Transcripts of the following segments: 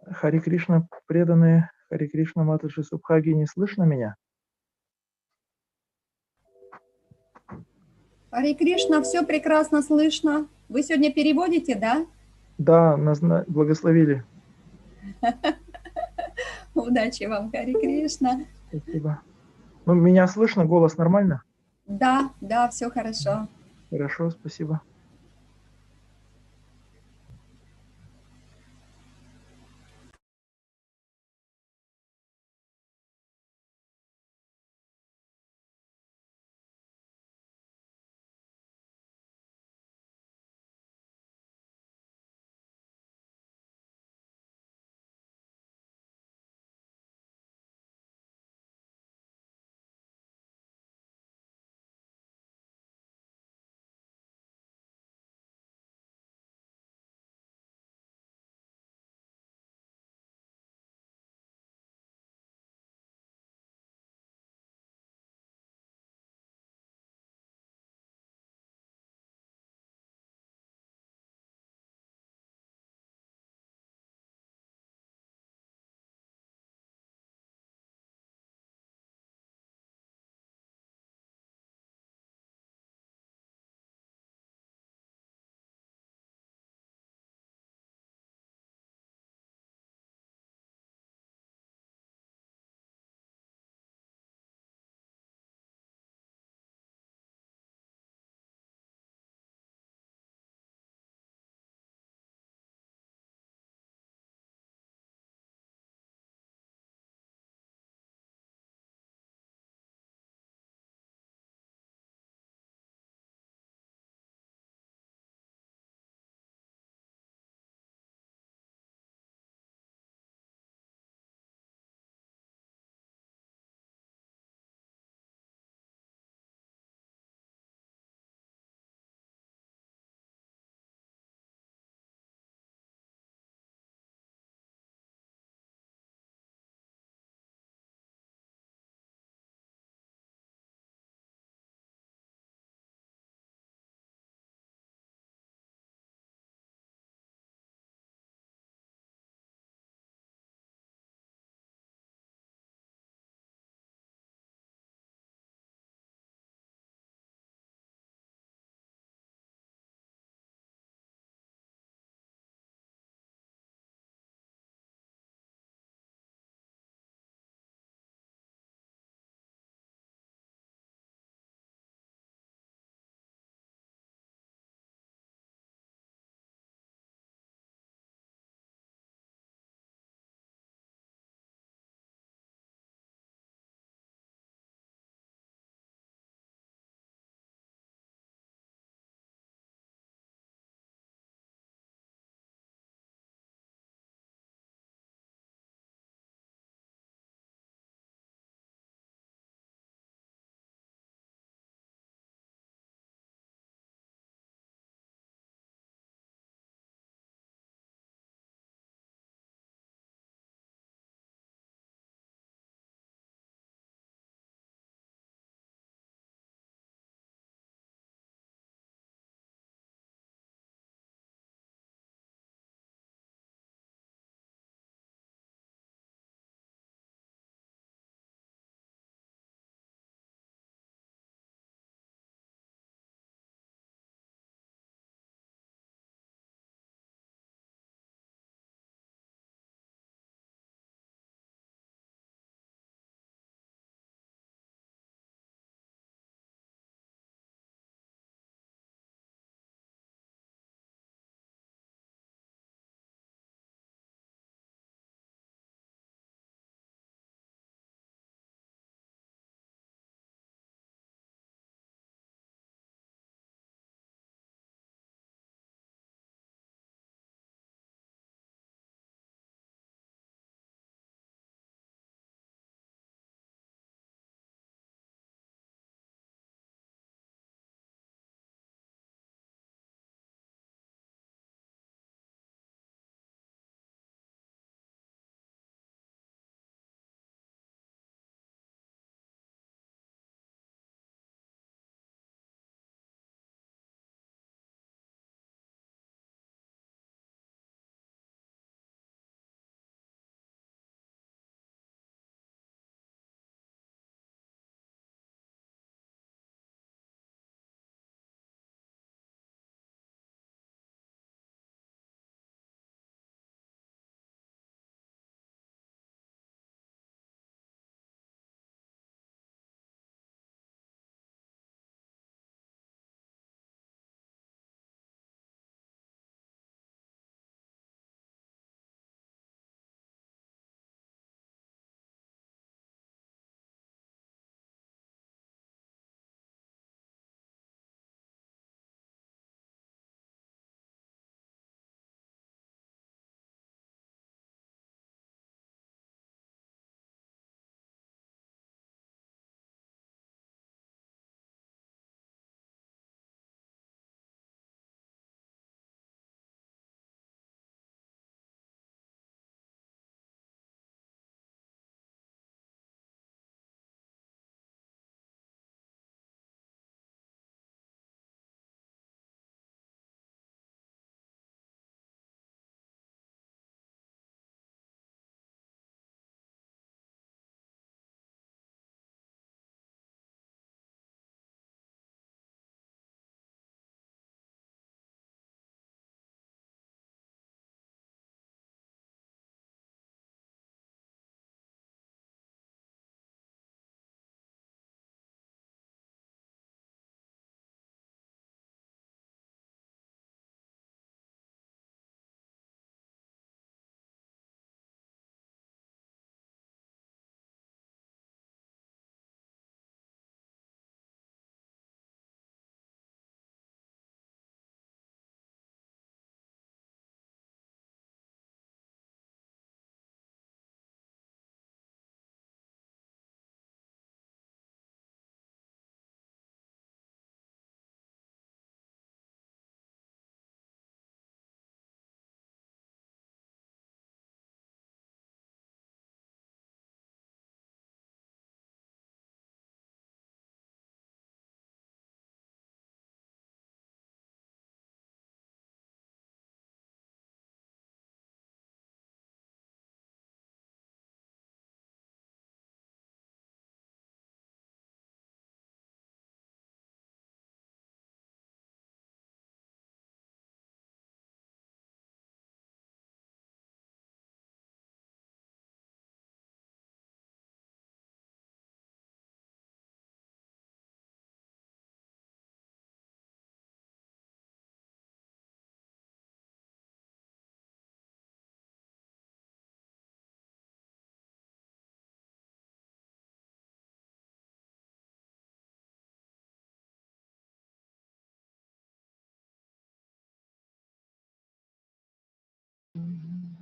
Хари Кришна, преданные, Хари Кришна, Матаджи Субхаги, не слышно меня? Хари Кришна, все прекрасно слышно. Вы сегодня переводите, да? Да, нас благословили. Удачи вам, Хари Кришна. Спасибо. Ну, меня слышно, голос нормально? Да, да, все хорошо. Хорошо, спасибо.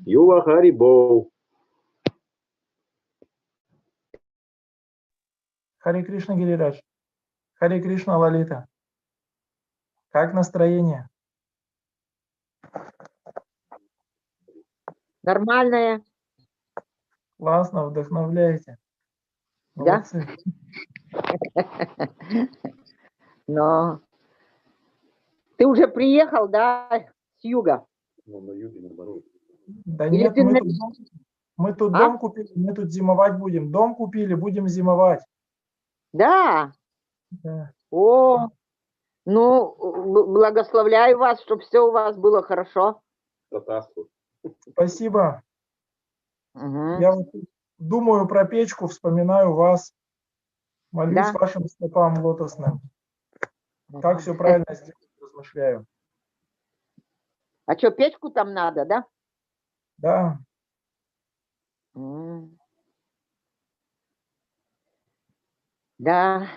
Юва Харибол. Харе Кришна Гирирадж. Харе Кришна Лалита. Как настроение? Нормальная. Классно, вдохновляете. Да? Молодцы. Но ты уже приехал, да, с юга? Ну, на юге, наоборот. Да Или нет, ты мы тут А? дом купили, мы тут зимовать будем. Дом купили, будем зимовать. Да. Да. О, ну, благословляю вас, чтобы все у вас было хорошо. Татарство. Спасибо. Угу. Я вот думаю про печку, вспоминаю вас, молюсь Да. вашим стопам лотосным. Как все правильно сделать, размышляю. А что, печку там надо, да? Да, Да.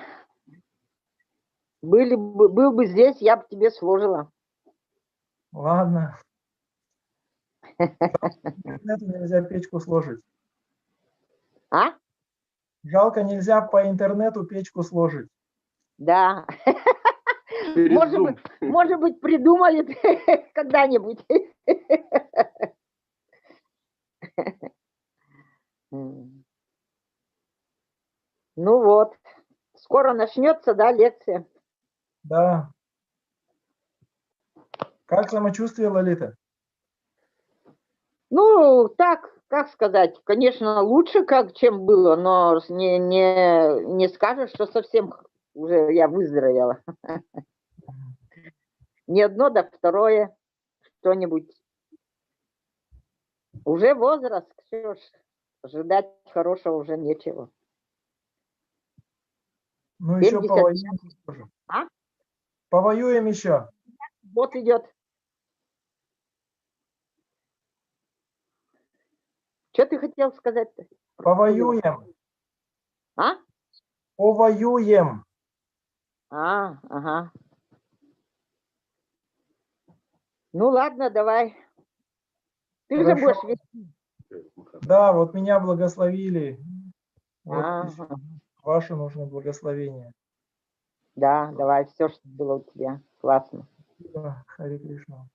Был бы здесь, я бы тебе сложила. ладно. Интернету нельзя печку сложить. А? Жалко, нельзя по интернету печку сложить. Да. Может быть, придумали когда-нибудь. Ну вот. Скоро начнется, да, лекция? Да. Как самочувствие, Лолита? Ну, так, как сказать, конечно, лучше, как чем было, но не скажешь, что совсем уже я выздоровела. Не одно, да второе, что-нибудь. Уже возраст, Ксюш, ожидать хорошего уже нечего. Ну, еще 70. повоюем. А? Повоюем еще. Вот идет. Что ты хотел сказать-то? Повоюем. А? Повоюем. Ага. Ну ладно, давай. Ты же Хорошо. будешь вести. Да, вот меня благословили. Вот Ага. ваше нужно благословение. Да, давай, все, что было у тебя. Классно. Спасибо, Харе Кришна.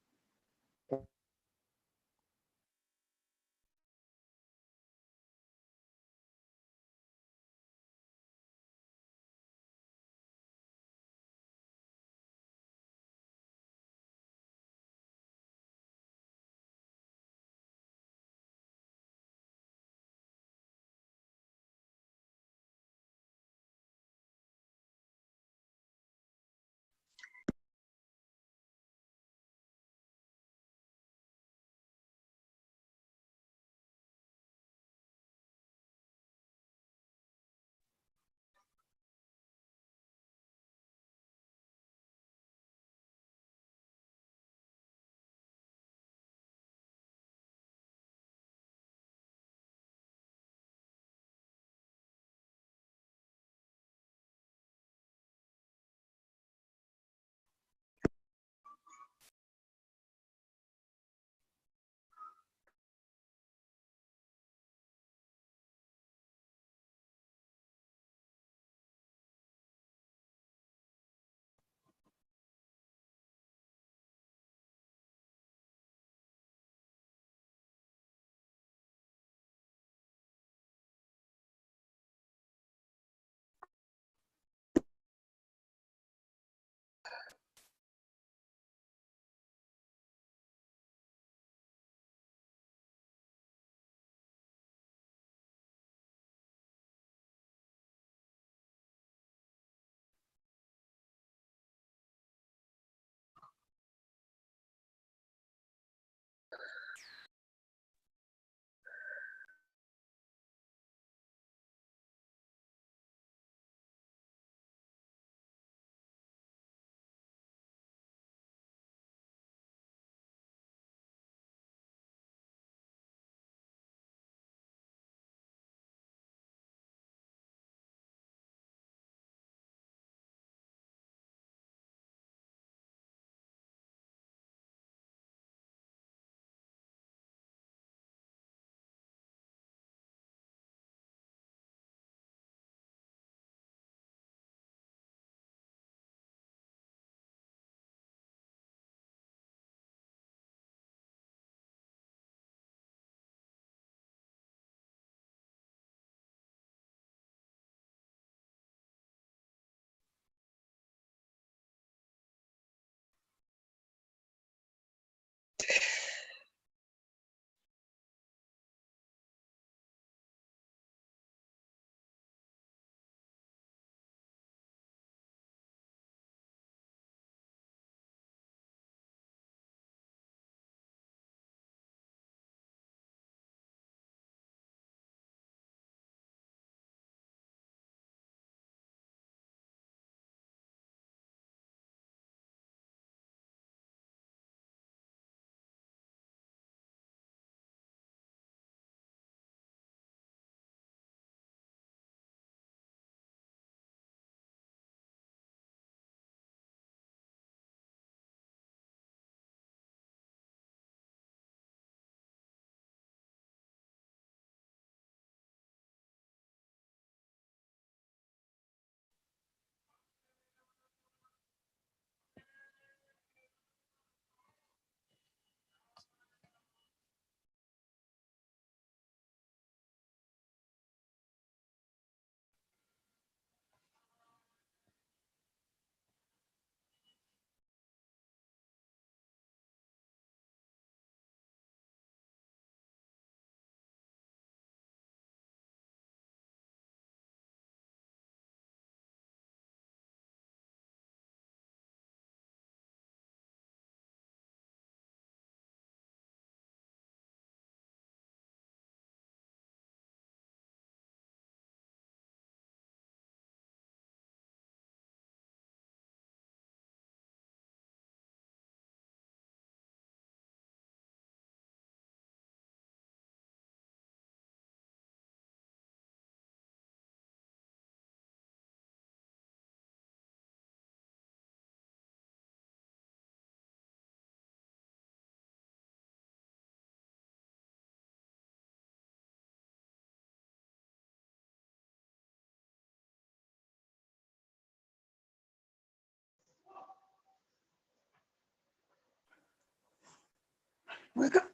Ой, как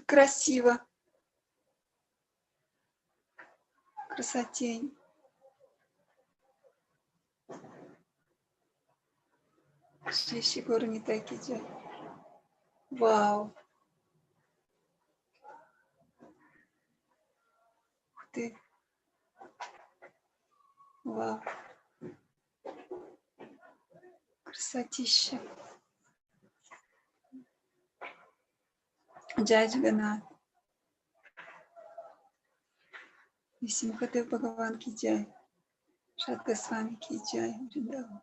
красиво. Красотень. Шиши горы не такие. Вау. Ух ты. Вау. Красотища. Джай Джаганнат. Симхадев Бхагаван ки джай. Шат Госвами ки джай. Вриндаван.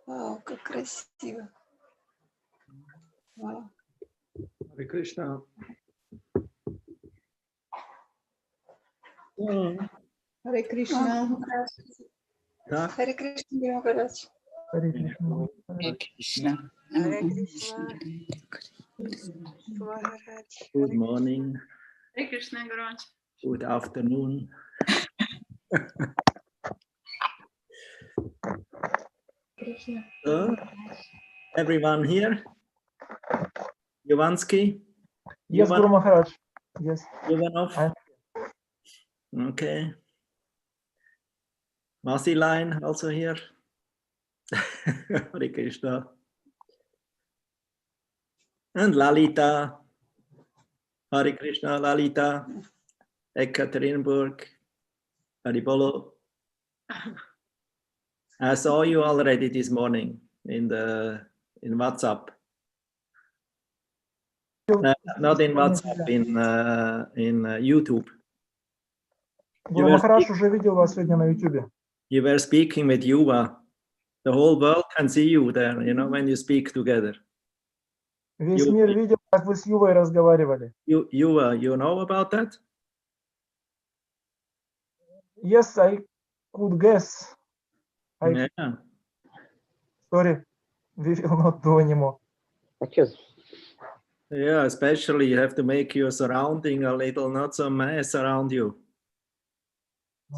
Вау, как красиво. Вау. Hare Krishna. Харе Кришна. Так. Харе Кришна, Гуру Махарадж. Харе Кришна. Hare Krishna. Hare Krishna. Maharaj. Good morning, Харе Кришна, Гуру. good afternoon. So, everyone here? Yuvansky? Yes, Guru Maharaj. Yes. Yuvanov? Okay. Masiline also here? Hare Krishna. And Lalita. Hare Krishna, Lalita. Ekaterinburg. Haribolo. I saw you already this morning in WhatsApp. Not in WhatsApp, in YouTube. Гуру Махарадж уже видел вас сегодня на YouTube. You were speaking with Yuva. The whole world can see you there, you know, when you speak together. Весь мир видел, как вы с Ювой разговаривали. Yuva, you know about that? Yes, I could guess. Yeah. Sorry, we will not do anymore. Yeah, especially you have to make your surrounding a little, not so mess around you,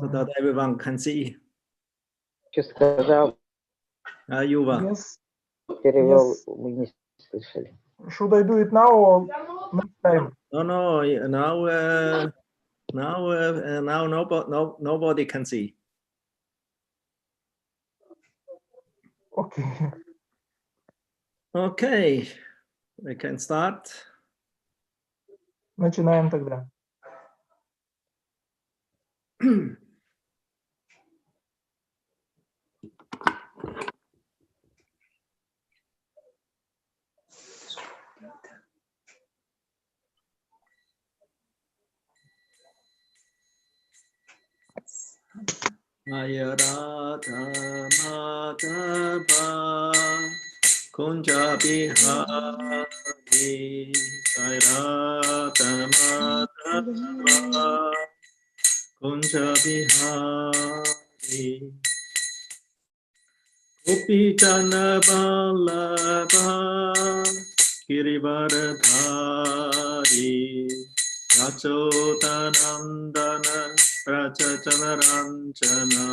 so that everyone can see. Что сказал? Yuva. Yes. Перевел, Yes. мы не слышали. Should I do it now or next time? No, now nobody can see. Okay. Okay, we can start. Начинаем тогда. Ayarata Madhava Kunja Bihari Ayarata Madhava Kunja Bihari Gopijana Vallabha Girivaradhari Yachodanandana Rajachanaranjana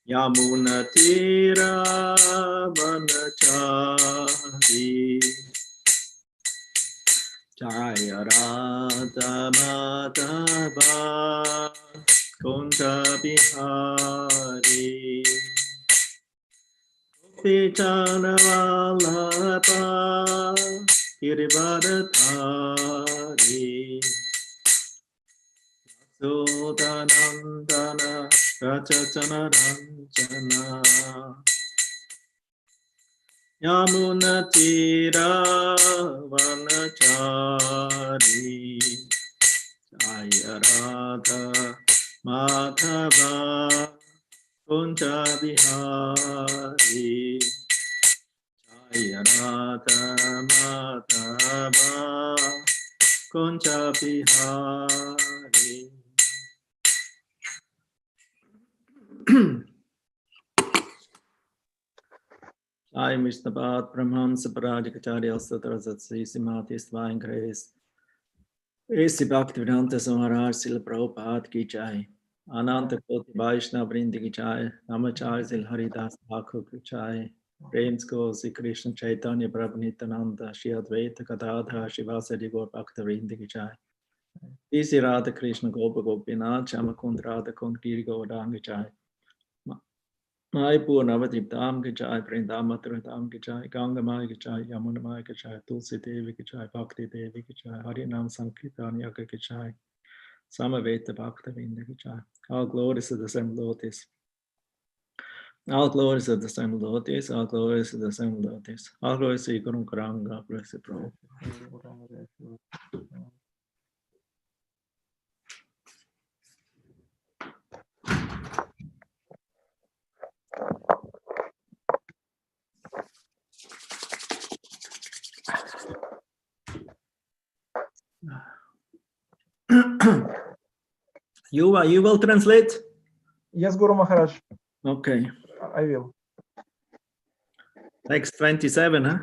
Yamunatira Vanachari Jaya Radha Madhava Kunja Bihari Gopijana Vallabha Girivaradhari Sodanandana Rajachanaranjana Yamunatira Vanachari Jaya Radha Madhava Kunja Bihari Jaya Radha Madhava Kunja Bihari. I, Mr. Bhat, Brahmansa Parajikacharya Satrasatsi Simati Svine Grace. Esi Bhaktivedanta Maharaj Srila Prabhupada Ki Jai. Ananta Koti Vaishnav Vrindi Ki Jai, Namacharya Sil Haridas Thakur Ki Jai, Prem Ko Sri Krishna Chaitanya Prabhu Nityananda, Shri Advaita Gadadhara Shivasari Gaur Bhakta Vrindi Ki Jai. Isi Radha Krishna Gopa Gopinath, Shamakund Radha Kund Giri Govardhan Ki Jai. Maipur Navadip Dham Ki Jai, Vrindamathura Dham Ki Jai, Ganga Mai Ki Jai, Yamuna Mai Ki Jai, Tulsi Devi Ki Jai, Bhakti Devi Ki Jai, Harinam Sankirtan Yaga Ki Jai, Samaveta Bhakta Vinda Ki Jai. All glories to the same devotees. All glories to the same devotees. All glories to the same devotees. All glories to Guru Karanga, bless the Prabhu. You will translate? Yes, Guru Maharaj, Okay. I will. Text 27, huh?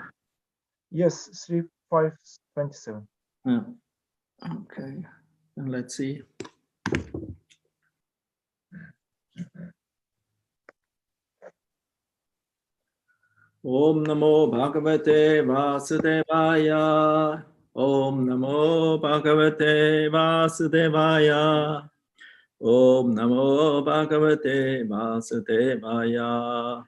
Yes, 3:5:27. Yeah. Okay. And let's see. Om Namo Bhagavate Vasudevaya. Om Namo Bhagavate Vasudevaya. Om Namo Bhagavate Vasudevaya.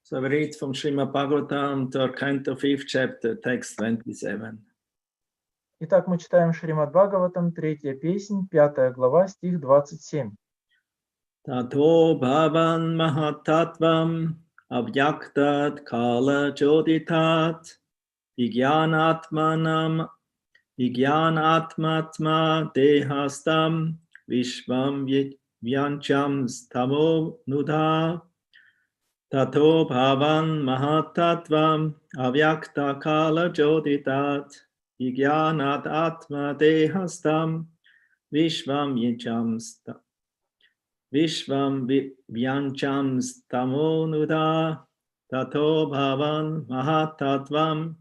So we read from Srimad Bhagavatam, 3rd canto, 5th chapter, text 27. Итак, мы читаем Шримад Бхагаватам, 3-я песнь, 5 глава, стих 27. Tato bhavan mahatatvam avyaktat kala joditat Vijnanatma dehastam vishvam vyancham stamo nudha. Tato bhavan mahatatvam avyakta kala joditat Vijnanatma dehastam vishvam vyancham stamo nudha. Tato bhavan mahatatvam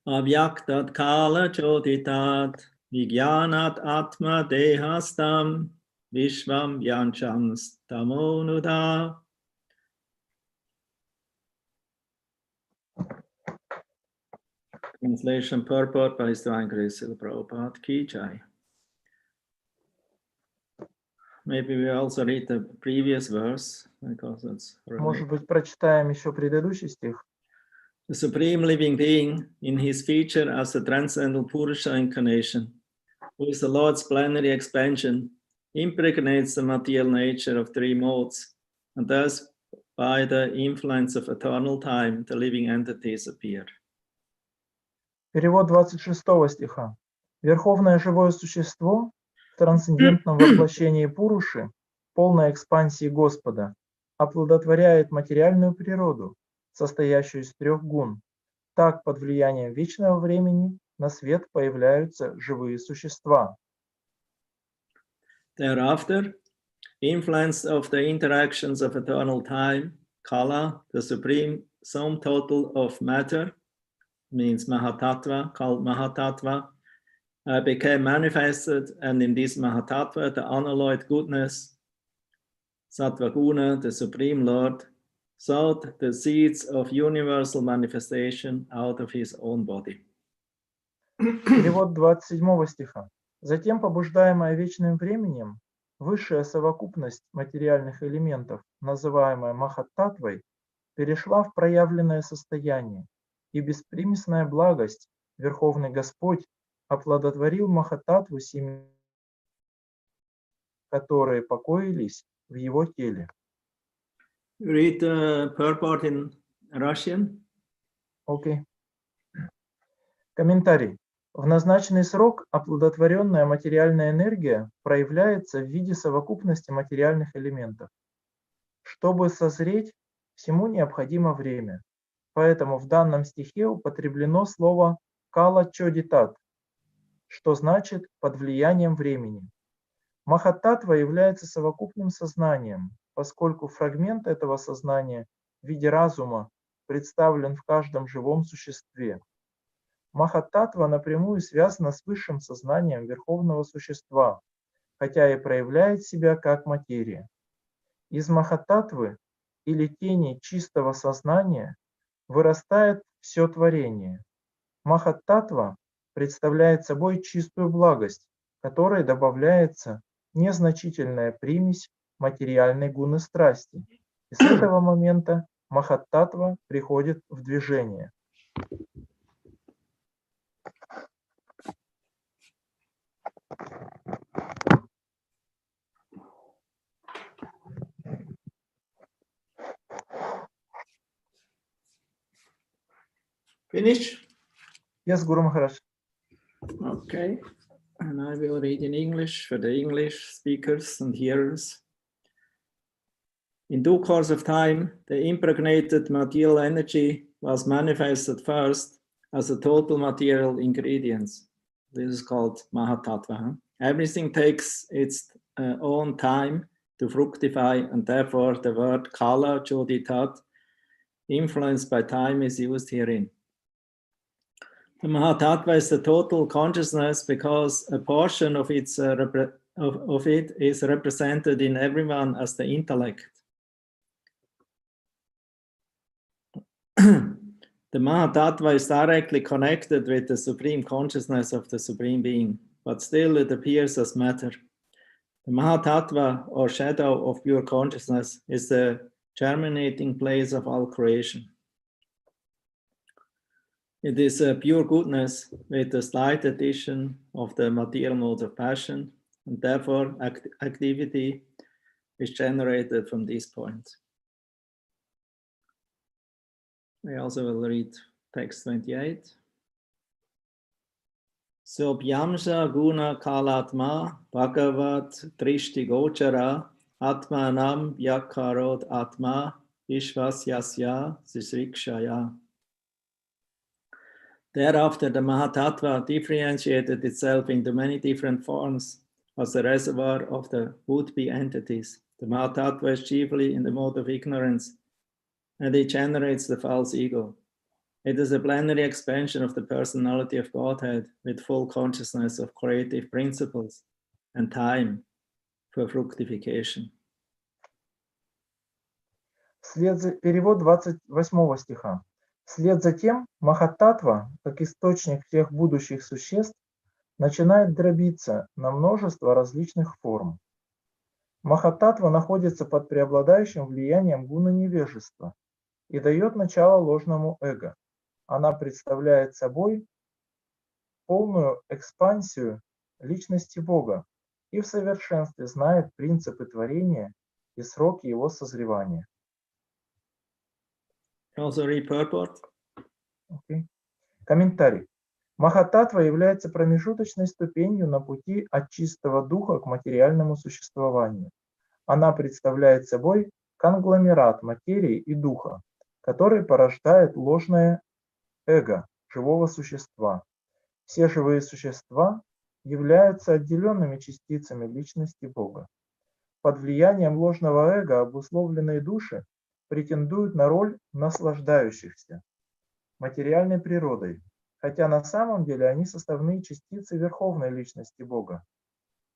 avyaktat kala joditat vijnanat atma dehastam vishvam vyancham stamo nudha. Translation purport by His Divine Grace Srila Prabhupada Ki Jai. Maybe we also read the previous verse because it's Может быть, прочитаем еще предыдущий стих. the Supreme Living Being in his feature as the Transcendental Purusha incarnation, who is the Lord's plenary expansion, impregnates the material nature of three modes, and thus, by the influence of eternal time, the living entities appear. Перевод 26 стиха. Верховное живое существо в трансцендентном воплощении Пуруши, полной экспансии Господа, оплодотворяет материальную природу, состоящую из 3 гун. Так, под влиянием вечного времени на свет появляются живые существа. Thereafter, influence of the interactions of eternal time, Kala, the supreme sum total of matter, means Mahatattva, called Mahatattva, became manifested, and in this Mahatattva, the unalloyed goodness, Sattvaguna, the Supreme Lord, sowed the seeds of universal manifestation out of his own body. Перевод 27 стиха. Затем, побуждаемая вечным временем, высшая совокупность материальных элементов, называемая Махаттатвой, перешла в проявленное состояние, и беспримесная благость, Верховный Господь, оплодотворил Махаттатву семьи, которые покоились в его теле. Read the purport in Russian. Окей. Комментарий. В назначенный срок оплодотворенная материальная энергия проявляется в виде совокупности материальных элементов. Чтобы созреть, всему необходимо время. Поэтому в данном стихе употреблено слово «кала чодитат», что значит «под влиянием времени». Махаттатва является совокупным сознанием, поскольку фрагмент этого сознания в виде разума представлен в каждом живом существе. Махаттатва напрямую связана с высшим сознанием Верховного Существа, хотя и проявляет себя как материя. Из Махаттатвы или тени чистого сознания вырастает все творение. Махаттатва представляет собой чистую благость, которой добавляется незначительная примесь материальной гуны страсти. И с этого момента Махаттатва приходит в движение. Finish? Yes, Guru Maharaj. Okay. And I will read in English for the English speakers and hearers. In due course of time, the impregnated material energy was manifested first as a total material ingredients. This is called Mahatattva. Everything takes its own time to fructify, and therefore the word Kala Joditat, influenced by time, is used herein. The Mahatattva is the total consciousness because a portion of it is represented in everyone as the intellect. The Mahatattva is directly connected with the supreme consciousness of the Supreme Being, but still it appears as matter. The Mahatattva, or shadow of pure consciousness, is the germinating place of all creation. It is a pure goodness with a slight addition of the material modes of passion, and therefore activity is generated from these points. I also will read text 28. Sobhyamsha guna kalatma bhagavat drishti gochara atmanam yakarod atma vishvasyasya sisrikshaya. Thereafter, the Mahatattva differentiated itself into many different forms as a reservoir of the would-be entities. The Mahatattva is chiefly in the mode of ignorance, and it generates the false ego. It is a plenary expansion of the personality of Godhead with full consciousness of creative principles and time for fructification. Перевод 28 стиха. Вслед за тем Махаттатва, как источник всех будущих существ, начинает дробиться на множество различных форм. Махаттатва находится под преобладающим влиянием гуны невежества и дает начало ложному эго. Она представляет собой полную экспансию личности Бога и в совершенстве знает принципы творения и сроки его созревания. Also read purport. Okay. Комментарий. Махаттатва является промежуточной ступенью на пути от чистого духа к материальному существованию. Она представляет собой конгломерат материи и духа, который порождает ложное эго живого существа. Все живые существа являются отделенными частицами личности Бога. Под влиянием ложного эго обусловленные души претендуют на роль наслаждающихся материальной природой, хотя на самом деле они составные частицы верховной личности Бога.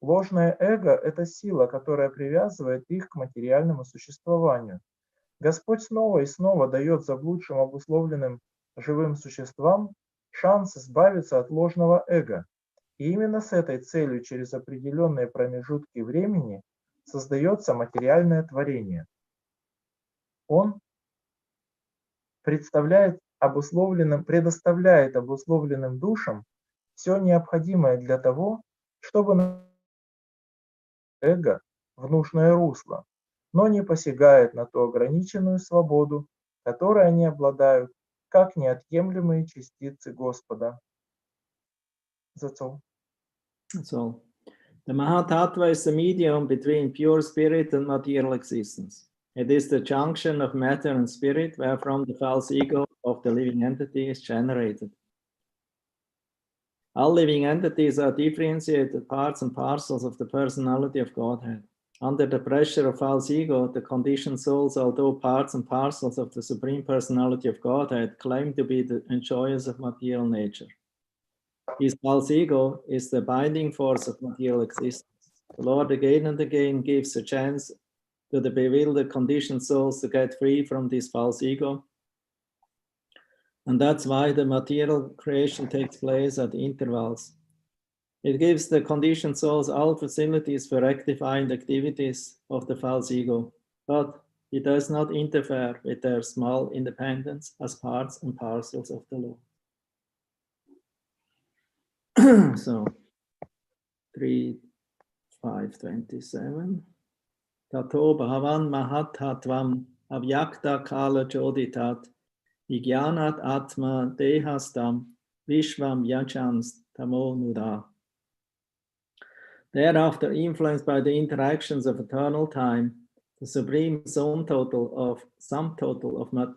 Ложное эго – это сила, которая привязывает их к материальному существованию. Господь снова и снова дает заблудшим обусловленным живым существам шанс избавиться от ложного эго. И именно с этой целью через определенные промежутки времени создается материальное творение. Он предоставляет обусловленным душам все необходимое для того, чтобы эго в нужное русло, но не посягает на ту ограниченную свободу, которой они обладают, как неотъемлемые частицы Господа. That's all. That's all. The Mahatattva is the medium between pure spirit and material existence. It is the junction of matter and spirit, wherefrom the false ego of the living entity is generated. All living entities are differentiated parts and parcels of the personality of Godhead. Under the pressure of false ego, the conditioned souls, although parts and parcels of the Supreme Personality of Godhead, claim to be the enjoyers of material nature. His false ego is the binding force of material existence. The Lord again and again gives a chance to the bewildered conditioned souls to get free from this false ego. And that's why the material creation takes place at intervals. It gives the conditioned souls all facilities for rectifying the activities of the false ego, but it does not interfere with their small independence as parts and parcels of the Lord. So 3:5:27. Tato bhavan mahathatvam avyakta kala joditat igyanat atma dehastam vishvam yachans tamo nuda. Thereafter, influenced by the interactions of eternal time, the supreme sum total of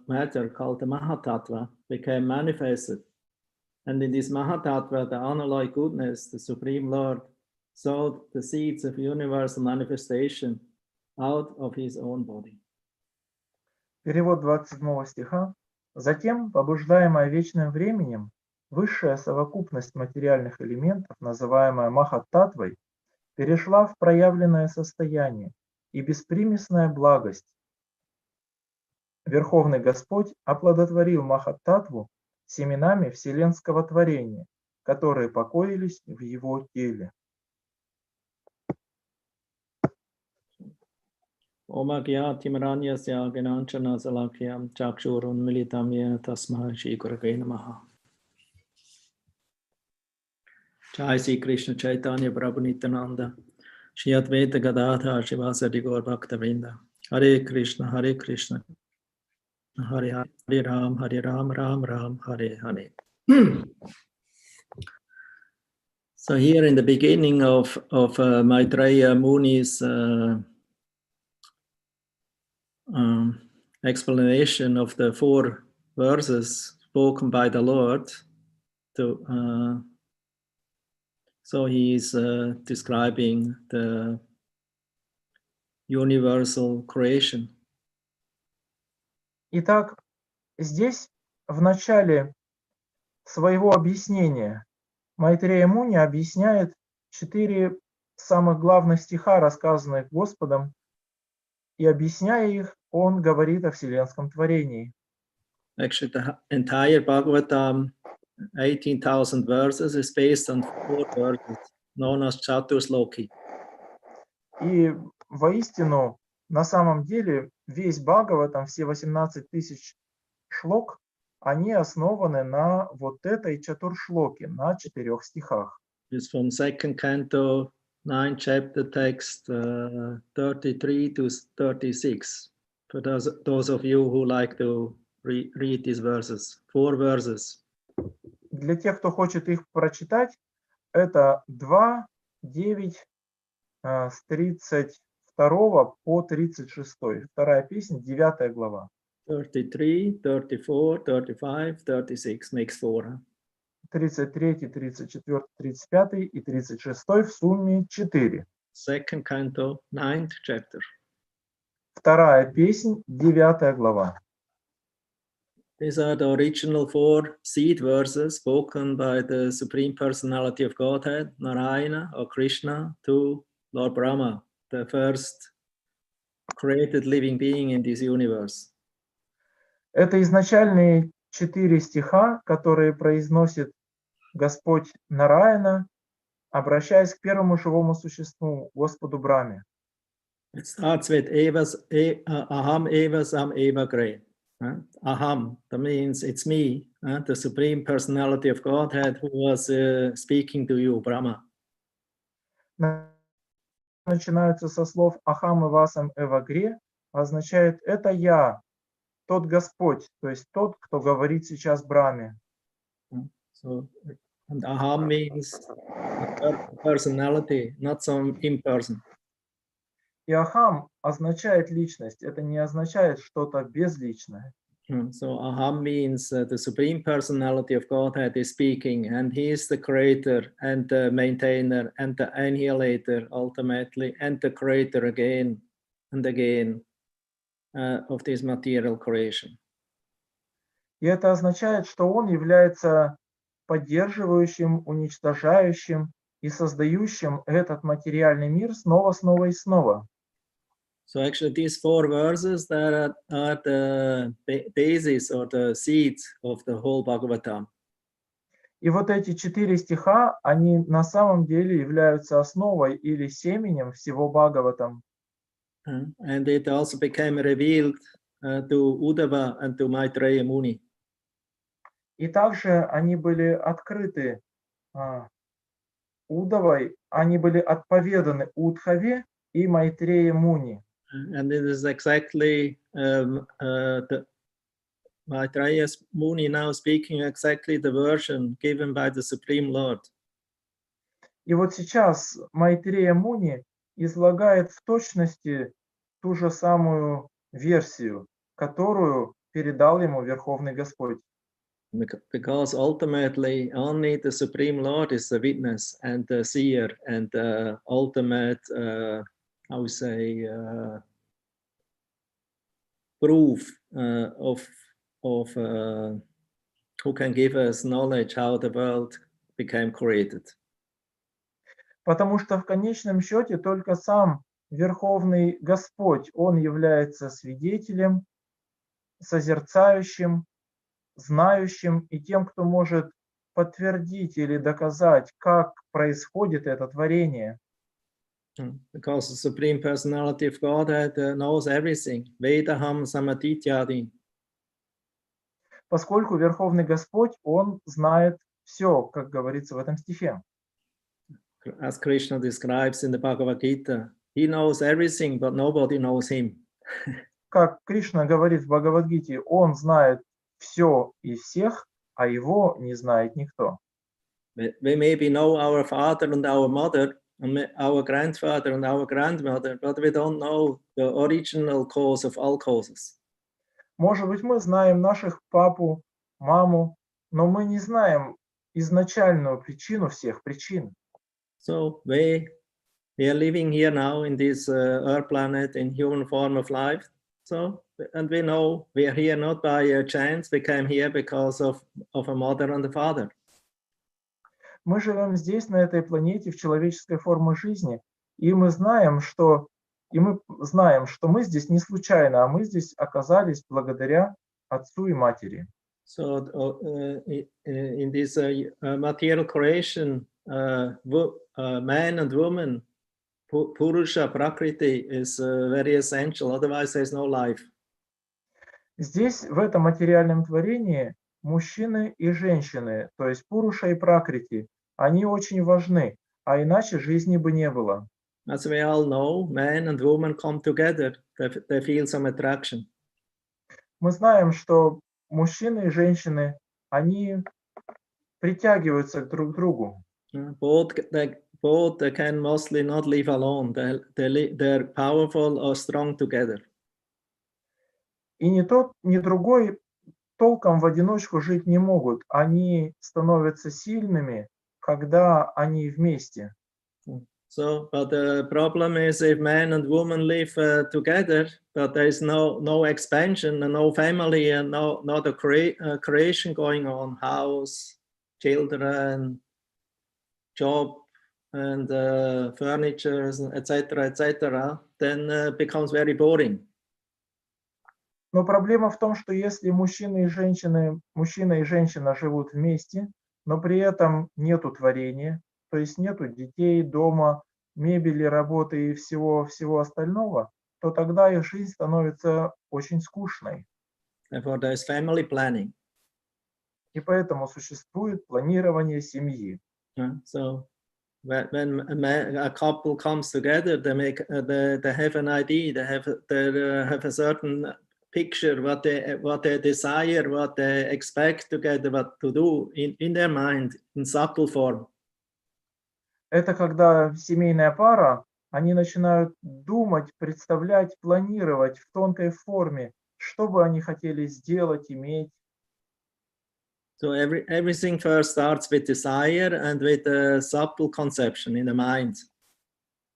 matter called the Mahatattva became manifested. And in this Mahatattva, the unalloyed goodness, the Supreme Lord, sowed the seeds of universal manifestation out of his own body. Перевод 27 стиха. Затем, побуждаемая вечным временем, высшая совокупность материальных элементов, называемая Махаттатвой, перешла в проявленное состояние и беспримесная благость. Верховный Господь оплодотворил Махаттатву семенами вселенского творения, которые покоились в его теле. Om Agyatimranyasya Gananchana Salakyam Chakshurun Militamya Tasma Shri Gurave Namaha. Jai Sri Krishna Chaitanya Prabhu Nityananda Shri Advaita Gadadhar Shivasadi Gaur Bhaktavinda. Hare Krishna Hare Krishna Hare Hare Ram Ram Ram Hare Hare. So here in the beginning of Maitreya Muni's explanation of the 4 verses spoken by the Lord, so he is describing the universal creation. Итак, здесь в начале своего объяснения Майтрея Муни объясняет 4 самых главных стиха, рассказанных Господом, и объясняя их, он говорит о вселенском творении. Actually, the entire Bhagavatam, 18,000 verses, is based on 4 verses, known as Chatusloki. И воистину, на самом деле, весь Бхагаватам, все 18 тысяч шлок, они основаны на вот этой чатуршлоке, на 4 стихах. It's from 2nd canto, 9th chapter text, 33 to 36. For those of you who like to read these verses, 4 verses. Для тех, кто хочет их прочитать, это 2, 9, с 32 по 36. Вторая песня, 9 глава. 33, 34, 35, 36 makes 4. 33, 34, 35 и 36 в сумме 4. 2nd canto, 9th chapter. Вторая песнь, 9 глава. These are the original 4 seed verses spoken by the Supreme Personality of Godhead, Narayana or Krishna, to Lord Brahma, the first created living being in this universe. Это изначальные 4 стиха, которые произносит Господь Нараяна, обращаясь к первому живому существу, Господу Брахме. It starts with aham eva sam eva gre. Aham, that means it's me, the Supreme Personality of Godhead who was speaking to you, Brahma. Начинаются со слов «Ахам и васам эвагре», означает «это я, тот Господь», то есть тот, кто говорит сейчас Брахме. So, and aham means personality, not some imperson. И ахам означает личность, это не означает что-то безличное. So aham means the Supreme Personality of Godhead is speaking, and he is the creator and the maintainer and the annihilator ultimately, and the creator again and again of this material creation. И это означает, что он является поддерживающим, уничтожающим и создающим этот материальный мир снова, снова и снова. So actually these 4 verses that are the basis or the seeds of the whole Bhagavatam. И вот эти 4 стиха, они на самом деле являются основой или семенем всего Бхагаватам. And it also became revealed to Uddhava and to Maitreya Muni. И также они были открыты Удавой, они были отповеданы Удхаве и Майтрея Муни. And it is exactly the Maitreya Muni now speaking exactly the version given by the Supreme Lord. И вот сейчас Майтрея Муни излагает в точности ту же самую версию, которую передал ему Верховный Господь. Because ultimately only the Supreme Lord is the witness and the seer and the ultimate, how we say, proof of who can give us knowledge how the world became created. Потому что в конечном счете только сам Верховный Господь, Он является свидетелем, созерцающим, знающим и тем, кто может подтвердить или доказать, как происходит это творение. Because the Supreme Personality of Godhead knows everything. Vedaham samatityadi. Поскольку Верховный Господь, Он знает все, как говорится в этом стихе. As Krishna describes in the Bhagavad Gita, he knows everything, but nobody knows him. Как Кришна говорит в Бхагавад-гите, Он знает все и всех, а Его не знает никто. We maybe know our father and our mother, and our grandfather and our grandmother, but we don't know the original cause of all causes. Может быть, мы знаем наших папу, маму, но мы не знаем изначальную причину всех причин. So we are living here now in this Earth planet in human form of life. So, and we know we are here not by a chance. We came here because of a mother and a father. Мы живем здесь, на этой планете, в человеческой форме жизни, и мы знаем, что мы здесь не случайно, а мы здесь оказались благодаря отцу и матери. So in this material creation, man and woman, Purusha, Prakriti is very essential, otherwise there's no life. Здесь, в этом материальном творении, мужчины и женщины, то есть Пуруша и Пракрити, они очень важны, а иначе жизни бы не было. As we all know, man and woman come together, they feel some attraction. Мы знаем, что мужчины и женщины, они притягиваются друг к другу. Both they can mostly not live alone. They're powerful or strong together. И ни тот, ни другой толком в одиночку жить не могут. Они становятся сильными, когда они вместе. So, but the problem is if man and woman live together, but there is no expansion and no family and not a creation going on, house, children, job, and furniture, etc., then it becomes very boring. Но проблема в том, что если мужчина и женщина живут вместе, но при этом нету творения, то есть нету детей, дома, мебели, работы и всего остального, то тогда их жизнь становится очень скучной. Therefore, there is family planning. И поэтому существует планирование семьи. So when a couple comes together, they have an idea, they have a certain picture, what they desire, what they expect together, what to do in their mind in subtle form. Это когда семейная пара, они начинают думать, представлять, планировать в тонкой форме, что бы они хотели сделать, иметь. So everything first starts with desire and with a subtle conception in the mind.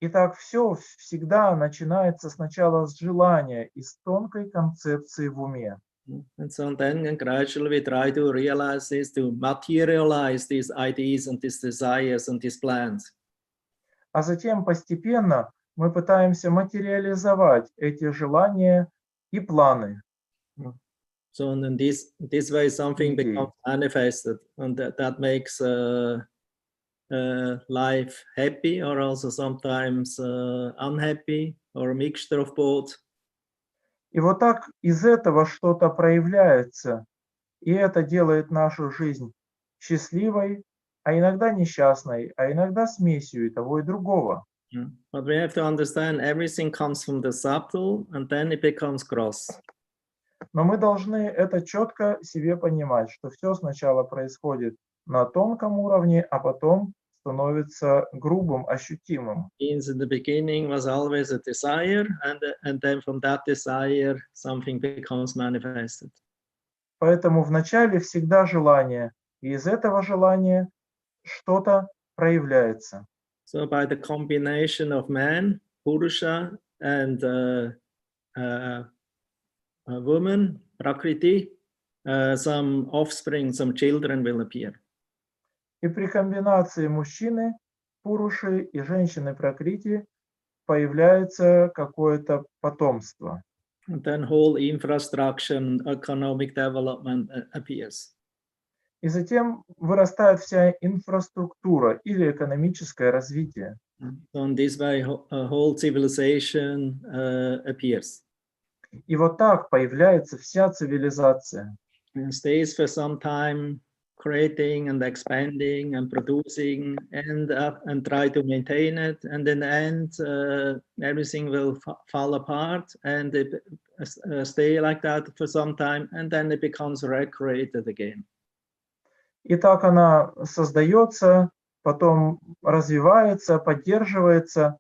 Итак, все всегда начинается сначала с желания и с тонкой концепции в уме. And so then gradually we try to realize this, to materialize these ideas and these desires and these plans. А затем постепенно мы пытаемся материализовать эти желания и планы. So in this way, something Okay. becomes manifested, and that makes life happy, or also sometimes unhappy, or a mixture of both. И вот так из этого что-то проявляется, и это делает нашу жизнь счастливой, а иногда несчастной, а иногда смесью и того, и другого. But we have to understand everything comes from the subtle, and then it becomes gross. Но мы должны это четко себе понимать, что все сначала происходит на тонком уровне, а потом становится грубым, ощутимым. Means in the beginning was always a desire, and then from that desire something becomes manifested. Поэтому вначале всегда желание, и из этого желания что-то проявляется. So by the combination of man, Purusha, and a woman, Prakriti, some offspring, some children will appear. И при комбинации мужчины, Пуруши, и женщины Пракрити появляется какое-то потомство. And then whole infrastructure and economic development appears. И затем вырастает вся инфраструктура или экономическое развитие. So in this way, a whole civilization appears. И вот так появляется вся цивилизация. And stays for some time, creating and expanding and producing, and try to maintain it. And in the end, everything will fall apart, and it stay like that for some time, and then it becomes recreated again. И так она создается, потом развивается, поддерживается,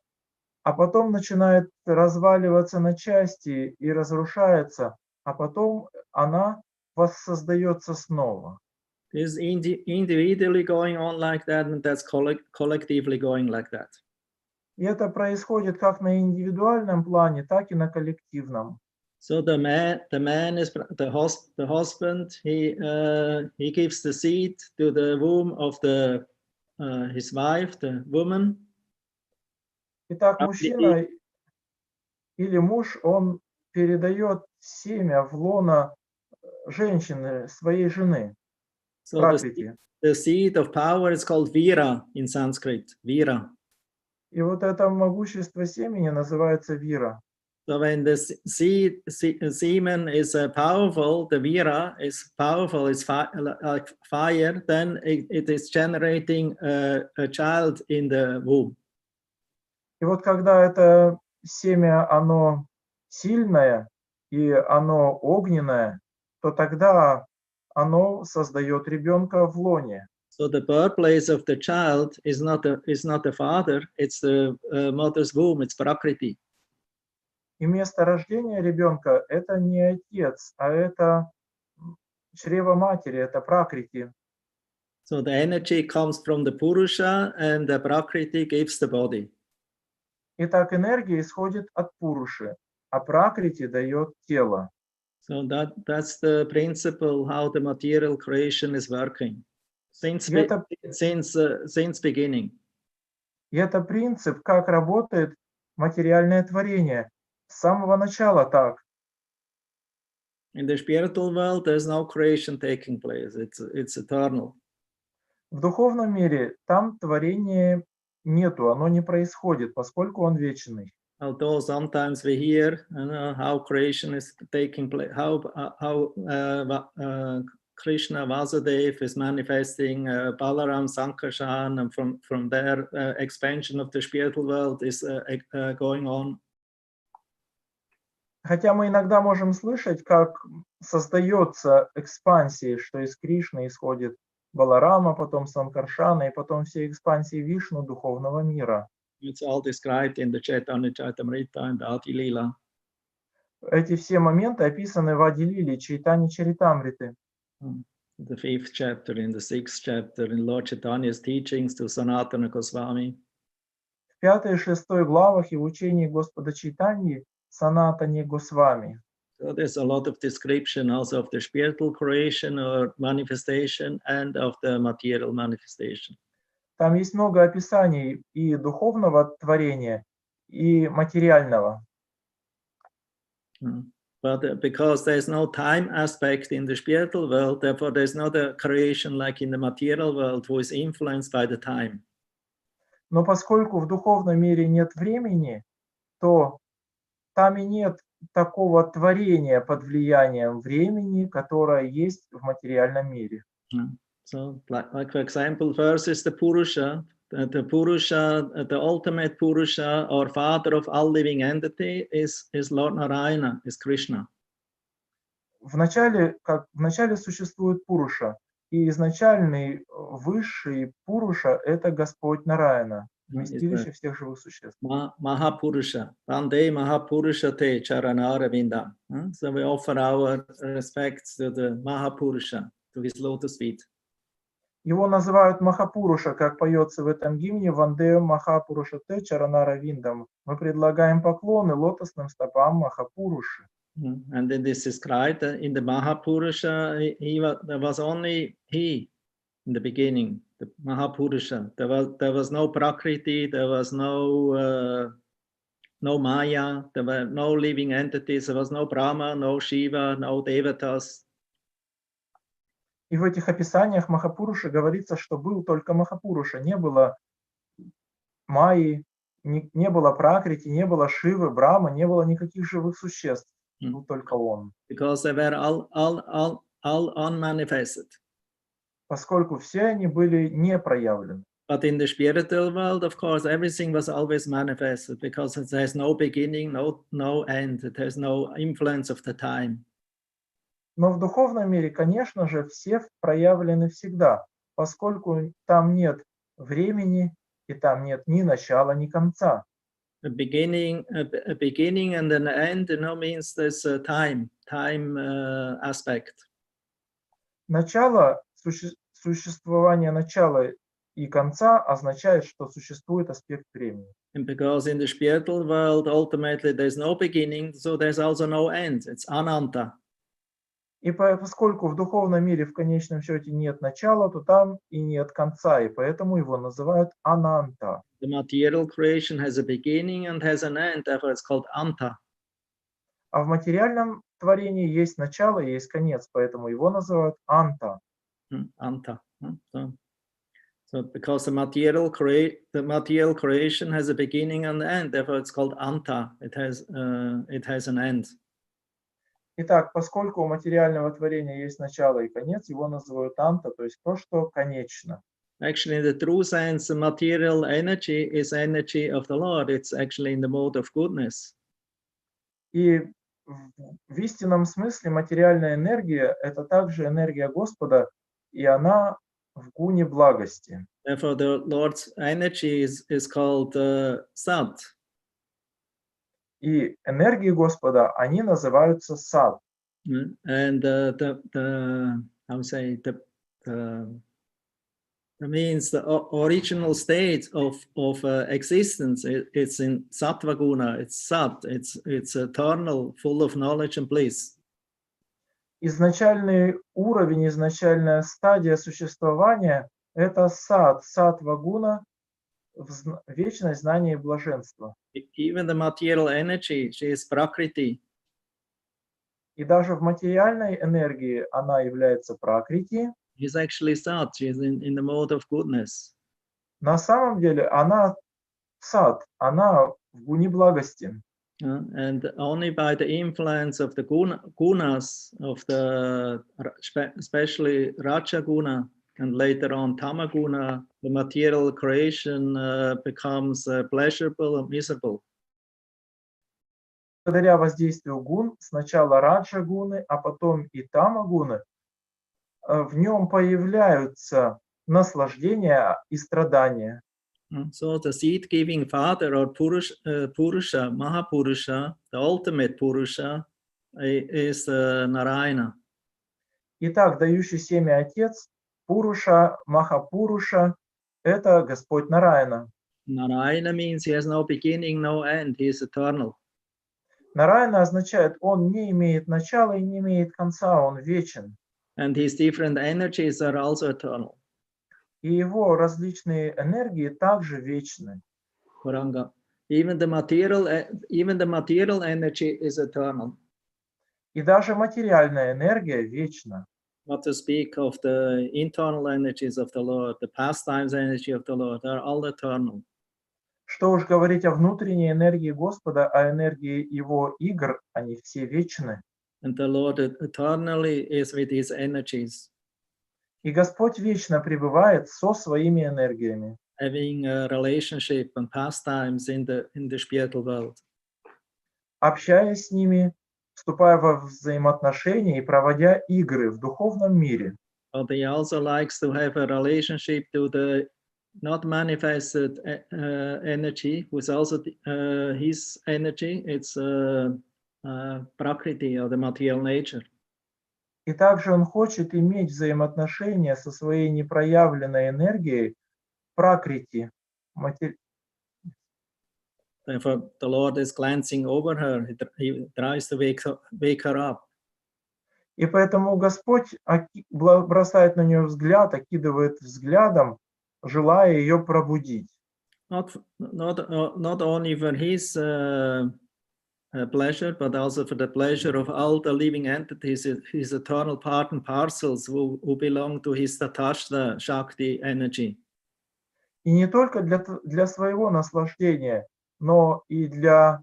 а потом начинает разваливаться на части и разрушается, а потом она воссоздается снова. This is individually going on like that, and that's collectively going like that. И это происходит как на индивидуальном плане, так и на коллективном. So the man is the husband. He gives the seed to the womb of his wife, the woman. Итак, мужчина или муж, он передает семя в лоно женщины, своей жены. So Prakriti. the seed of power is called Vira in Sanskrit. Vira. И вот это могущество семени называется вира. So when the semen is powerful, the Vira is powerful, it's like fire, then it is generating a child in the womb. И вот когда это семя, оно сильное и оно огненное, то тогда оно создает ребенка в лоне. So the birthplace of the child is not the father, it's the mother's womb, it's Prakriti. И место рождения ребенка – это не отец, а это чрево матери, это Пракрити. So the energy comes from the Purusha, and the Prakriti gives the body. Итак, энергия исходит от Пуруши, а Пракрити дает тело. So that's the principle how the material creation is working since beginning. И это принцип, как работает материальное творение. С самого начала так. In the spiritual world, there's no creation taking place. It's eternal. В духовном мире там творения нету, оно не происходит, поскольку он вечный. Although sometimes we hear how creation is taking place, how Krishna Vasudeva is manifesting Balaram Sankarshan, and from there expansion of the spiritual world is going on. Хотя мы иногда можем слышать, как создается экспансия, что из Кришны исходит Баларама, потом Санкаршана, и потом все экспансии Вишну духовного мира. It's all described in the Chaitanya Charitamrita and the Adi Lila. Эти все моменты описаны в Ади-лиле, Чайтанья Чаритамрите. The 5th chapter, in the 6th chapter, in Lord Chaitanya's teachings to Sanatana Goswami. В 5 и 6 главах и в учении Господа Чайтаньи Санатане Госвами. So there's a lot of description also of the spiritual creation or manifestation and of the material manifestation. Там есть много описаний и духовного творения, и материального. But because there's no time aspect in the spiritual world, therefore there's not a creation like in the material world who is influenced by the time. Но поскольку в духовном мире нет времени, то там и нет такого творения под влиянием времени, которое есть в материальном мире. So, like for example, first is the Purusha. The Purusha, the ultimate Purusha, or father of all living entity, is Lord Narayana, is Krishna. Вначале существует Пуруша, и изначальный высший Пуруша – это Господь Нараяна, вместилище всех живых существ. Mahapurusha, Vande Mahapurusha te Charanara Vindam. So we offer our respects to the Mahapurusha, to his lotus feet. Его называют Махапуруша, как поется в этом гимне «Ванде Махапуруша те Чаранара Виндам». Мы предлагаем поклоны лотосным стопам Махапуруши. And then this is described in the Mahapurusha, there was only he in the beginning, the Mahapurusha. There was no Prakriti, there was no Maya, there were no living entities, there was no Brahma, no Shiva, no Devatas. И в этих описаниях Махапуруши говорится, что был только Махапуруша, не было Майи, не было Пракрити, не было Шивы, Брахмы, не было никаких живых существ, был только он. Because they were all unmanifested. Поскольку все они были не проявлены. But in the spiritual world, of course, everything was always manifested because there's no beginning, no end, there's no influence of the time. Но в духовном мире, конечно же, все проявлены всегда, поскольку там нет времени и там нет ни начала, ни конца. A beginning and an end, means there's a time aspect. Начало, существование начала и конца означает, что существует аспект времени. And because in the spiritual world, ultimately, there's no beginning, so there's also no end. It's ananta. И поскольку в духовном мире в конечном счете нет начала, то там и нет конца, и поэтому его называют ананта. The material creation has a beginning and has an end, therefore it's called anta. А в материальном творении есть начало и есть конец, поэтому его называют анта. Anta. So because the material creation has a beginning and an end, therefore it's called anta. It has an end. Итак, поскольку у материального творения есть начало и конец, его называют анта, то есть то, что конечно. Actually, in the true sense, the material energy is energy of the Lord. It's actually in the mode of goodness. И в истинном смысле материальная энергия – это также энергия Господа, и она в гуне благости. Therefore, the Lord's energy is called Sat. И энергии Господа, они называются сад. And means the original state of existence. It's in Sattva Guna. It's Sat. It's eternal, full of knowledge and bliss. Изначальный уровень, изначальная стадия существования – это сад, саттва гуна, вечное знание и блаженство. Even the material energy, she is Prakriti. И даже в материальной энергии она является пракрити. She's actually Sat. She's in the mode of goodness. На самом деле она сад, она в гуне благости. And only by the influence of the gunas, of the especially Raja Guna and later on Tama Guna, the material creation becomes pleasurable and miserable. Благодаря воздействию гун, сначала раджа гуны, а потом и тама гуны, в нем появляются наслаждения и страдания. So the seed-giving father or Purusha, Mahapurusha, the ultimate Purusha, is Narayana. Итак, дающий семя отец, Пуруша, Махапуруша, это Господь Нараяна. Narayana means he has no beginning, no end, he is eternal. Нараяна означает, он не имеет начала и не имеет конца, он вечен. And his different energies are also eternal. И его различные энергии также вечны. Kuranga. Even the material energy is eternal. И даже материальная энергия вечна. Not to speak of the internal energies of the Lord, the pastimes energy of the Lord, they're all eternal. Что уж говорить о внутренней энергии Господа, о энергии Его игр, они все вечны. And the Lord eternally is with his energies, И Господь вечно пребывает со своими энергиями, having a relationship and pastimes in the spiritual world. общаясь с ними, вступая во взаимоотношения и проводя игры в духовном мире. But he also likes to have a relationship to the not manifested energy, who's also his energy. It's Prakriti, or the material nature. И также он хочет иметь взаимоотношения со своей непроявленной энергией пракрити. Therefore, the Lord is glancing over her. He tries to wake her up. И поэтому Господь бросает на нее взгляд, окидывает взглядом, желая ее пробудить. Not only for his pleasure, but also for the pleasure of all the living entities, his eternal part and parcels who belong to his Tatashta Shakti energy. И не только для своего наслаждения, но и для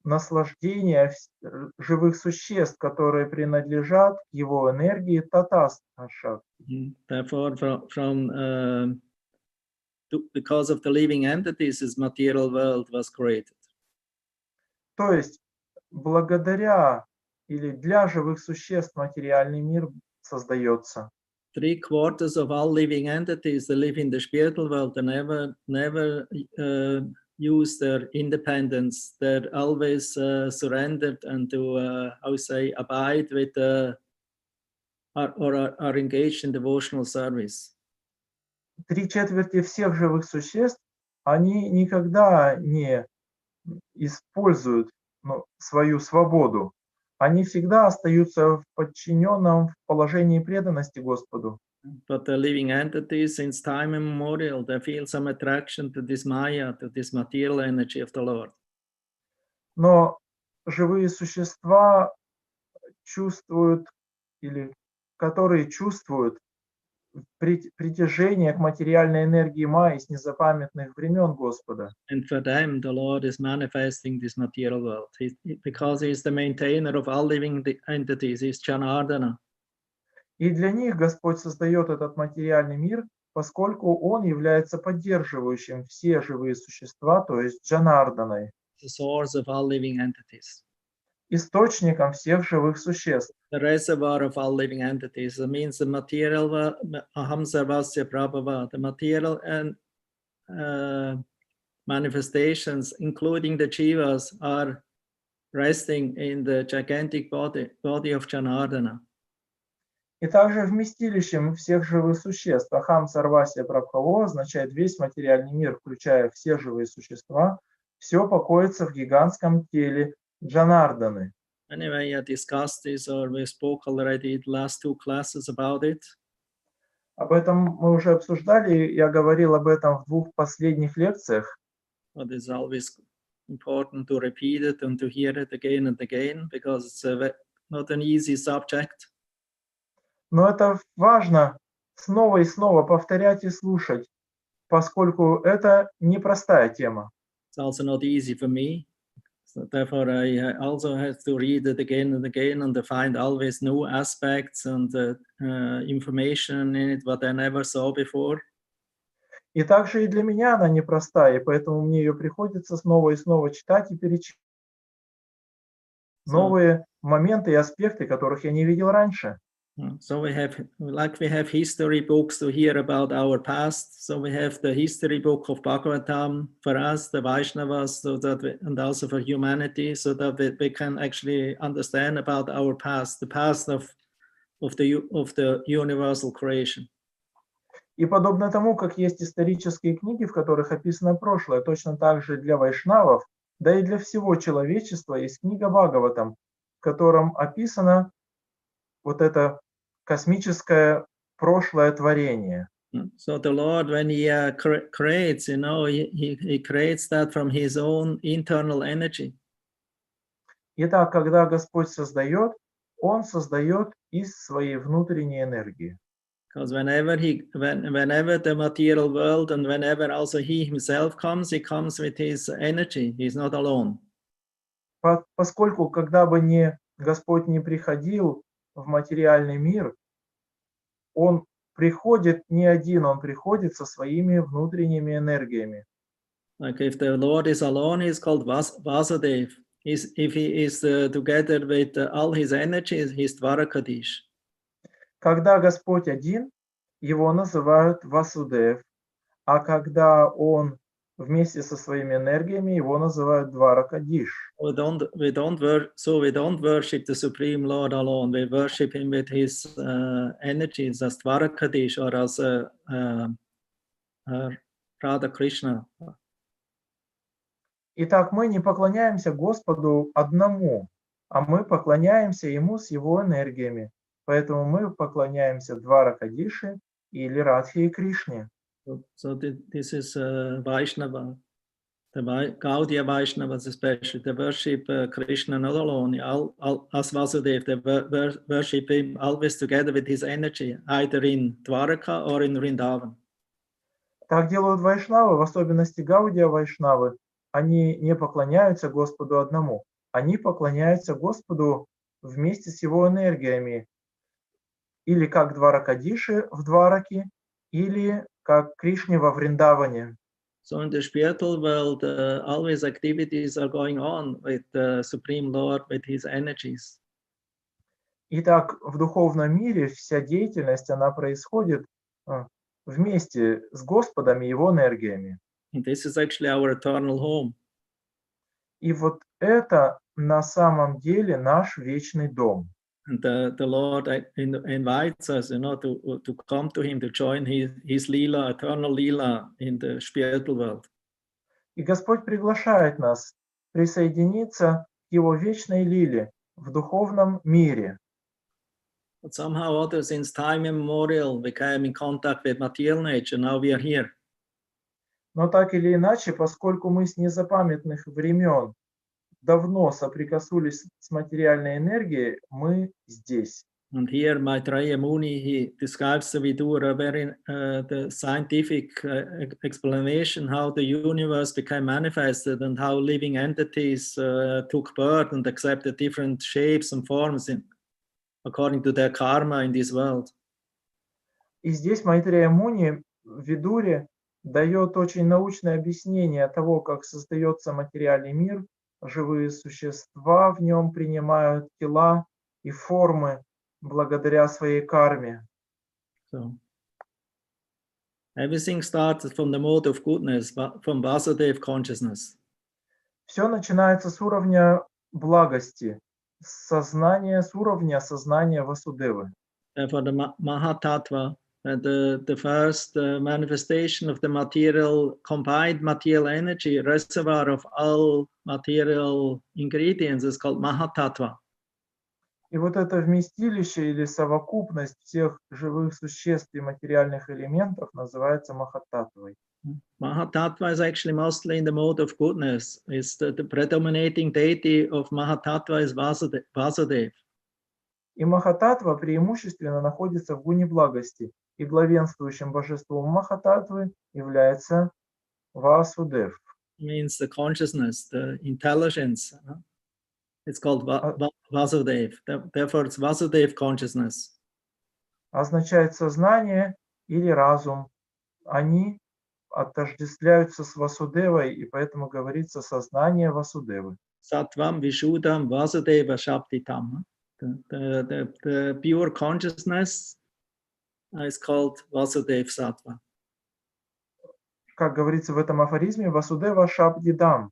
наслаждения живых существ, которые принадлежат к его энергии Татаста Шакти. Therefore, because of the living entities, his material world was created. То есть, благодаря или для живых существ материальный мир создается. 3/4 of all living entities that live in the spiritual world, they never use their independence. They're always surrendered and to abide with or are engaged in devotional service. 3/4 всех живых существ, они никогда не используют свою свободу. Они всегда остаются в подчиненном положении преданности Господу. But the living entities, since time immemorial, they feel some attraction to this Maya, to this material energy of the Lord. Но живые существа чувствуют, или которые чувствуют притяжение к материальной энергии Майи с незапамятных времен Господа. And for them, the Lord is manifesting this material world. Because he is the maintainer of all living entities, he is Janardana. И для них Господь создает этот материальный мир, поскольку Он является поддерживающим все живые существа, то есть Джанарданой, The source of all living entities. источником всех живых существ. The reservoir of all living entities. That means the material, aham sarvasya prabhava, the material and manifestations, including the jivas, are resting in the gigantic body of Janardana. И также вместилищем всех живых существ. Ахам сарвасия прабхаво означает весь материальный мир, включая все живые существа. Все покоится в гигантском теле Джанарданы. Anyway, I discussed this, or we spoke already the last 2 classes about it. Об этом мы уже обсуждали, я говорил об этом в 2 последних лекциях. But it's always important to repeat it and to hear it again and again, because it's not an easy subject. Но это важно снова и снова повторять и слушать, поскольку это непростая тема. It's also not easy for me. So therefore, I also have to read it again and again and to find always new aspects and information in it what I never saw before. И также и для меня она непростая, и поэтому мне ее приходится снова и снова читать и перечитывать. Новые моменты и аспекты, которых я не видел раньше. So we have history books to hear about our past. So we have the history book of Bhagavatam for us, the Vaishnavas, and also for humanity, so that we can actually understand about our past, the past of the universal creation. И подобно тому, как есть исторические книги, в которых описано прошлое, точно так же для вайшнавов Да и для всего человечества есть книга Бхагаватам, в котором описано вот это космическое прошлое творение. So the Lord, when he creates, he creates that from his own internal energy. Итак, когда Господь создает, Он создает из своей внутренней энергии. Because whenever the material world and whenever also he himself comes, he comes with his energy. He's not alone. Поскольку, когда бы Господь не приходил в материальный мир, Он приходит не один, Он приходит со своими внутренними энергиями. Like if the Lord is alone, he's called Vasudev. If he is together with all his energies, he's Dvarakadish. Когда Господь один, Его называют Васудев, а когда Он вместе со своими энергиями, Его называют Дваракадиш. We don't worship the Supreme Lord alone. We worship him with his energies as Dvarakadish or as Radha Krishna. Итак, мы не поклоняемся Господу одному, а мы поклоняемся Ему с Его энергиями. Поэтому мы поклоняемся Дваракадиши или Радхе и Кришне. So this is Vaishnava. The Gaudiya Vaishnavas especially, they worship Krishna not alone, as Vasudev, they worship him always together with his energy, either in Dwaraka or in Vrindavan. Так делают вайшнавы, в особенности Гаудия вайшнавы. Они не поклоняются Господу одному. Они поклоняются Господу вместе с Его энергиями. Или как Дваракадиши в Двараке, или как Кришне во Вриндаване. So in the spiritual world, always activities are going on with the Supreme Lord, with his energies. Итак, в духовном мире вся деятельность, она происходит вместе с Господом и Его энергиями. And this is actually our eternal home. И вот это на самом деле наш вечный дом. And the Lord invites us, to come to him, to join his lila, eternal lila in the spiritual world. И Господь приглашает нас присоединиться к Его вечной лиле в духовном мире. But somehow or other, since time immemorial, we came in contact with material nature. Now we are here. Но так или иначе, поскольку мы с незапамятных времен давно соприкоснулись с материальной энергией, мы здесь. And here Maitreya Muni, he describes the Vidura very the scientific explanation how the universe became manifested and how living entities took birth and accepted different shapes and forms according to their karma in this world. И здесь Майтрея Муни в Видуре дает очень научное объяснение того, как создается материальный мир, живые существа в нем принимают тела и формы благодаря своей карме. So everything starts from the mode of goodness, from Vasudeva consciousness. Все начинается с уровня благости, с уровня сознания Васудевы. For the Mahatattva, the first manifestation of the material, combined material energy, reservoir of all material ingredients is called Mahatattva. И вот это вместилище или совокупность всех живых существ и материальных элементов называется Махататтвой. Mahatattva is actually mostly in the mode of goodness. It's the predominating deity of Mahatattva is Vasudev. И Махататтва преимущественно находится в гуне благости, и главенствующим божеством Махататтвы является Васудев. Means the consciousness, the intelligence. It's called Vasudev. Therefore, it's Vasudev consciousness. Означает сознание или разум. Они отождествляются с Васудевой, и поэтому говорится сознание Васудевы. Sattvam Vishuddham Vasudeva Shaptitam. The pure consciousness is called Vasudev Sattva. Как говорится в этом афоризме, Васудева Шабдидам.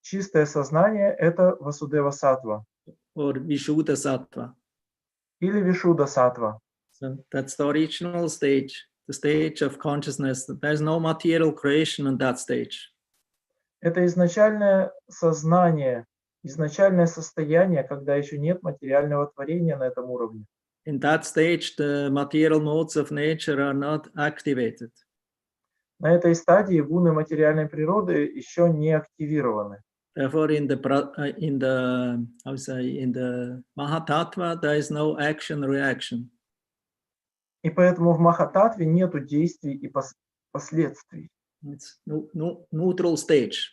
Чистое сознание – это Васудева Саттва. Or Vishuddha Sattva. Или Вишуда Саттва. So that's the original stage, the stage of consciousness. There's no material creation on that stage. Это изначальное сознание, изначальное состояние, когда еще нет материального творения на этом уровне. In that stage, the material modes of nature are not activated. На этой стадии гуны материальной природы еще не активированы. Therefore, in the Mahatattva, there is no action-reaction. И поэтому в Махататтве нету действий и последствий. It's neutral stage.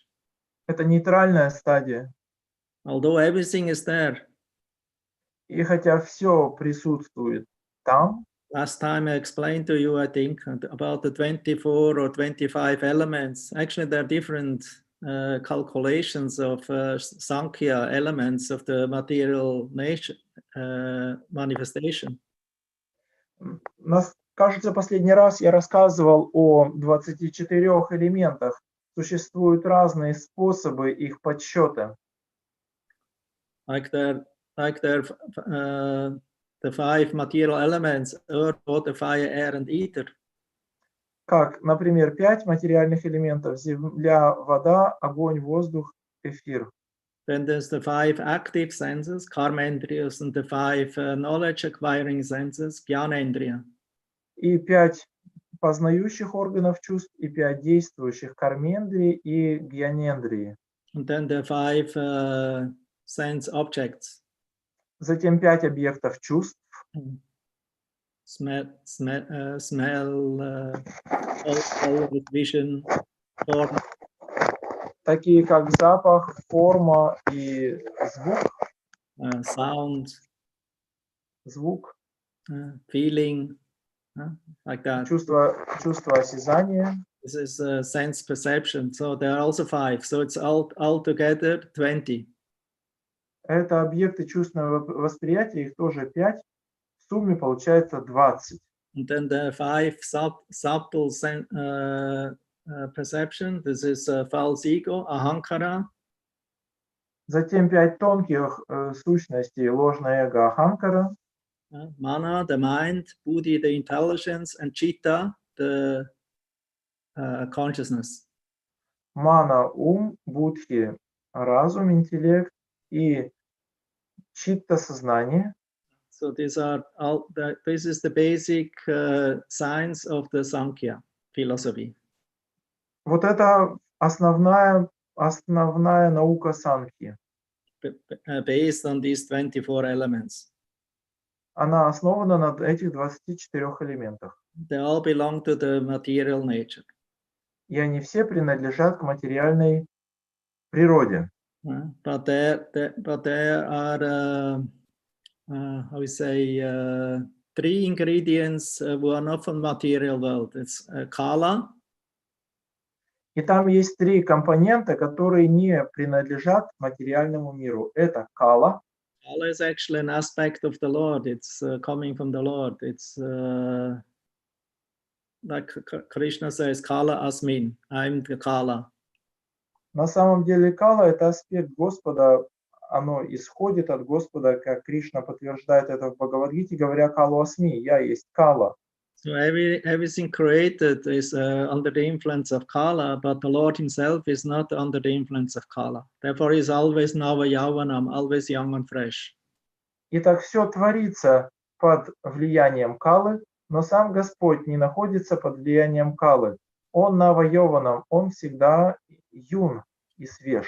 Это нейтральная стадия. Although everything is there. И хотя все присутствует там, Last time I explained to you, I think, about the 24 or 25 elements. Actually, there are different calculations of Sankhya elements of the material nature manifestation. кажется, последний раз я рассказывал о 24 элементах. Существуют разные способы их подсчета. Like the 5 material elements: earth, water, fire, air, and ether. Как, например, 5 материальных элементов: земля, вода, огонь, воздух, эфир. Then there's the 5 active senses, karmendriyas, and the 5 knowledge acquiring senses, jnanendriya. И 5 познающих органов чувств, и 5 действующих, кармендрии и гьянендрии. And then the 5 sense objects. Затем 5 объектов чувств. Smell, vision, form. Такие как запах, форма и звук. Sound. Звук. Feeling, like that. Чувство осязания. This is sense perception. So there are also 5. So it's all together 20. Это объекты чувственного восприятия, их тоже 5. В сумме получается 20. And then the 5 subtle perception. This is false ego, ahankara. Затем 5 тонких сущностей: ложное эго, аханкара. Mana, the mind; buddhi, the intelligence; and chitta, the consciousness. Мана, ум; будхи, разум, интеллект; и читта, сознание. So these are all. This is the basic science of the Sankhya philosophy. Вот это основная наука Санхи. Based on these 24 elements. Она основана на этих 24 элементах. They all belong to the material nature. И они все принадлежат к материальной природе. But there are how we say 3 ingredients who are not from material world. It's kala. И там есть 3 компонента, которые не принадлежат материальному миру. Это кала. Kala is actually an aspect of the Lord. It's coming from the Lord. It's like Krishna says, Kala Asmin. I'm the Kala. На самом деле кала — это аспект Господа. Оно исходит от Господа, как Кришна подтверждает это в Бхагавад-гите, говоря: «Калу асми», «Я есть кала». So everything created is under the influence of Kala, but the Lord himself is not under the influence of Kala. Therefore, he's always Nava Yavanam, always young and fresh. Итак, все творится под влиянием калы, но сам Господь не находится под влиянием калы. Он Нава Йованам, он всегда юн и свеж.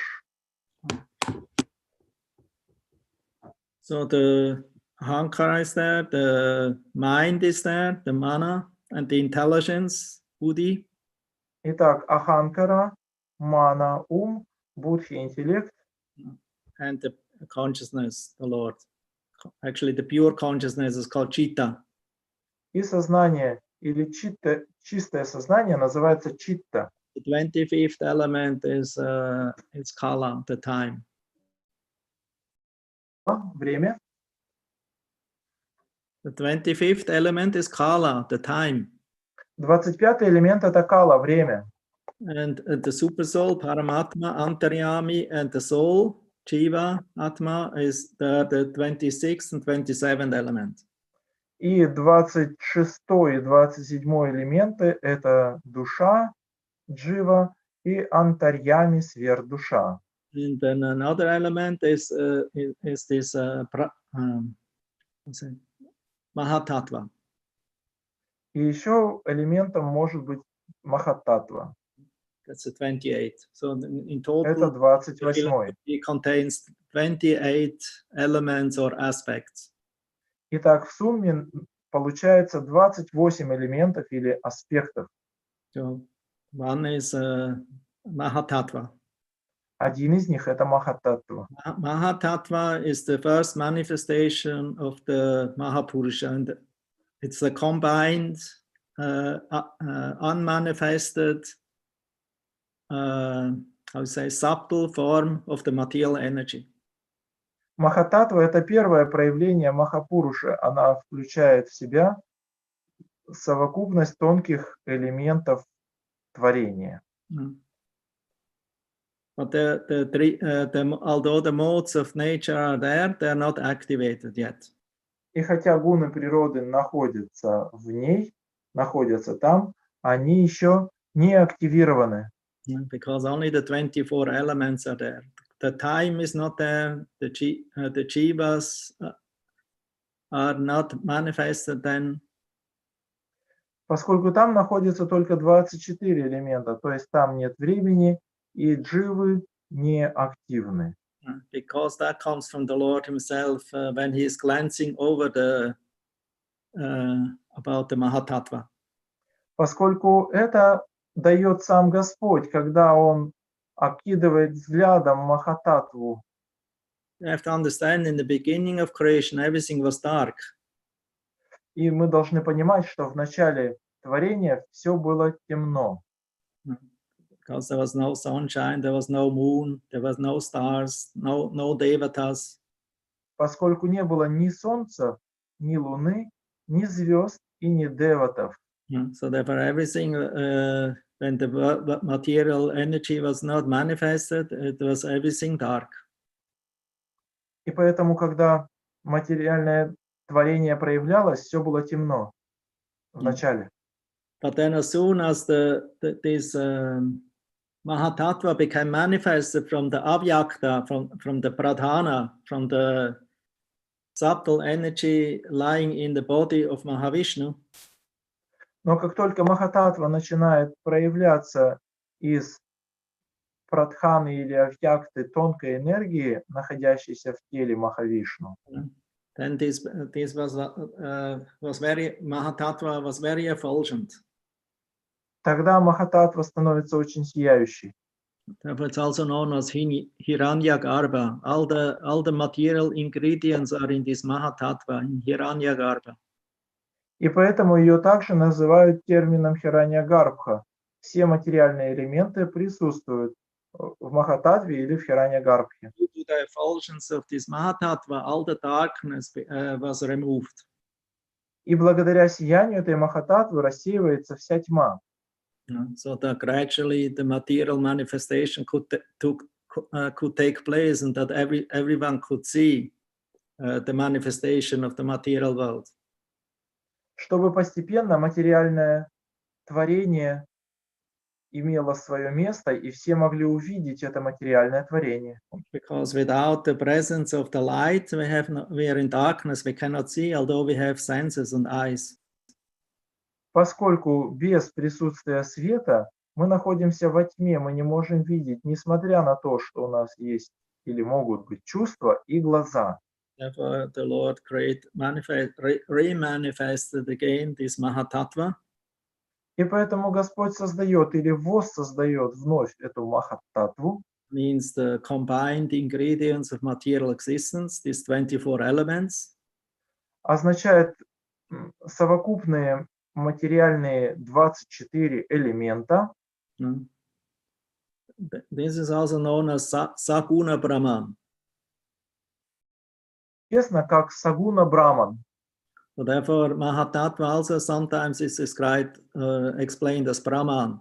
So the Ahankara is there, the mind is there, the mana, and the intelligence, buddhi. Итак, аханкара, мана, ум, будхи, интеллект. And the consciousness, the Lord. Actually, the pure consciousness is called chitta. И сознание, или читта, чистое сознание, называется читта. The 25th element is kala, the time. Время. The 25th element is kala, the time. 25-й элемент — это кала, время. And the super soul, Paramatma, Antaryami, and the soul, Jiva, Atma, is the 26th and 27th element. И 26-й и 27-й элементы — это душа, джива, и антарьями сверхдуша. And then another element is this what's it? Mahatattva. И еще элементом может быть махататтва. That's a 28. So in Это total, 28-й. it contains 28 elements or aspects. Итак, в сумме получается 28 элементов или аспектов. So one is Mahatattva. Один из них это махататтва. Mahatattva is the first manifestation of the Mahapurusha, and it's a combined, unmanifested, how to say, subtle form of the material energy. Махататтва это первое проявление Махапуруши. Она включает в себя совокупность тонких элементов творения. But although the modes of nature are there, they are not activated yet. И хотя гуны природы находятся в ней, находятся там, они еще не активированы. Because only the 24 elements are there. The time is not there. The jivas are not manifested then. Поскольку там находится только 24 элемента, то есть там нет времени, и дживы не активны. Because that comes from the Lord Himself when He is glancing over about the Mahatattva. Поскольку это дает сам Господь, когда Он окидывает взглядом Махататтву. You have to understand, in the beginning of creation, everything was dark. И мы должны понимать, что в начале творения все было темно. Because there was no sunshine, there was no moon, there was no stars, no devatas. Поскольку не было ни солнца, ни луны, ни звезд и ни деватов. So therefore everything, when the material energy was not manifested, it was everything dark. И поэтому, когда материальное творение проявлялось, все было темно в начале. But then as soon as this Mahatattva became manifested from the Avyakta, from the Pradhana, from the subtle energy lying in the body of Mahavishnu. Но как только Махататтва начинает проявляться из прадханы или авьякты тонкой энергии, находящейся в теле Махавишну, then this was very, Mahatattva was very effulgent. тогда Махататтва становится очень сияющей. Therefore, it's also known as Hiranyagarbha. All the material ingredients are in this Mahatattva, in Hiranyagarbha. И поэтому ее также называют термином Хираньягарбха. Все материальные элементы присутствуют в Махататтве или в Хираньягарбхе. Due to the effulgence of this Mahatattva, all the darkness was removed. И благодаря сиянию этой Махататтвы рассеивается вся тьма. So that gradually the material manifestation could take place, and that everyone could see the manifestation of the material world. Чтобы постепенно материальное творение имело свое место, и все могли увидеть это материальное творение. Because without the presence of the light, we are in darkness. We cannot see, although we have senses and eyes. Поскольку без присутствия света мы находимся во тьме, мы не можем видеть, несмотря на то, что у нас есть или могут быть чувства и глаза. Therefore, the Lord remanifested again this Mahatattva. И поэтому Господь создает или воссоздает вновь эту Махататтву. Means the combined ingredients of material existence, these 24 elements. Означает совокупные материальные 24 элемента. This is also known as Saguna Brahman. Известно как Сагуна Браман. So therefore, Mahatattva also sometimes is described, explained as Brahman.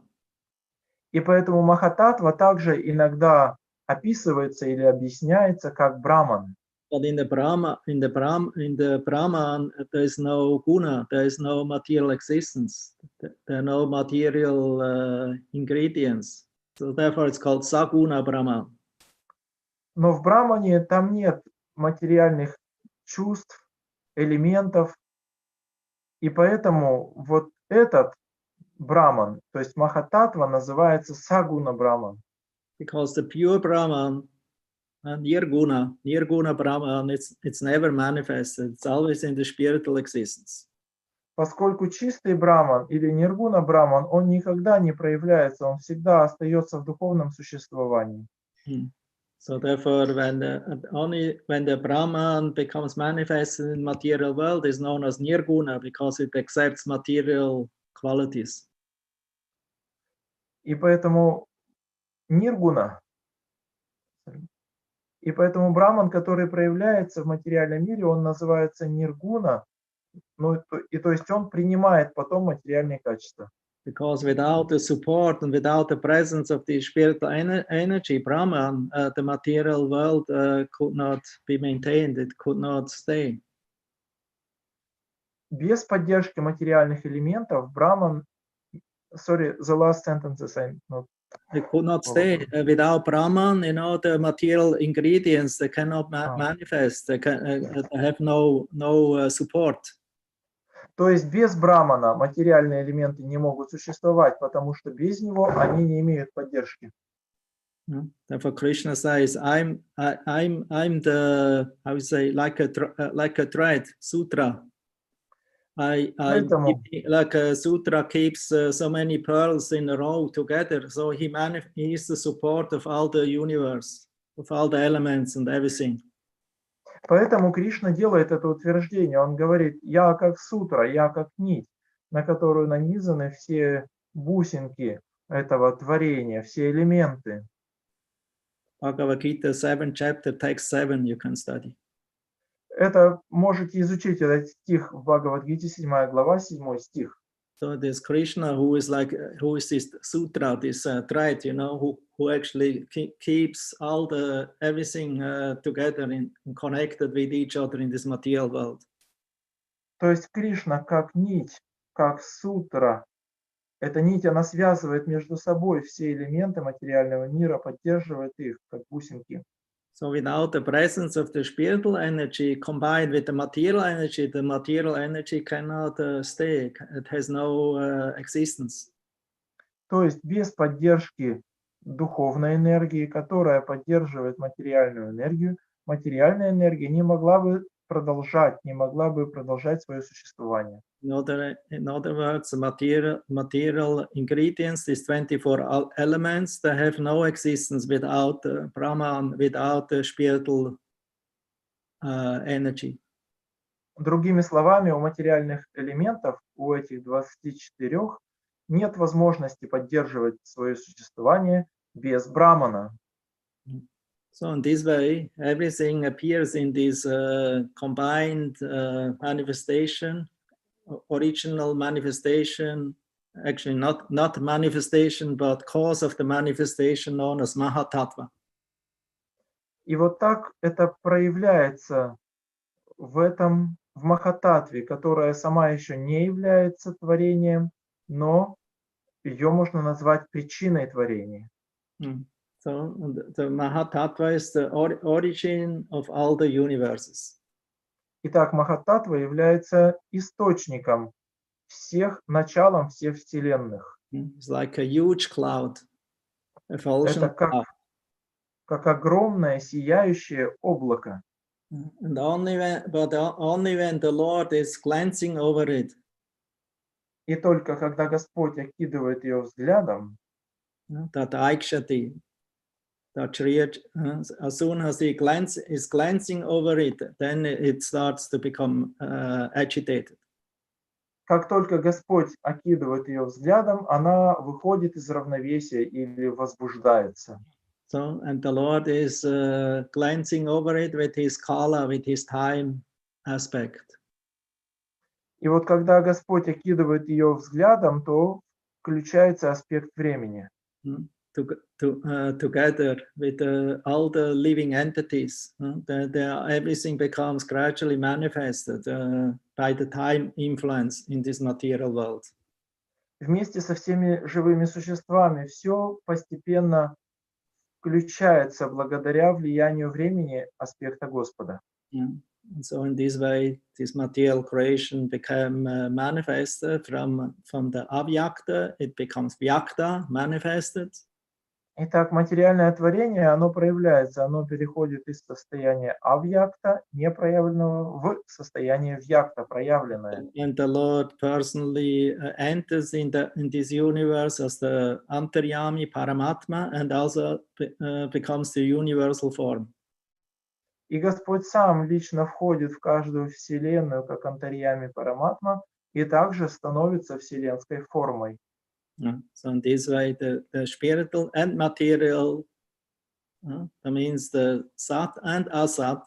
И поэтому Махататтва также иногда описывается или объясняется как Браман. But in the Brahman, there is no guna, there is no material existence, there are no material ingredients. So therefore it's called Saguna Brahman. Но в Брамане там нет материальных чувств, элементов, и поэтому вот этот Браман, то есть Махататва, называется Сагуна Браман. Because the pure Brahman, Nirguna Brahman, it's never manifested. It's always in the spiritual existence. Поскольку чистый Браман или Ниргуна Браман, он никогда не проявляется, он всегда остается в духовном существовании. So therefore, only when the Brahman becomes manifested in material world is known as Nirguna because it accepts material qualities. И поэтому Ниргуна, и поэтому Браман, который проявляется в материальном мире, он называется Ниргуна, ну, то есть он принимает потом материальные качества. Because without the support and without the presence of the spiritual energy, Brahman, the material world could not be maintained, it could not stay. Без поддержки материальных элементов Браман, sorry, the last sentences I not. It could not stay. Without Brahman, you know, the material ingredients, they cannot manifest, they have no support. То есть без Брамана материальные элементы не могут существовать, потому что без него они не имеют поддержки. Therefore, Krishna says, I'm the, how you say, like a thread, sutra. Like a sutra keeps so many pearls in a row together. So he is the support of all the universe, of all the elements and everything. Поэтому Кришна делает это утверждение. Он говорит, я как сутра, я как нить, на которую нанизаны все бусинки этого творения, все элементы. Bhagavad Gita, 7th chapter, text 7, you can study. Это можете изучить этот стих в Бхагавад-гите, 7 глава, 7 стих. So there's Krishna who is this sutra, this thread, you know, who actually keeps all everything together and connected with each other in this material world. То есть Кришна как нить, как сутра. Эта нить, она связывает между собой все элементы материального мира, поддерживает их, как бусинки. So without the presence of the spiritual energy combined with the material energy cannot stay. It has no existence. То есть без поддержки духовной энергии, которая поддерживает материальную энергию, материальная энергия не могла бы продолжать свое существование. In other words, the material ingredients, these 24 elements, they have no existence without Brahman, without the spiritual energy. Другими словами, у материальных элементов, у этих 24, нет возможности поддерживать свое существование без Брамана. So in this way, everything appears in this combined manifestation, original manifestation, actually not manifestation, but cause of the manifestation known as Mahatattva. И вот так это проявляется в Махататтве, которая сама еще не является творением, но ее можно назвать причиной творения. So the Mahatattva is the origin of all the universes. Итак, Махататтва является источником началом всех вселенных. It's like a huge cloud. Это как огромное сияющее облако. And only when the Lord is glancing over it. И только когда Господь окидывает ее взглядом, that Aikshati, as soon as he is glancing over it, then it starts to become agitated. Как только Господь окидывает ее взглядом, она выходит из равновесия или возбуждается. So, and the Lord is glancing over it with his kala, with his time aspect. И вот когда Господь окидывает ее взглядом, то включается аспект времени. Together with all the living entities, everything becomes gradually manifested by the time influence in this material world. вместе со всеми живыми существами все постепенно включается благодаря влиянию времени аспекта Господа. Yeah. And so in this way, this material creation became manifested from the avyakta, it becomes vyakta, manifested. Итак, материальное творение, оно проявляется, оно переходит из состояния авьякта, непроявленного, в состояние вьякта, проявленное. And the Lord personally enters in this universe as the Antaryami Paramatma and also becomes the universal form. И Господь сам лично входит в каждую вселенную, как Антарьями Параматма, и также становится вселенской формой. So in this way, the spiritual and material, that means the Sat and Asat,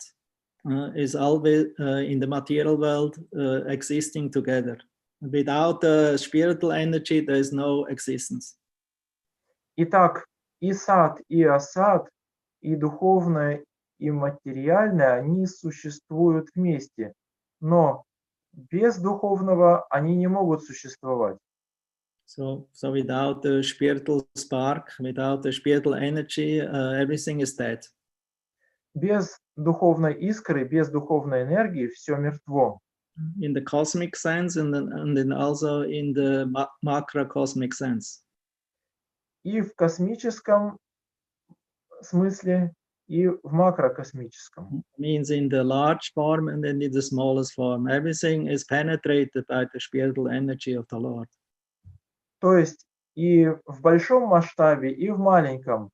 is always in the material world existing together. Without the spiritual energy, there is no existence. Итак, и сад, и асад, и духовное, и материальное, они существуют вместе, но без духовного они не могут существовать. So without the spiritual spark, without the spiritual energy, everything is dead. Без духовной искры, без духовной энергии все мертво. In the cosmic sense and then also in the macrocosmic sense. И в космическом смысле, и в макрокосмическом. Means in the large form and then in the smallest form. Everything is penetrated by the spiritual energy of the Lord. То есть и в большом масштабе, и в маленьком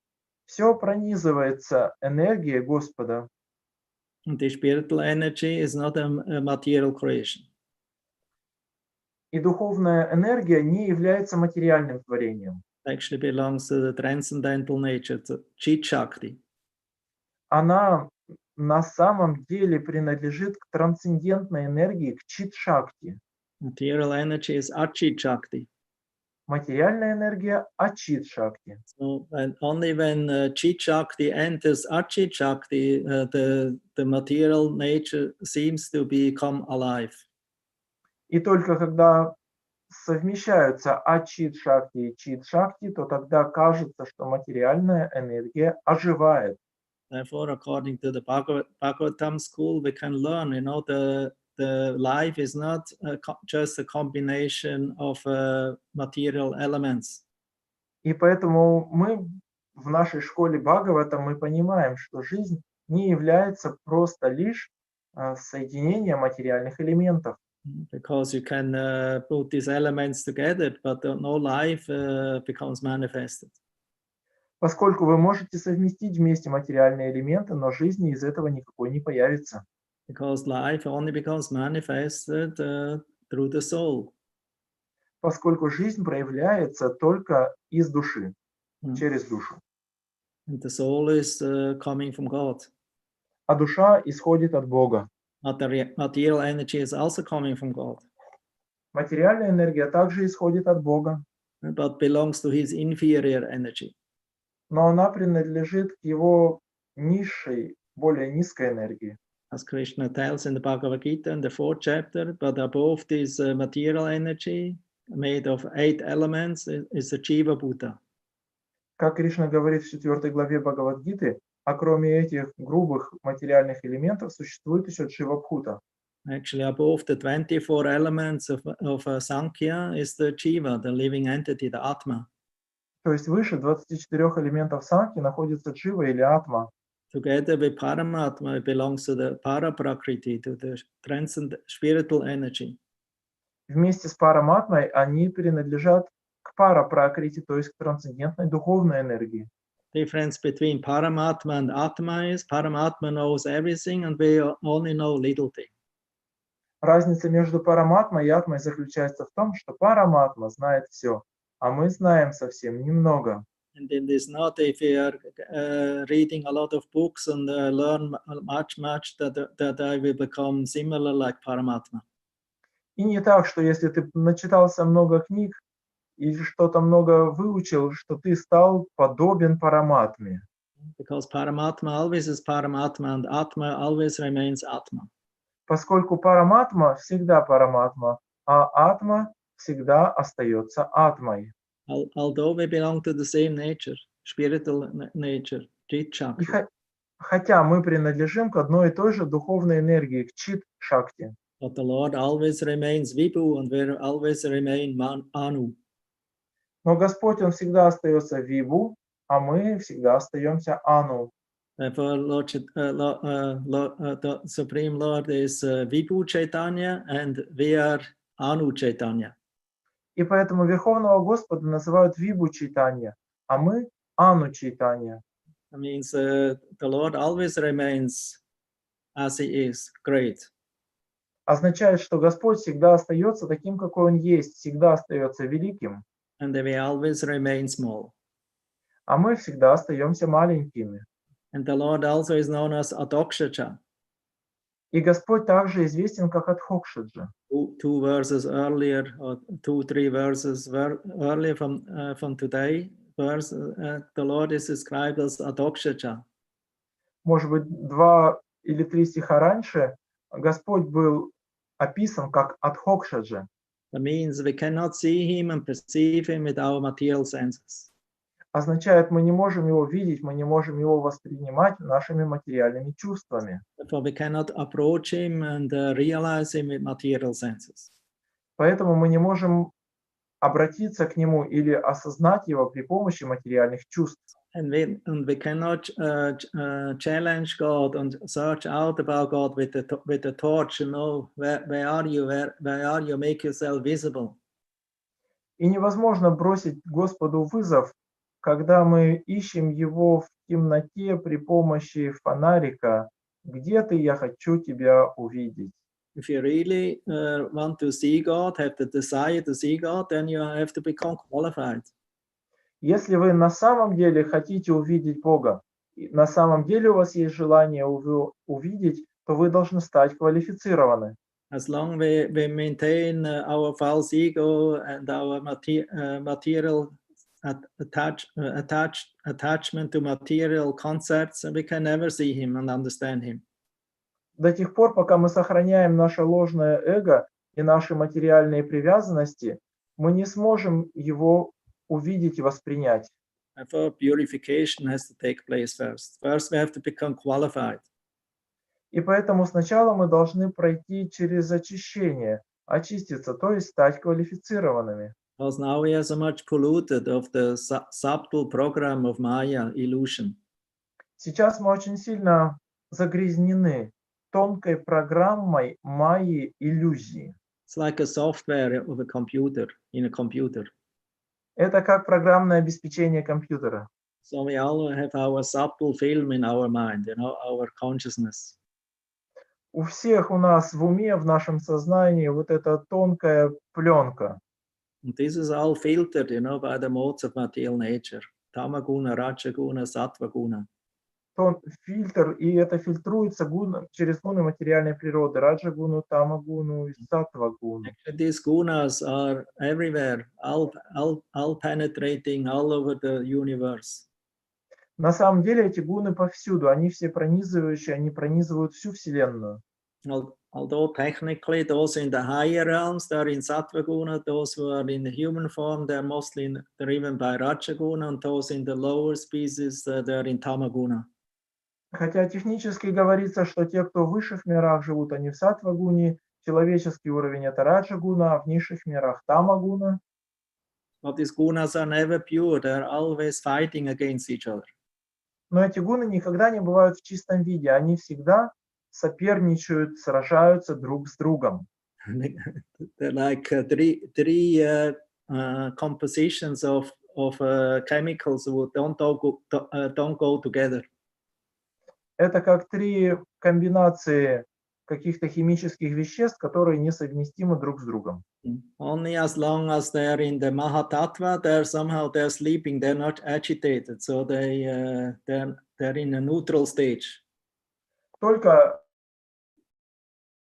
все пронизывается энергией Господа. And the spiritual energy is not a material creation. И духовная энергия не является материальным творением. It actually belongs to the transcendental nature, to Chit Shakti. Она на самом деле принадлежит к трансцендентной энергии, к чит-шакти. Material energy is Achit Shakti. Материальная энергия – ачит-шакти. So and only when Chit Shakti enters Achit Shakti, the material nature seems to become alive. И только когда совмещаются ачит-шакти и чит-шакти, то тогда кажется, что материальная энергия оживает. Therefore, according to the Bhagavatam school, we can learn, the life is not just a combination of material elements. И поэтому мы в нашей школе Бхагавата мы понимаем, что жизнь не является просто лишь соединением материальных элементов. Because you can put these elements together, but no life becomes manifested. Поскольку вы можете совместить вместе материальные элементы, но жизни из этого никакой не появится. Because life only becomes manifested through the soul. Поскольку жизнь проявляется только из души, через душу. And the soul is coming from God. А душа исходит от Бога. Material energy is also coming from God. Материальная энергия также исходит от Бога, But belongs to his inferior energy. но она принадлежит к его низшей, более низкой энергии. As Krishna tells in the Bhagavad Gita in the 4th chapter, but above this material energy made of 8 elements is the Jiva Buddha. Как Кришна говорит в 4 главе Бхагавад-гиты, а кроме этих грубых материальных элементов существует еще Джива-бхута. Actually, above the 24 elements of Sankhya is the Jiva, the living entity, the Atma. То есть выше 24 элементов санхи находится Джива или Атма. Together with Paramatma, it belongs to the Paraprakriti, to the transcendent spiritual energy. Вместе с Параматмой они принадлежат к Парапракрити, то есть к трансцендентной духовной энергии. Difference between Paramatma and Atma is Paramatma knows everything and we only know little thing. Разница между Параматмой и Атмой заключается в том, что Параматма знает все, а мы знаем совсем немного. And it is not if you are reading a lot of books and learn much that I will become similar like Paramatma. И не так, что если ты начитался много книг и что-то много выучил, что ты стал подобен Параматме. Because Paramatma always is Paramatma and Atma always remains Atma. Поскольку Параматма всегда Параматма, а Атма всегда остается атмой. Although we belong to the same nature, spiritual nature, Chit И Shakti, хотя мы принадлежим к одной и той же духовной энергии, к чит-шакти, but the Lord always remains Vibhu and we always remain Anu. но Господь, Он всегда остается вибу, а мы всегда остаемся ану. Therefore, the Supreme Lord is Vibhu Chaitanya and we are Anu Chaitanya. И поэтому Верховного Господа называют вибу чайтанья, а мы ану чайтанья. That means the Lord always remains as he is, great. Означает, что Господь всегда остается таким, какой Он есть, всегда остается великим, And we always remain small. а мы всегда остаемся маленькими. And the Lord also is known as Adokshacha. И Господь также известен как Адхокшаджа. Two verses earlier, or 2-3 verses earlier from today, the Lord is described as Adokshacha. Может быть, 2 или 3 стиха раньше Господь был описан как Адхокшаджа. That means we cannot see him and perceive him with our material senses. Означает, мы не можем Его видеть, мы не можем Его воспринимать нашими материальными чувствами. Therefore, we cannot approach him and realize him with material senses. Поэтому мы не можем обратиться к Нему или осознать Его при помощи материальных чувств. And we cannot challenge God and search out about God with the torch, you know, where are you, where are you, make yourself visible. И невозможно бросить Господу вызов, когда мы ищем Его в темноте при помощи фонарика. Где ты, я хочу тебя увидеть. If you really want to see God, have the desire to see God, then you have to become qualified. Если вы на самом деле хотите увидеть Бога, и на самом деле у вас есть желание Его увидеть, то вы должны стать квалифицированы. As long we maintain our false ego and our material attachment to material concepts, we can never see him and understand him. До тех пор, пока мы сохраняем наше ложное эго и наши материальные привязанности, мы не сможем Его увидеть и воспринять. Therefore, purification has to take place first. First, we have to become qualified. И поэтому сначала мы должны пройти через очищение, очиститься, то есть стать квалифицированными. Because now we are so much polluted of the subtle program of Maya illusion. Сейчас мы очень сильно загрязнены тонкой программой майи иллюзии. It's like a software of a computer, in a computer. Это как программное обеспечение компьютера. So we all have our subtle film in our mind, you know, our consciousness. У всех у нас в уме, в нашем сознании вот эта тонкая пленка. And this is all filtered, you know, by the modes of material nature. Tamaguna, Rajaguna, Sattvaguna. Фильтр, и это фильтруется через гуны материальной природы. Раджагуну, Тамагуну и Саттвагуну. These gunas are everywhere, all penetrating all over the universe. На самом деле эти гуны повсюду, они все пронизывающие, они пронизывают всю Вселенную. Although technically those in the higher realms, they're in Sattvaguna, those who are in the human form, they're mostly driven by Rajaguna, and those in the lower species, they're in Tamaguna. Хотя технически говорится, что те, кто в высших мирах живут, они в Саттвагуне, человеческий уровень это Раджагуна, а в низших мирах Тамагуна. But these gunas are never pure, they're always fighting against each other. Но эти гуны никогда не бывают в чистом виде, они всегда соперничают, сражаются друг с другом. They're like three compositions of chemicals who don't go together. Это как 3 комбинации каких-то химических веществ, которые несовместимы друг с другом. Only as long as they're in the Mahatattva, they're sleeping, they're not agitated, so they're in a neutral stage. Только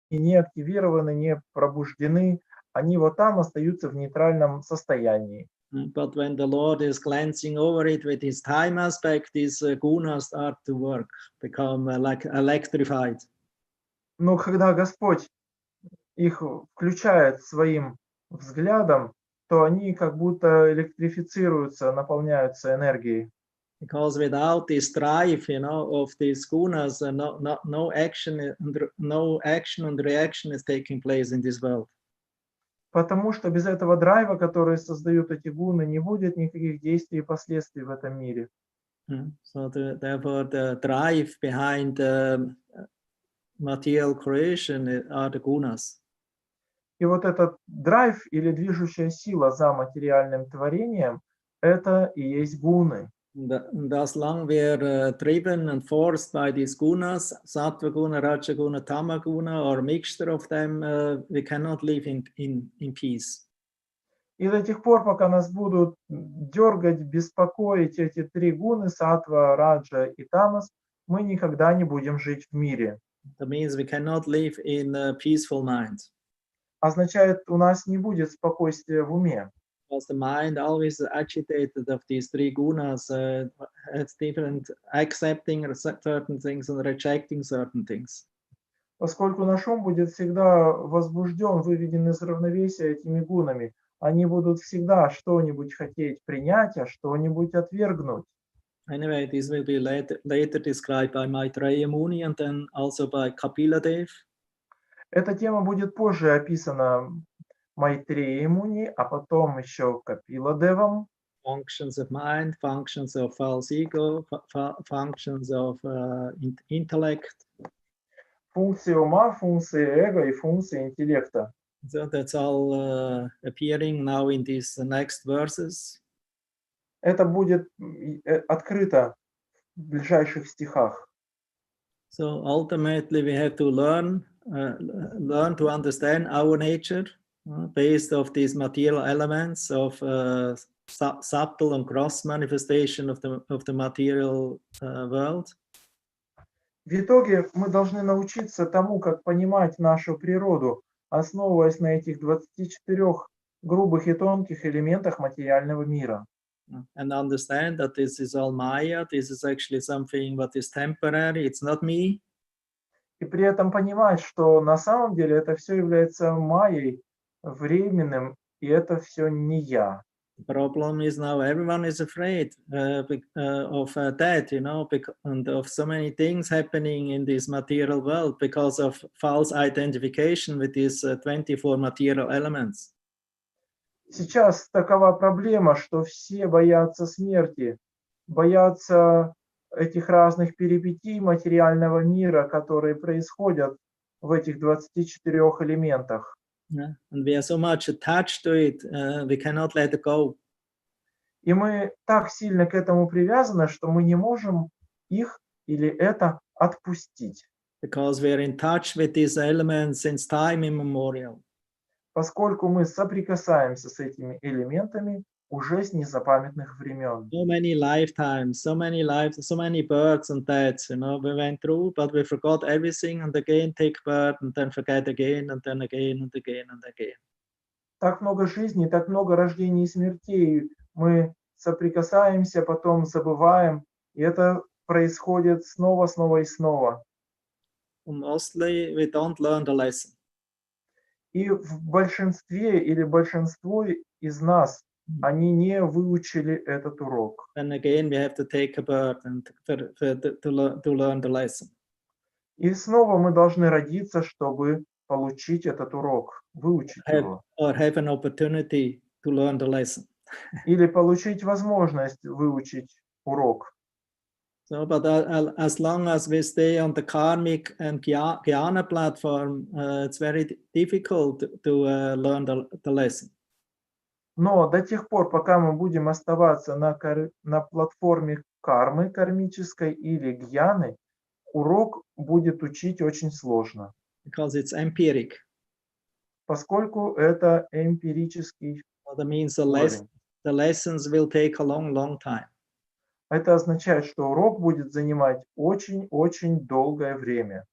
не активированы, не пробуждены, они вот там остаются в нейтральном состоянии. But when the Lord is cleansing over it with his time aspect, these gunas start to work, become like electrified. Но когда Господь их включает своим взглядом, то они как будто электрифицируются, наполняются энергией. Because without this drive, of these gunas, no action and reaction is taking place in this world. Потому что без этого драйва, который создают эти гуны, не будет никаких действий и последствий в этом мире. So therefore, the drive behind material creation are the gunas. И вот этот драйв или движущая сила за материальным творением, это и есть гуны. And as long we are driven and forced by these gunas, sattva guna, raja guna, tama guna, or mixture of them, we cannot live in peace. И до тех пор, пока нас будут дергать, беспокоить эти три гуны, саттва, раджа и тамас, мы никогда не будем жить в мире. That means we cannot live in a peaceful mind. Означает, у нас не будет спокойствия в уме. Because the mind always agitated of these three gunas, it's different, accepting certain things and rejecting certain things. Поскольку наш ум будет всегда возбужден, выведен из равновесия этими гунами, они будут всегда что-нибудь хотеть принять, а что-нибудь отвергнуть. Anyway, this will be later described by Maitreya Muni and then also by Kapila Dev. Эта тема будет позже описана Майтреей Муни, а потом еще Капила Девом. Functions of mind, functions of false ego, functions of intellect. Функции ума, функции эго и функции интеллекта. So that's all appearing now in these next verses. Это будет открыто в ближайших стихах. So ultimately we have to learn to understand our nature based of these material elements of subtle and gross manifestation of the material world. В итоге мы должны научиться тому, как понимать нашу природу, основываясь на этих 24 грубых и тонких элементах материального мира. And understand that this is all Maya, this is actually something that is temporary, it's not me. И при этом понимать, что на самом деле это все является майей, временным, и это все не я. The problem is now everyone is afraid of that, and of so many things happening in this material world because of false identification with these 24 material elements. Сейчас такова проблема, что все боятся смерти, боятся этих разных перипетий материального мира, которые происходят в этих 24 элементах. Yeah. And we are so much attached to it, we cannot let it go. И мы так сильно к этому привязаны, что мы не можем их или это отпустить. Because we are in touch with these elements since time immemorial. Поскольку мы соприкасаемся с этими элементами уже с незапамятных времен. So many lifetimes, so many lives, so many births and deaths, we went through, but we forgot everything and again take birth and then forget again and then again and again and again. Так много жизней, так много рождений и смертей. Мы соприкасаемся, потом забываем, и это происходит снова, снова и снова. Mostly we don't learn the lesson. И в большинстве или большинство из нас, они не выучили этот урок. Then again we have to take a birth and to learn the lesson. И снова мы должны родиться, чтобы получить этот урок, выучить его. Or have an opportunity to learn the lesson. Или получить возможность выучить урок. So, but as long as we stay on the karmic and jnana platform, it's very difficult to learn the lesson. Но до тех пор, пока мы будем оставаться на платформе кармы кармической или гьяны, урок будет учить очень сложно. Because it's empiric. Поскольку это эмпирический Well, that means уровень. the lessons will take a long, long time. Это означает, что урок будет занимать очень-очень долгое время.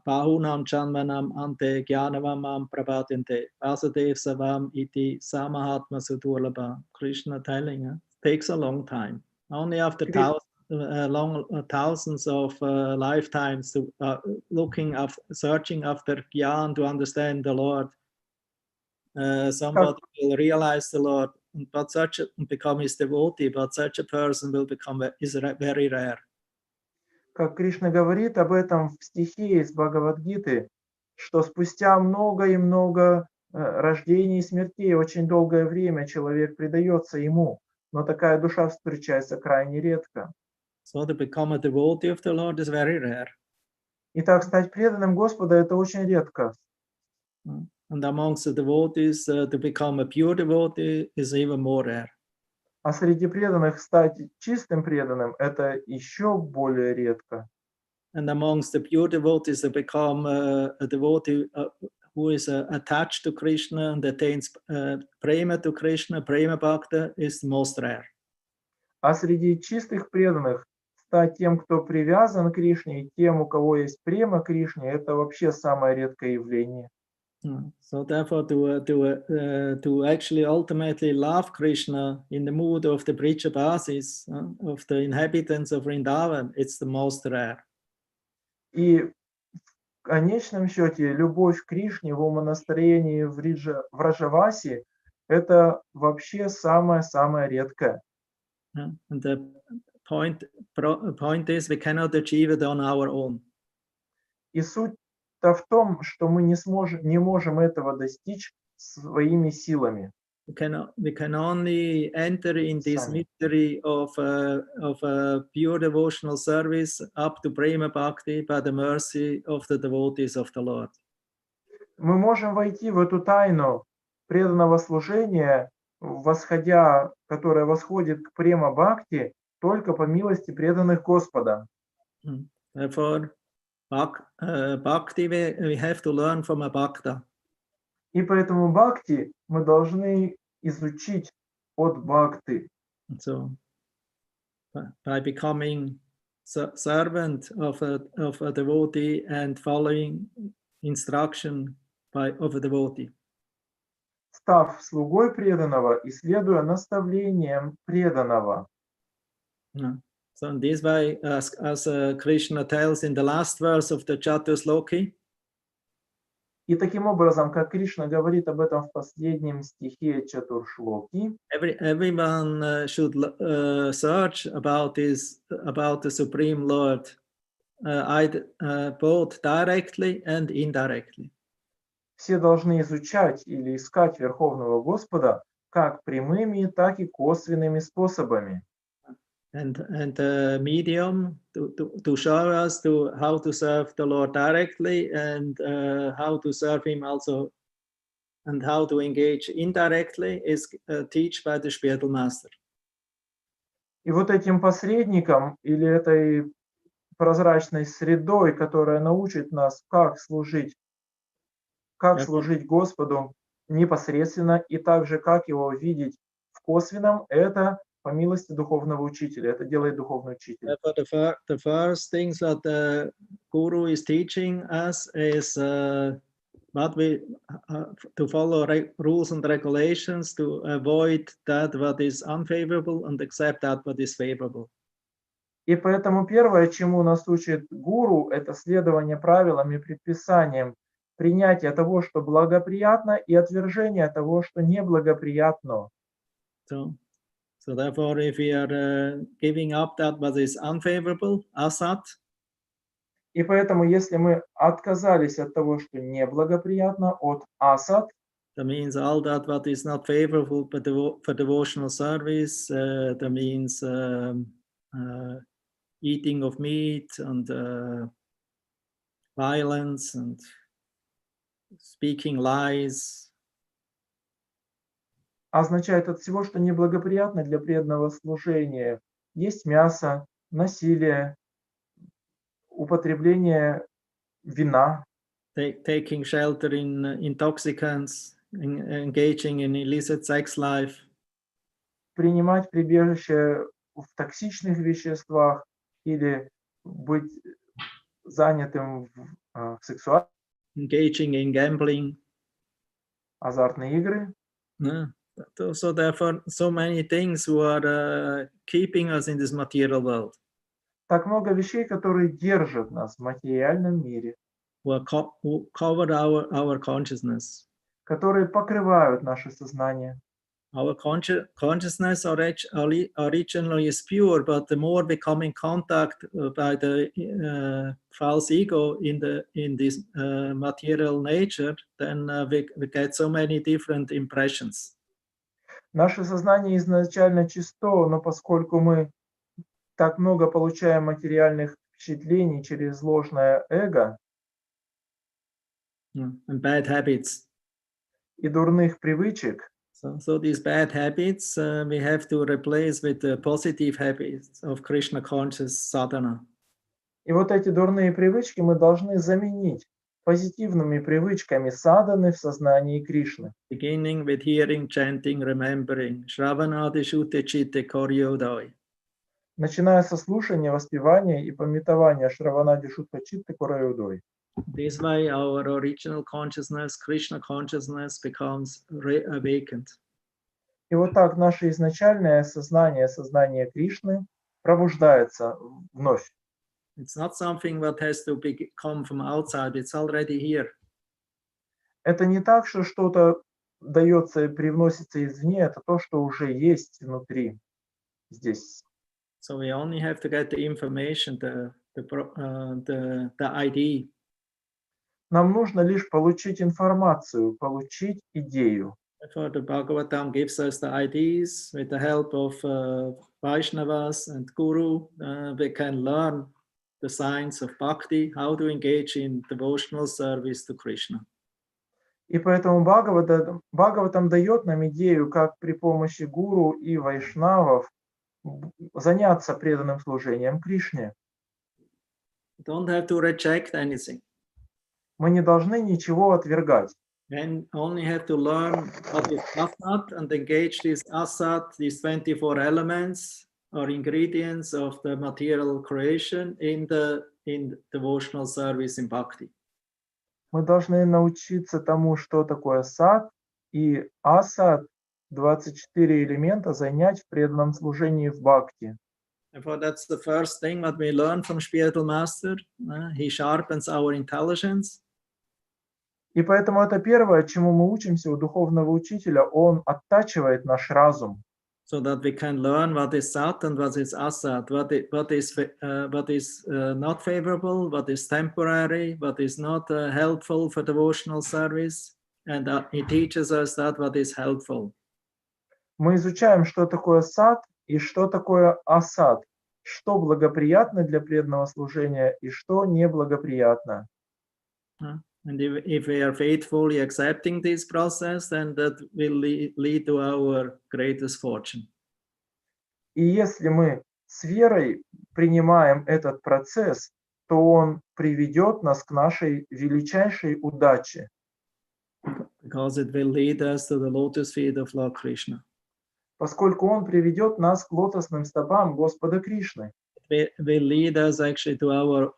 Bahunam Chanmanam Ante Jnanavamam Prabhatinte Vasudev Savam Iti Samahatma Sudurlabha. Krishna telling it takes a long time. Only after thousands of lifetimes to searching after Gyan to understand the Lord. somebody will realize the Lord, but become his devotee, but such a person will become very rare. Как Кришна говорит об этом в стихе из Бхагавад-гиты, что спустя много и много рождений и смертей, очень долгое время человек предается ему, но такая душа встречается крайне редко. So to become a devotee of the Lord is very rare. Итак, стать преданным Господа – это очень редко. And amongst the devotees, to become a pure devotee is even more rare. А среди преданных стать чистым преданным – это еще более редко. And amongst the pure devotees, to become a devotee who is attached to Krishna and attains prema to Krishna, prema bhakta, is most rare. А среди чистых преданных стать тем, кто привязан к Кришне, и тем, у кого есть према к Кришне, это вообще самое редкое явление. So therefore, to actually ultimately love Krishna in the mood of the Vrijabasis, of the inhabitants of Vrindavan, it's the most rare. И в конечном счете любовь к Кришне в умонастроении Враджаваси – это вообще самое-самое редкое. And the point is we cannot achieve it on our own. И суть-то в том, что мы не можем этого достичь своими силами. We can only enter in this mystery of pure devotional service up to prema bhakti by the mercy of the devotees of the Lord. Мы можем войти в эту тайну преданного служения, которая восходит к према бхакти, только по милости преданных Господа. Therefore, bhakti we have to learn from a bhakta. И поэтому бхакти мы должны изучить от бхакти. So, by becoming servant of a devotee and following instruction of a devotee. Став слугой преданного и следуя наставлениям преданного. So in this way, as Krishna tells in the last verse of the Chatusloki, И таким образом, как Кришна говорит об этом в последнем стихе Чатуршлоки, everyone should search about the Supreme Lord, both directly and indirectly. Все должны изучать или искать Верховного Господа как прямыми, так и косвенными способами. And the medium to show us how to serve the Lord directly and how to serve Him also, and how to engage indirectly is taught by the spiritual master. И вот этим посредником или этой прозрачной средой, которая научит нас, как служить Господу непосредственно и также как его видеть в косвенном, это по милости духовного учителя. Это делает духовный учитель. The first things that the Guru is teaching us is what we to follow rules and regulations to avoid that what is unfavorable and accept that what is favorable. И поэтому первое, чему нас учит гуру, это следование правилам и предписаниям, принятие того, что благоприятно, и отвержение того, что неблагоприятно. So therefore, if we are giving up that what is unfavorable, asat. И поэтому, если мы отказались от того, что неблагоприятно, от асат, that means all that what is not favorable for devotional service, that means eating of meat and violence and speaking lies. означает от всего, что неблагоприятно для преданного служения. Есть мясо, насилие, употребление вина. Taking shelter in intoxicants, engaging in illicit sex life. Принимать прибежище в токсичных веществах или быть занятым в сексуальном. Engaging in gambling. Азартные игры. So therefore, so many things who are keeping us in this material world. Так много вещей, которые держат нас в материальном мире. Who cover our consciousness. которые покрывают наше сознание. Our consciousness originally is pure, but the more we come in contact by the false ego in this material nature, then we get so many different impressions. Наше сознание изначально чисто, но поскольку мы так много получаем материальных впечатлений через ложное эго And bad habits. и дурных привычек, So these bad habits we have to replace with the positive habits of Krishna conscious sadhana. и вот эти дурные привычки мы должны заменить позитивными привычками садханы в сознании Кришны. Beginning with hearing, chanting, remembering. Shravanadi Shute Chitte Koryodai. Начиная со слушания, воспевания и пометования Шраванади Шутта Читты Кураюдой. This way our original consciousness, Krishna consciousness, becomes reawakened. И вот так наше изначальное сознание, сознание Кришны, пробуждается вновь. It's not something that has to come from outside, it's already here. Это не так, что что-то дается и привносится извне, это то, что уже есть внутри, здесь. So we only have to get the information, the ID. Нам нужно лишь получить информацию, получить идею. Therefore, the Bhagavatam gives us the IDs with the help of Vaishnavas and Guru. We can learn the science of bhakti, how to engage in devotional service to Krishna. И поэтому Бхагаватам дает нам идею, как при помощи гуру и вайшнавов заняться преданным служением Кришне. You don't have to reject anything. Мы не должны ничего отвергать. And only have to learn what is asat and engage this asat, these 24 elements or ingredients of the material creation in devotional service in bhakti. Мы должны научиться тому, что такое сад и асад, 24 элемента, занять в преданном служении в бхакти. Therefore, that's the first thing that we learn from spiritual master. He sharpens our intelligence. И поэтому это первое, чему мы учимся у духовного учителя. Он оттачивает наш разум. So that we can learn what is sat and what is asat, what is not favorable, what is temporary, what is not helpful for devotional service, and he teaches us that what is helpful. Мы изучаем, что такое сад и что такое асад, что благоприятно для преданного служения и что неблагоприятно. And if we are faithfully accepting this process, then that will lead to our greatest fortune. И если мы с верой принимаем этот процесс, то он приведет нас к нашей величайшей удаче. Because it will lead us to the lotus feet of Lord Krishna. Поскольку он приведет нас к лотосным стопам Господа Кришны. It will lead us actually to our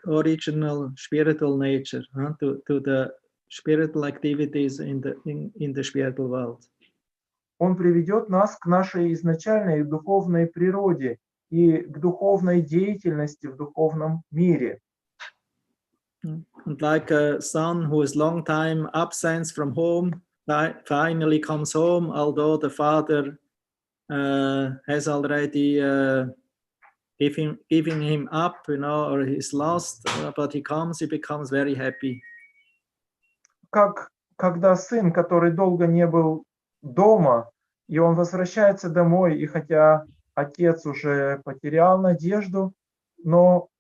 original spiritual nature, to the spiritual activities in the spiritual world. Он приведет нас к нашей изначальной духовной природе и к духовной деятельности в духовном мире. And like a son who is long time absent from home, finally comes home, although the father has already giving him up, or he's lost, but he becomes very happy. Как когда сын, который долго не был дома, и он возвращается домой, и хотя отец уже потерял надежду, но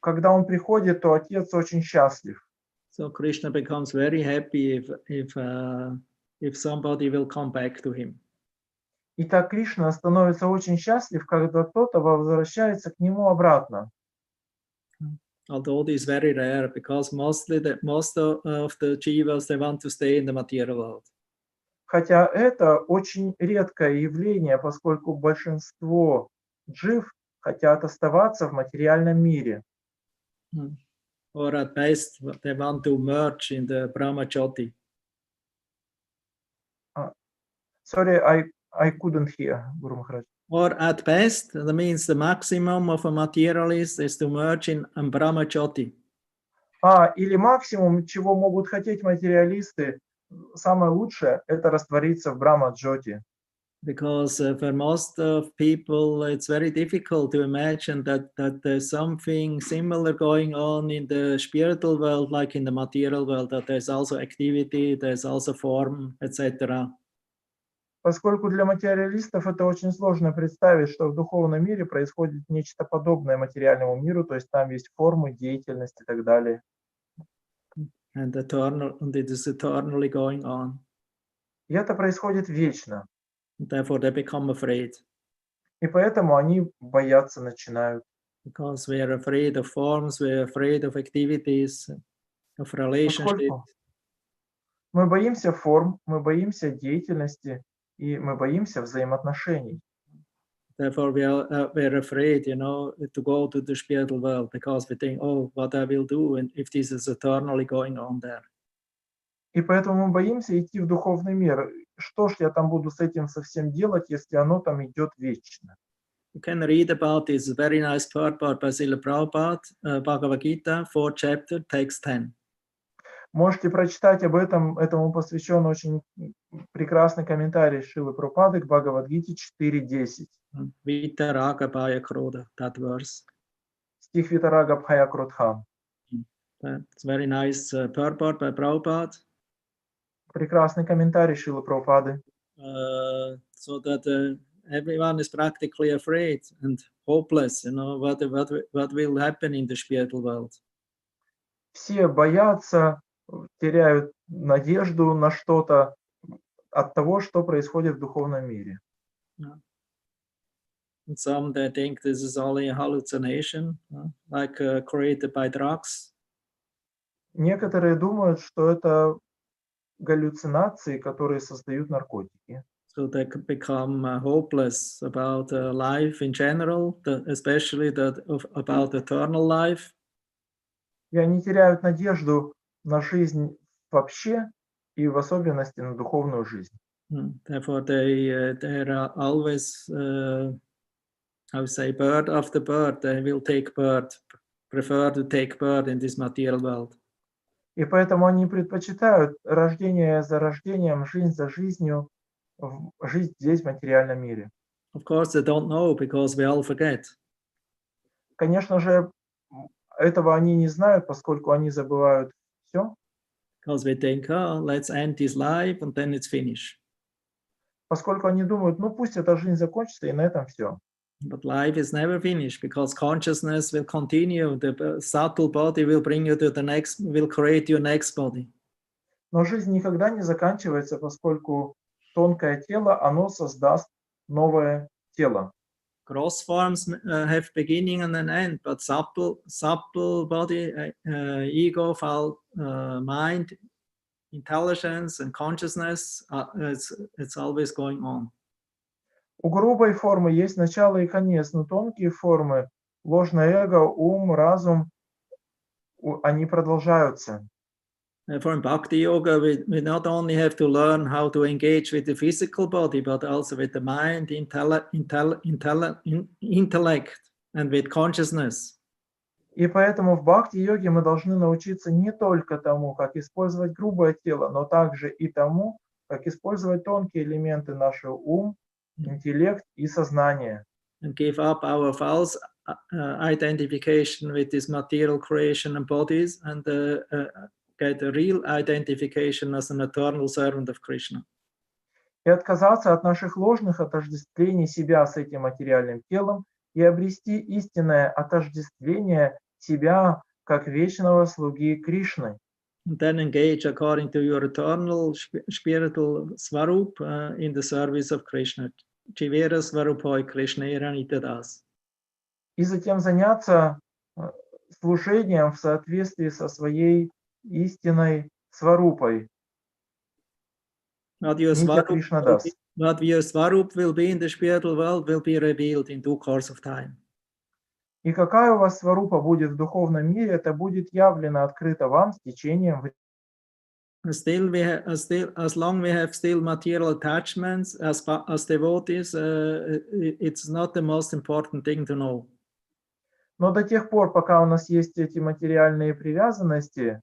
когда он приходит, то отец очень счастлив. So Krishna becomes very happy if somebody will come back to him. И так Кришна становится очень счастлив, когда кто-то возвращается к нему обратно. Although this is very rare, because most of the jivas, they want to stay in the material world. Хотя это очень редкое явление, поскольку большинство джив хотят оставаться в материальном мире. Or at best, they want to merge in the brahmajyoti. Sorry, I couldn't hear, Guru Maharaj. Or at best, that means the maximum of a materialist is to merge in brahmajyoti. Или максимум, чего могут хотеть материалисты, самое лучшее – это раствориться в Брахма-джоти. Because for most of people, it's very difficult to imagine that there's something similar going on in the spiritual world, like in the material world, that there's also activity, there's also form, etc. Поскольку для материалистов это очень сложно представить, что в духовном мире происходит нечто подобное материальному миру, то есть там есть формы, деятельность и так далее. And it is eternally going on. И это происходит вечно. Therefore, they become afraid. И поэтому они бояться начинают. Because we are afraid of forms, we are afraid of activities, of relationships. Поскольку мы боимся форм, мы боимся деятельности, и мы боимся взаимоотношений. Therefore, we're afraid, to go to the spiritual world because we think, oh, what I will do, and if this is eternally going on there. И поэтому мы боимся идти в духовный мир. Что ж я там буду с этим совсем делать, если оно там идет вечно? You can read about this very nice purport by Srila Prabhupada, Bhagavad Gita, 4th chapter, text 10. Можете прочитать об этом, этому посвящен очень прекрасный комментарий Шрилы Прабхупады к Бхагавад-гите 4.10. Vitaraga Bhaya Krodha, that verse. Стих Витарага Бхая Кродха. It's very nice purport by Prabhupada. Прекрасный комментарий Шрилы Прабхупады. So that everyone is practically afraid and hopeless, what will happen in the spiritual world. Все боятся, теряют надежду на что-то от того, что происходит в духовном мире. And some, they think this is only a hallucination, like created by drugs. Некоторые думают, что это галлюцинации, которые создают наркотики. So they could become hopeless about life in general, especially about eternal life. И они теряют надежду на жизнь вообще и в особенности на духовную жизнь. Therefore, they are always, I would say, bird after bird. They will prefer to take bird in this material world. И поэтому они предпочитают рождение за рождением, жизнь за жизнью, жизнь здесь, в материальном мире. Of course, they don't know because we all forget. Конечно же, этого они не знают, поскольку они забывают все. Because we think, oh, let's end this life and then it's finished. Поскольку они думают, ну пусть эта жизнь закончится, и на этом все. But life is never finished because consciousness will continue. The subtle body will bring you to will create your next body. Но жизнь никогда не заканчивается, поскольку тонкое тело, оно создаст новое тело. Gross forms have beginning and an end, but subtle body, ego, mind, intelligence, and consciousness, it's always going on. У грубой формы есть начало и конец, но тонкие формы, ложное эго, ум, разум, они продолжаются. For in Bhakti Yoga, we not only have to learn how to engage with the physical body, but also with the mind, intellect, and with consciousness. И поэтому в бхакти-йоге мы должны научиться не только тому, как использовать грубое тело, но также и тому, как использовать тонкие элементы нашего ум, интеллект и сознание. And give up our false identification with this material creation and bodies and get a real identification as an eternal servant of Krishna. И отказаться от наших ложных отождествлений себя с этим материальным телом и обрести истинное отождествление себя как вечного слуги Кришны. And then engage according to your eternal spiritual swarup in the service of Krishna. Jivera swarupoi Krishna iranitadas. И затем заняться служением в соответствии со своей истинной сварупой. What your swarup will be in the spiritual world will be revealed in due course of time. И какая у вас сварупа будет в духовном мире, это будет явлено, открыто вам с течением времени. As long we have still material attachments as devotees, it's not the most important thing to know. Но до тех пор, пока у нас есть эти материальные привязанности,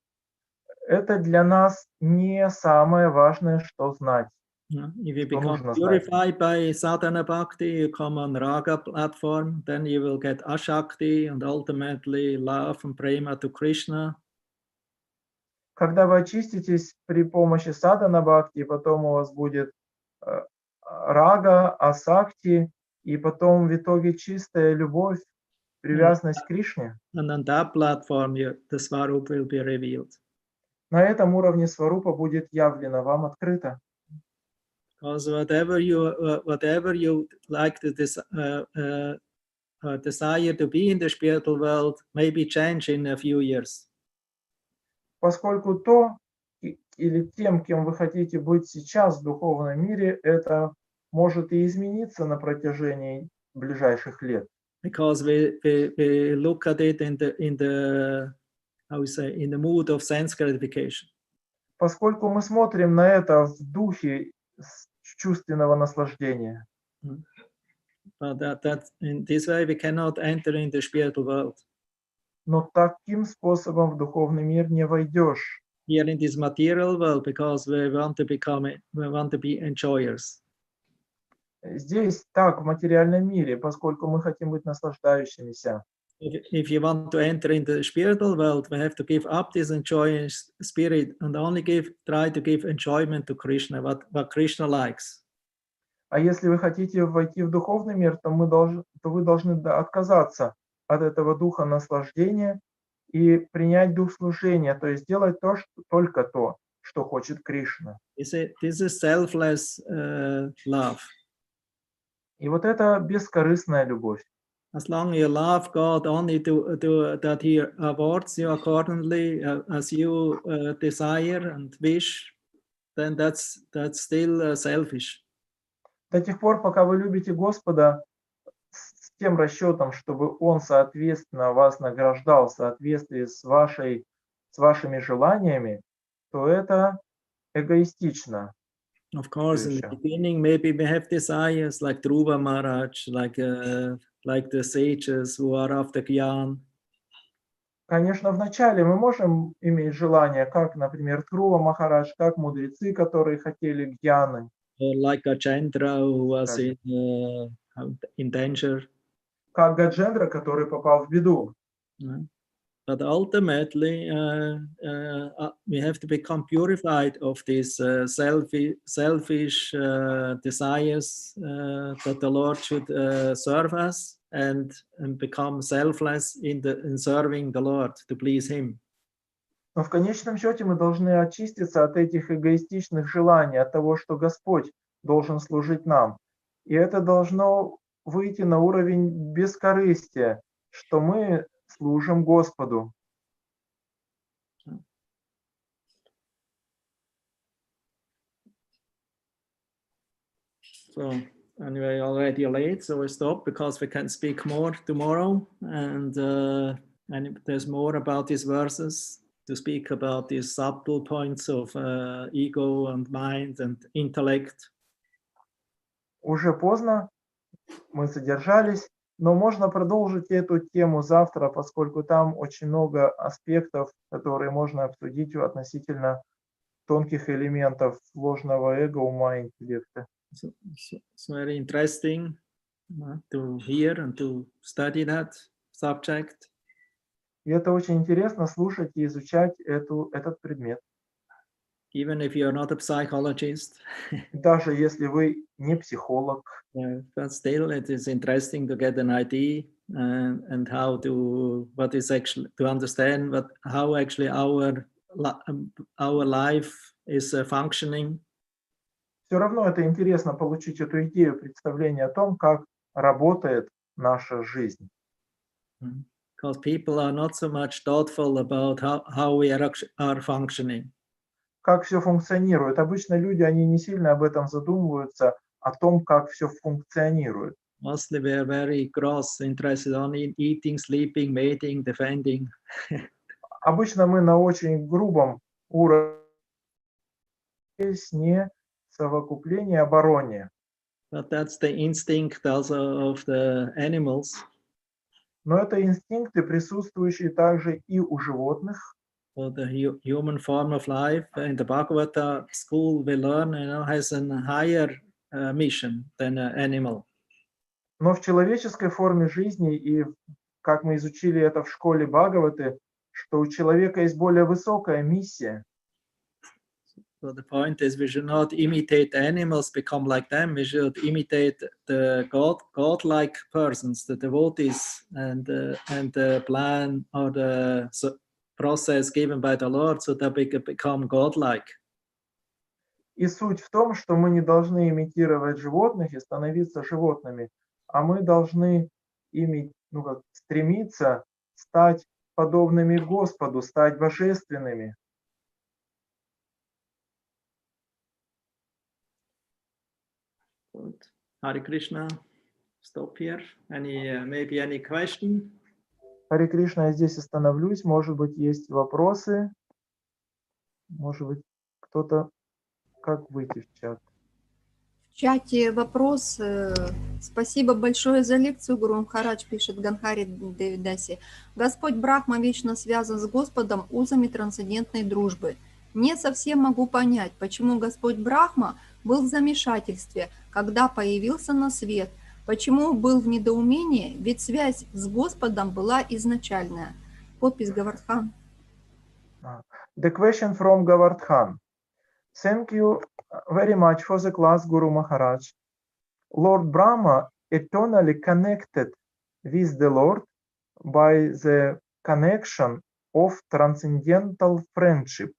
это для нас не самое важное, что знать. Yeah. If you Что become нужно знать. purified by sadhana bhakti, you come on raga platform, then you will get ashakti and ultimately love and prema to Krishna. Когда вы очиститесь при помощи садхана бхакти, потом у вас будет рага, асакти, и потом в итоге чистая любовь, привязанность к Кришне. And on that platform, the Svarup will be revealed. На этом уровне сварупа будет явлено, вам открыто. Because whatever you like to desire to be in the spiritual world may be changed in a few years. Поскольку то или тем, кем вы хотите быть сейчас в духовном мире, это может и измениться на протяжении ближайших лет. Because we look at it in the how we say, in the mood of sense gratification. Поскольку мы смотрим на это в духе чувственного наслаждения. But that in this way we cannot enter in the spiritual world. Но таким способом в духовный мир не войдешь. Here in this material world, because we want to be enjoyers. Здесь так, в материальном мире, поскольку мы хотим быть наслаждающимися. If you want to enter into the spiritual world, we have to give up this enjoying spirit and only try to give enjoyment to Krishna, what Krishna likes. А если вы хотите войти в духовный мир, то вы должны отказаться от этого духа наслаждения и принять дух служения, то есть делать только то, что хочет Кришна. This is selfless love. И вот это бескорыстная любовь. As long as you love God only that He awards you accordingly as you desire and wish, then that's still selfish. До тех пор, пока вы любите Господа с тем расчетом, чтобы Он, соответственно, вас награждал в соответствии с вашими желаниями, то это эгоистично. Of course, in the beginning, maybe we have desires like Dhruva Maharaj, like the sages who are after Gyan. Конечно, вначале мы можем иметь желание, как, например, Dhruva Махарадж, как мудрецы, которые хотели гьяны. Or like Gajendra who was in danger. Как Гаджендра, который попал в беду. But ultimately, we have to become purified of these selfish desires that the Lord should serve us and become selfless in serving the Lord to please Him. Но в конечном счете мы должны очиститься от этих эгоистичных желаний, от того, что Господь должен служить нам. И это должно выйти на уровень бескорыстия, что мы служим Господу. So anyway, already late, so we stop because we can speak more tomorrow, and there's more about these verses to speak about these subtle points of ego and mind and intellect. Уже поздно, мы задержались, но можно продолжить эту тему завтра, поскольку там очень много аспектов, которые можно обсудить относительно тонких элементов ложного эго, ума и интеллекта. So it's very interesting to hear and to study that subject. И это очень интересно слушать и изучать этот предмет. Even if you're not a psychologist. Даже если вы не психолог. But still it is interesting to get an idea and how to understand how actually our life is functioning. Все равно это интересно получить эту идею, представление о том, как работает наша жизнь. Because people are not so much thoughtful about how we are functioning. Как все функционирует. Обычно люди, они не сильно об этом задумываются, о том, как все функционирует. Mostly we are very gross, interested on eating, sleeping, mating, defending. Обычно мы на очень грубом уровне, не совокупление, обороне. But that's the instinct also of the animals. Но это инстинкты, присутствующие также и у животных. or the human form of life in the Bhagavata school we learn, has a higher mission than an animal. Но в человеческой форме жизни, и как мы изучили это в школе Бхагаваты, что у человека есть более высокая миссия. So the point is, we should not imitate animals, become like them. We should imitate the godlike persons, the devotees, and the plan or the process given by the Lord, so that we can become godlike. И суть в том, что мы не должны имитировать животных и становиться животными, а мы должны стремиться стать подобными Господу, стать божественными. Good. Hare Krishna. Stop here. Maybe any question? Харе Кришна, я здесь остановлюсь. Может быть, есть вопросы? Может быть, кто-то... Как выйти в чат? В чате вопрос. Спасибо большое за лекцию, Гуру Махарадж, пишет Ганхари Девидаси. Господь Брахма вечно связан с Господом узами трансцендентной дружбы. Не совсем могу понять, почему Господь Брахма был в замешательстве, когда появился на свет, почему был в недоумении, ведь связь с Господом была изначальная. Подпись Гавардхан. The question from Govardhan. Thank you very much for the class, Guru Maharaj. Lord Brahma eternally connected with the Lord by the connection of transcendental friendship.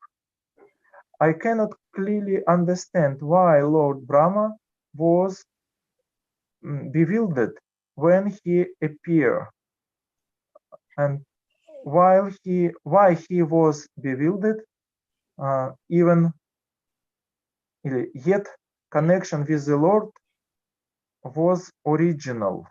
I cannot clearly understand why Lord Brahma was bewildered when he appeared, and why he was bewildered, yet connection with the Lord was original.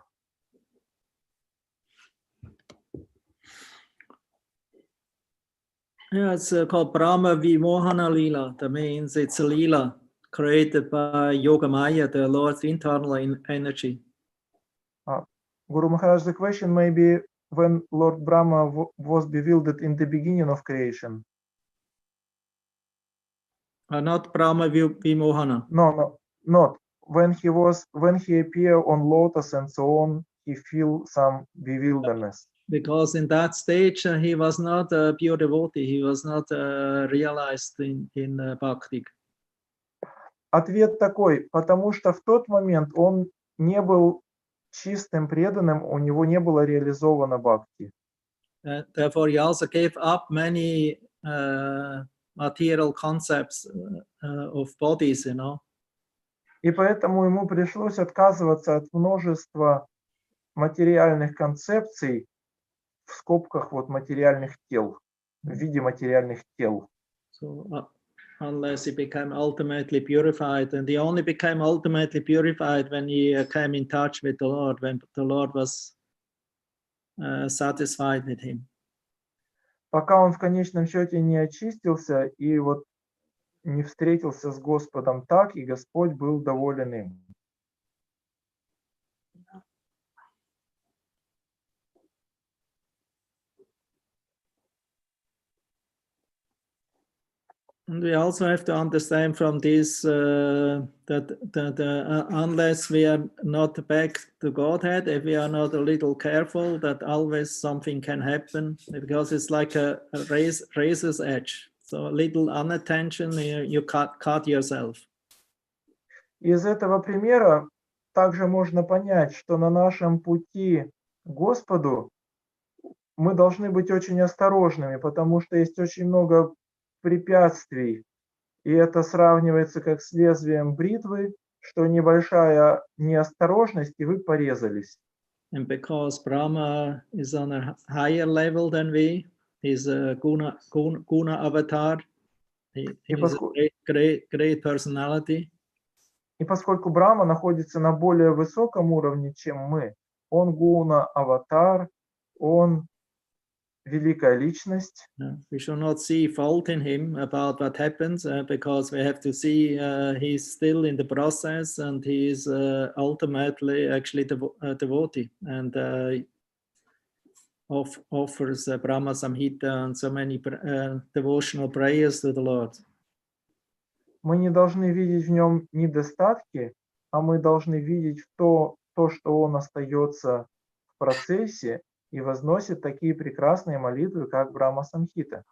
Yeah, it's called Brahma Vimohana Lila. That means it's a Lila created by Yogamaya, the Lord's internal energy. Guru Maharaj, the question may be when Lord Brahma was bewildered in the beginning of creation. Not Brahma Vimohana. No, not. When he appeared on lotus and so on, he feel some bewilderness. Because in that stage he was not a pure devotee, he was not realized in bhakti. Ответ такой, потому что в тот момент он не был чистым преданным, у него не было реализовано бхакти. Therefore he also gave up many material concepts of bodies, И поэтому ему пришлось отказываться от множества материальных концепций, в скобках материальных тел, в виде материальных тел. So unless he became ultimately purified, and he only became ultimately purified when he came in touch with the Lord, when the Lord was satisfied with him. Пока он в конечном счете не очистился и не встретился с Господом так, и Господь был доволен им. And we also have to understand from this that unless we are not back to Godhead, if we are not a little careful, that always something can happen, because it's like a razor's edge. So a little unattention, you cut yourself. Из этого примера также можно понять, что на нашем пути к Господу мы должны быть очень осторожными, потому что есть очень много препятствий, и это сравнивается как с лезвием бритвы, что небольшая неосторожность, и вы порезались. And because Brahma is on a higher level than we, he's a guna avatar, he's a great personality. И поскольку Брахма находится на более высоком уровне, чем мы, он гуна аватар, он великая личность. We should not see fault in him about what happens, because we have to see he's still in the process, and he is ultimately actually the devotee. And offers Brahma Samhita and so many devotional prayers to the Lord. Мы не должны видеть в нем недостатки, а мы должны видеть то, что он остается в процессе и возносит такие прекрасные молитвы, как Брахма Самхита.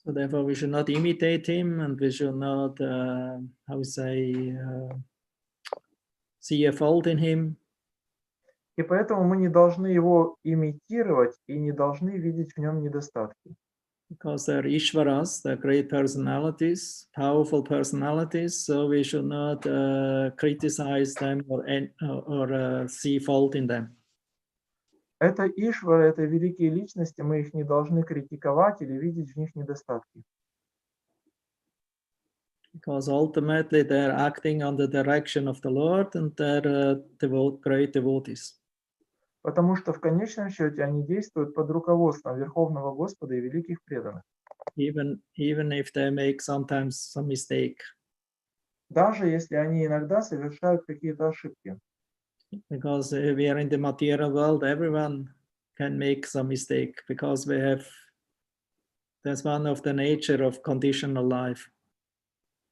So therefore, we should not imitate him, and we should not, see a fault in him. И поэтому мы не должны его имитировать и не должны видеть в нем недостатки. Because they're Ishvaras, they're great personalities, powerful personalities, so we should not criticize them or see fault in them. Это Ишвары, это великие личности, мы их не должны критиковать или видеть в них недостатки. Because ultimately they're acting on the direction of the Lord and they're great devotees. Потому что в конечном счете они действуют под руководством Верховного Господа и великих преданных. Even if they make sometimes some mistake. Даже если они иногда совершают какие-то ошибки. Because we are in the material world, everyone can make some mistake because that's one of the nature of conditional life.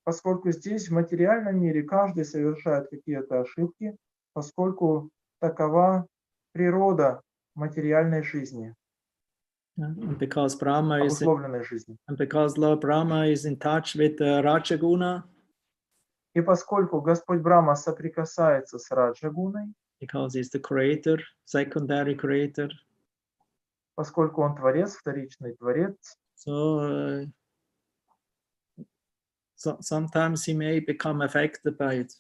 Поскольку здесь, в материальном мире, каждый совершает какие-то ошибки, поскольку такова природа материальной жизни, And because Brahma обусловленной жизни. and because Lord Brahma is in touch with the Rajaguna, И поскольку Господь Брахма соприкасается с Раджагуной, because he's the creator, secondary creator, поскольку он творец, вторичный творец, so sometimes he may become affected by it.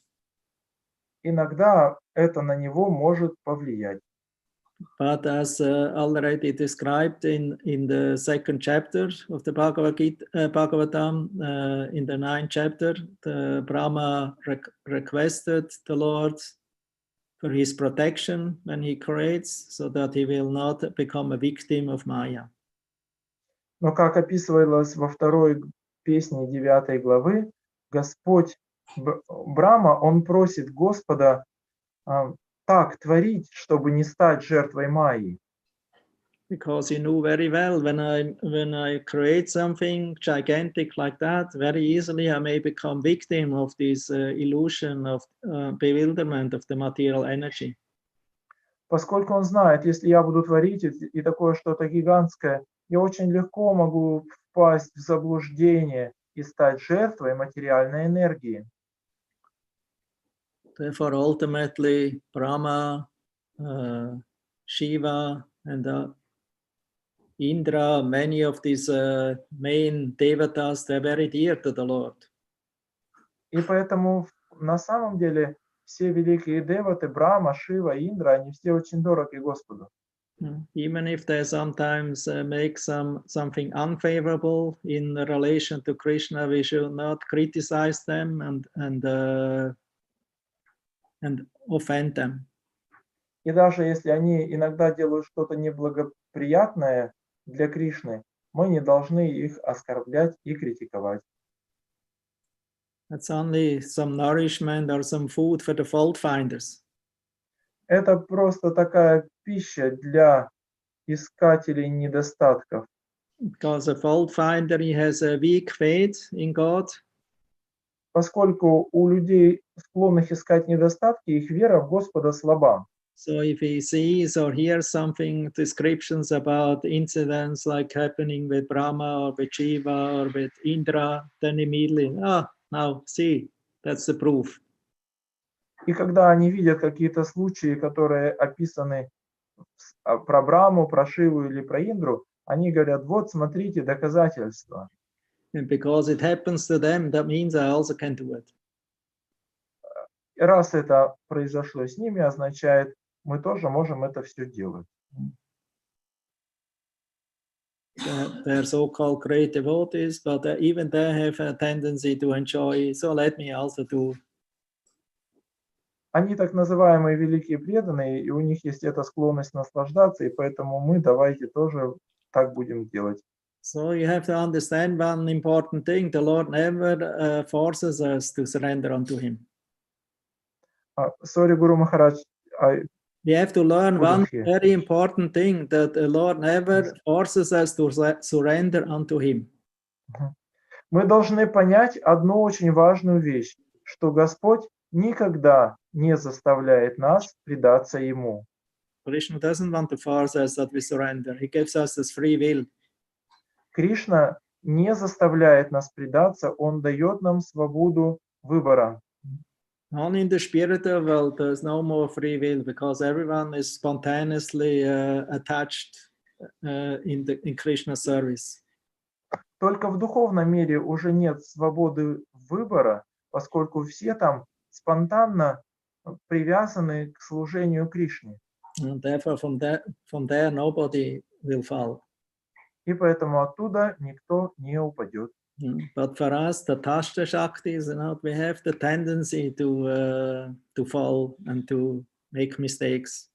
иногда это на него может повлиять. But as already described in the second chapter of the Bhagavatam, in the 9th chapter, the Brahma requested the Lord for his protection when he creates, so that he will not become a victim of Maya. Но как описывалось во второй песне 9 главы, Господь Брахма, он просит Господа так творить, чтобы не стать жертвой Майи. Because he knew very well when I create something gigantic like that, very easily I may become victim of this illusion of bewilderment of the material energy. Поскольку он знает, если я буду творить и такое что-то гигантское, я очень легко могу впасть в заблуждение и стать жертвой материальной энергии. Therefore, ultimately, Brahma, Shiva, and Indra, many of these main devatas, they're very dear to the Lord. И поэтому на самом деле все великие деваты, Брахма, Шива, Индра, они все очень дороги Господу. Even if they sometimes make something unfavorable in relation to Krishna, we should not criticize them and offend them. И даже если они иногда делают что-то неблагоприятное для Кришны, мы не должны их оскорблять и критиковать. That's only some nourishment or some food for the fault finders. Это просто такая пища для искателей недостатков. Because a fault finder, he has a weak faith in God. Поскольку у людей, склонных искать недостатки, их вера в Господа слаба. So if he sees or hears something, descriptions about incidents like happening with Brahma or with Shiva or with Indra, then immediately, now see, that's the proof. И когда они видят какие-то случаи, которые описаны про Брахму, про Шиву или про Индру, они говорят, вот смотрите, доказательства. And because it happens to them, that means I also can do it. И раз это произошло с ними, означает, мы тоже можем это все делать. They're so-called great devotees, but even they have a tendency to enjoy, so let me also do. Они так называемые великие преданные, и у них есть эта склонность наслаждаться, и поэтому мы давайте тоже так будем делать. So you have to understand one important thing: the Lord never forces us to surrender unto Him. Sorry, Guru Maharaj, We have to learn one Будущее. very important thing, that the Lord never forces us to surrender unto Him. Мы должны понять одну очень важную вещь, что Господь никогда не заставляет нас предаться Ему. Krishna doesn't want to force us that we surrender. He gives us this free will. Кришна не заставляет нас предаться, Он дает нам свободу выбора. Only in the spiritual world there's no more free will, because everyone is spontaneously attached in Krishna's service. Только в духовном мире уже нет свободы выбора, поскольку все там спонтанно привязаны к служению Кришне. And therefore from there nobody will fall. И поэтому оттуда никто не упадет. But for us, the Tashta Shaktis, we have the tendency to fall and to make mistakes.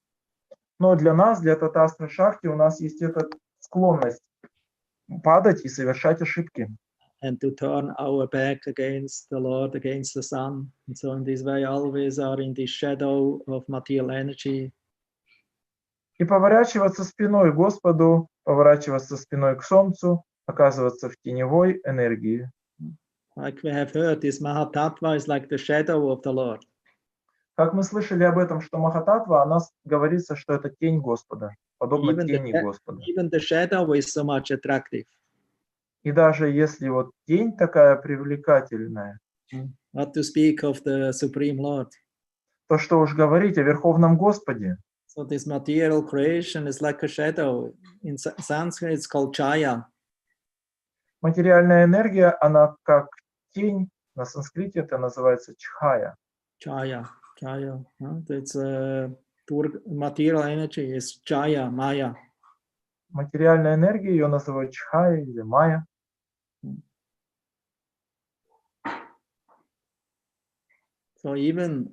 Но для нас, для Татастра Шакти, у нас есть эта склонность падать и совершать ошибки. And to turn our back against the Lord, against the sun. And so in this way always are in the shadow of material energy. И поворачиваться спиной к Господу, поворачиваться спиной к Солнцу, оказываться в теневой энергии. Like we have heard, this Mahatattva is like the shadow of the Lord. Как мы слышали об этом, что Махататтва, о нас говорится, что это тень Господа, подобно тени Господа. Even the shadow is so much attractive. И даже если вот тень такая привлекательная, Not to speak of the Supreme Lord. то что уж говорить о Верховном Господе. So this material creation is like a shadow. In Sanskrit it's called chaya. Материальная энергия, она как тень, на санскрите это называется чхая. Chaya. It's material energy is chaya, maya. Материальная энергия, ее называют чхая или майя. So even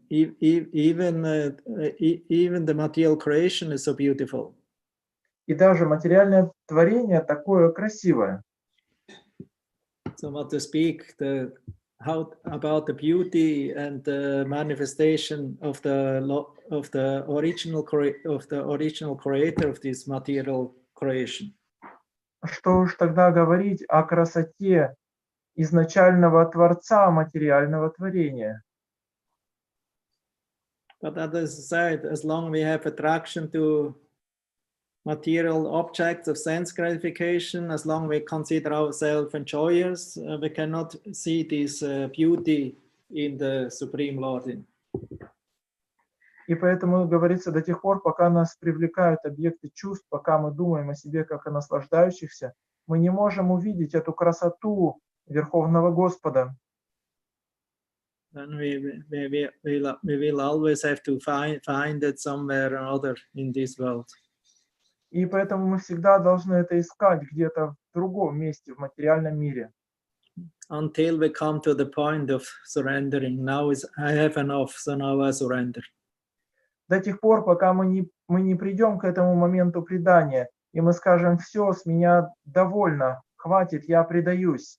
the material creation is so beautiful. И даже материальное творение такое красивое. So what to speak how about the beauty and the manifestation of the original creator of this material creation. Что уж тогда говорить о красоте изначального Творца материального творения. But as I said, as long as we have attraction to material objects of sense gratification, as long as we consider ourselves enjoyers, we cannot see this beauty in the Supreme Lord. И поэтому говорится, до тех пор, пока нас привлекают объекты чувств, пока мы думаем о себе как о наслаждающихся, мы не можем увидеть эту красоту Верховного Господа. Then we will always have to find it somewhere or other in this world. И поэтому мы всегда должны это искать где-то в другом месте, в материальном мире. Until we come to the point of surrendering. Now I have enough, so now I surrender. До тех пор, пока мы не придем к этому моменту предания, и мы скажем, все, с меня довольно, хватит, я предаюсь.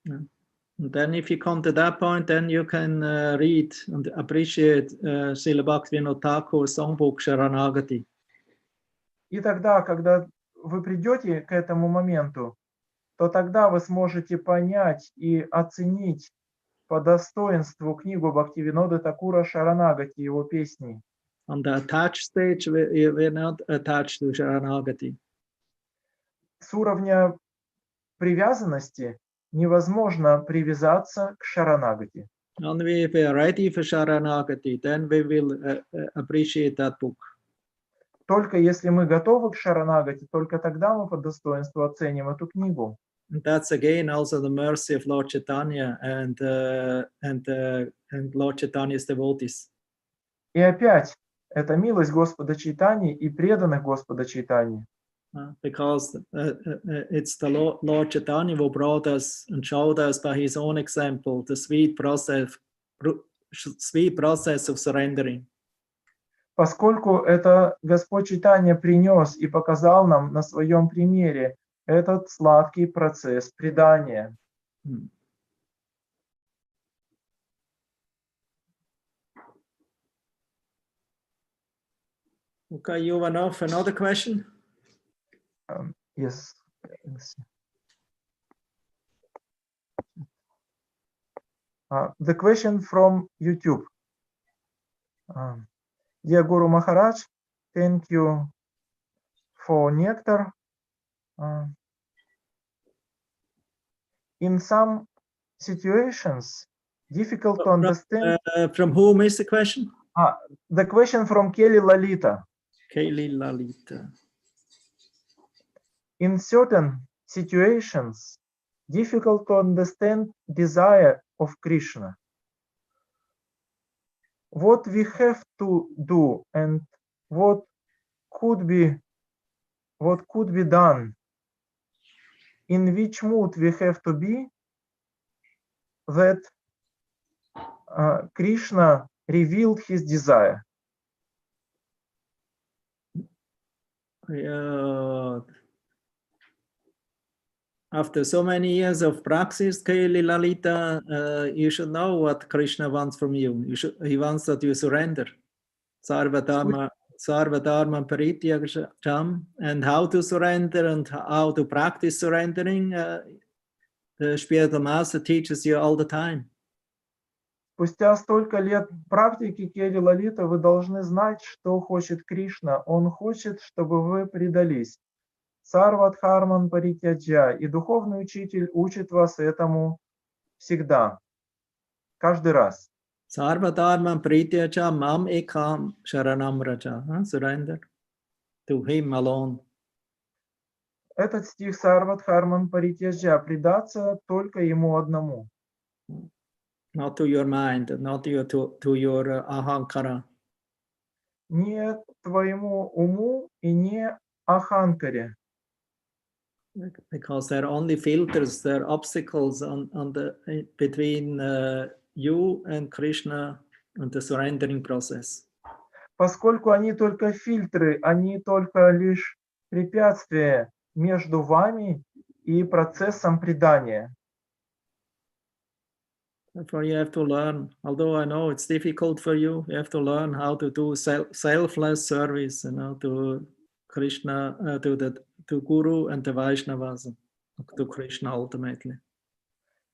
And then if you come to that point, then you can read and appreciate Srila Bhaktivinoda Thakur's songbook Sharanagati. И тогда, когда вы придете к этому моменту, то тогда вы сможете понять и оценить по достоинству книгу Бхактивинода Такура Шаранагати, его песни. On the attached stage, we're not attached to Sharanagati. С уровня привязанности невозможно привязаться к Шаранагати. Only if we are ready for Sharanagati, then we will appreciate that book. Только если мы готовы к Шаранагати, только тогда мы по достоинству оценим эту книгу. And that's again also the mercy of Lord Chaitanya and Lord Chaitanya's devotees. И опять, это милость Господа Чайтаньи и преданных Господа Чайтаньи. Because it's the Lord Chaitanya who brought us and showed us by his own example the sweet process of surrendering. Поскольку это Господь Чайтанья принес и показал нам на своем примере этот сладкий процесс предания. Okay, Yuvanov, another question? Yes. Let's see. The question from YouTube. Dear Guru Maharaj, thank you for nectar. In some situations, difficult to understand. From whom is the question? The question from Kelly Lalita. Kaylee Lalita. In certain situations, difficult to understand desire of Krishna. What we have to do and what could be done, in which mood we have to be, that Krishna revealed his desire. After so many years of practice, Kaylee Lalita, you should know what Krishna wants from you. He wants that you surrender. Sarvadharma Parityajam, and how to surrender and how to practice surrendering, the spiritual master teaches you all the time. Спустя столько лет практики Келли Лалита, вы должны знать, что хочет Кришна. Он хочет, чтобы вы предались. Сарвадхарман Паритяджа, и духовный учитель учит вас этому всегда, каждый раз. Sarvadharma Parityajam mam ekam sharanam raja. Surrender to him alone. Этот стих Сарвадхарман Паритяджа, предаться только ему одному. Not to your mind, not to your ahankara. Не твоему уму и не аханкаре. Because there are only filters, there are obstacles between you and Krishna and the surrendering process. Поскольку они только фильтры, они только лишь препятствия между вами и процессом предания. Therefore, you have to learn. Although I know it's difficult for you, you have to learn how to do selfless service, to Krishna, to Guru and the Vaishnavas, to Krishna ultimately.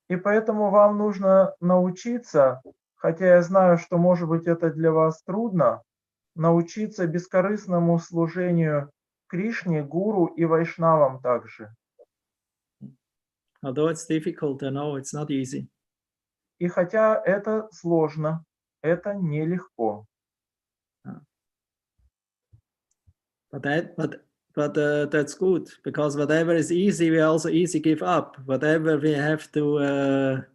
И поэтому вам нужно научиться, хотя я знаю, что, может быть, это для вас трудно, научиться бескорыстному служению Кришне, Гуру и Вайшнавам также. Although it's difficult, I know it's not easy. И хотя это сложно, это нелегко. But that's good, because whatever is easy, we also easy give up. Whatever we have to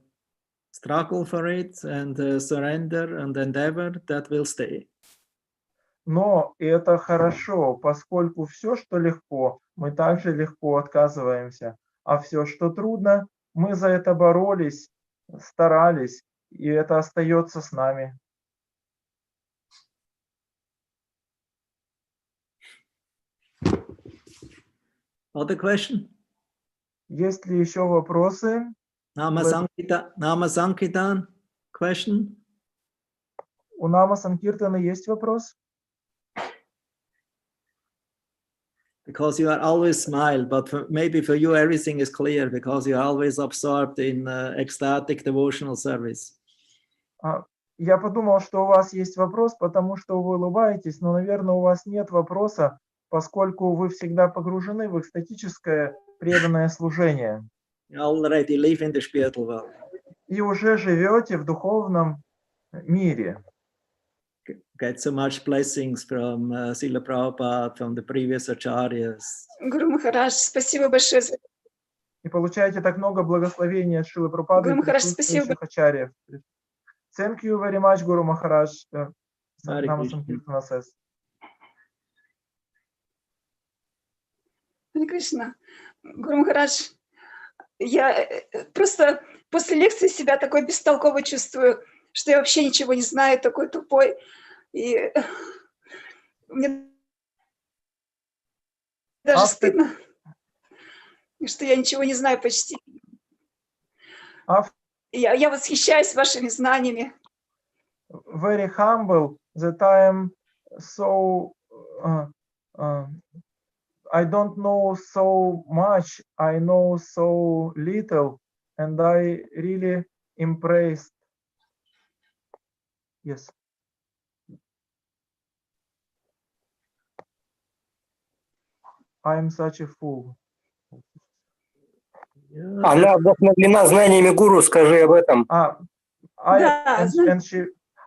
struggle for it and surrender and endeavor, that will stay. Но это хорошо, поскольку все, что легко, мы также легко отказываемся. А все, что трудно, мы за это боролись, старались, и это остается с нами. Other question? Есть ли еще вопросы? Nama Sankirtan question? У Нама Санкиртана есть вопрос? Because you are always smile, but maybe for you everything is clear because you are always absorbed in ecstatic devotional service. Я подумал, что у вас есть вопрос, потому что вы улыбаетесь, но, наверное, у вас нет вопроса, поскольку вы всегда погружены в экстатическое преданное служение. You already live in the spiritual world. И уже живете в духовном мире. Get so much blessings from Srila Prabhupada, from the previous acharyas. Гуру Махарадж, спасибо большое. И получаете так много благословений от Шрилы Прабхупады и Гуру Махарадж, спасибо. присутствующих ачарьев. Thank you very much, Guru Maharaj. Hare Nama Krishna. Sankirtana says. Харе Кришна. Гуру Махарадж, я просто после лекции себя такой бестолково чувствую, что я вообще ничего не знаю, такой тупой. И мне даже стыдно, что я ничего не знаю почти. Я восхищаюсь вашими знаниями. Very humble that I am so I don't know so much, I know so little, and I really impressed. Yes. I am such a fool. Она вдохновлена знаниями гуру, скажи об этом.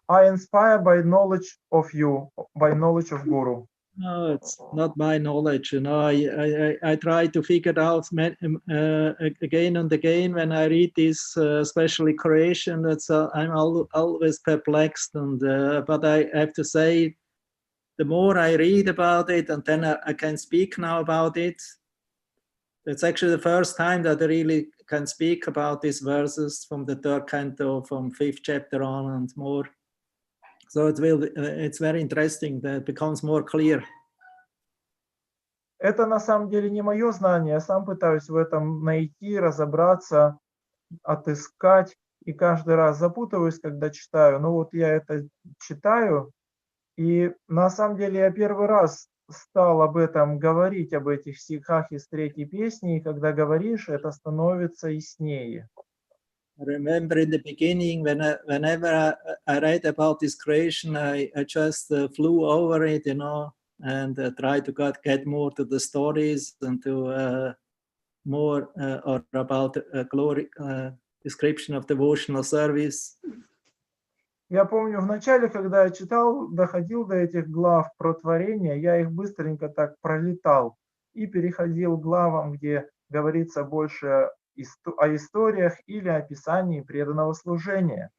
I inspired by knowledge of you, by knowledge of Guru. No, it's not my knowledge. You know, I try to figure it out again and again when I read this, especially creation. That's I'm always perplexed, and but I have to say, the more I read about it, and then I can speak now about it. It's actually the first time that I really can speak about these verses from the 3rd canto, from 5th chapter on and more. So it's very interesting. That becomes more clear. Это на самом деле не мое знание. Я сам пытаюсь в этом найти, разобраться, отыскать. И каждый раз запутываюсь, когда читаю. Но вот я это читаю. И на самом деле я первый раз стал об этом говорить, об этих стихах из 3-й песни. И когда говоришь, это становится яснее. I remember in the beginning, whenever I read about this creation, I just flew over it, you know, and tried to get more to the stories and to more or about glory description of devotional service. Я помню, в начале, когда я читал, доходил до этих глав про творение, я их быстренько так пролетал и переходил к главам, где говорится больше о историях или описании преданного служения.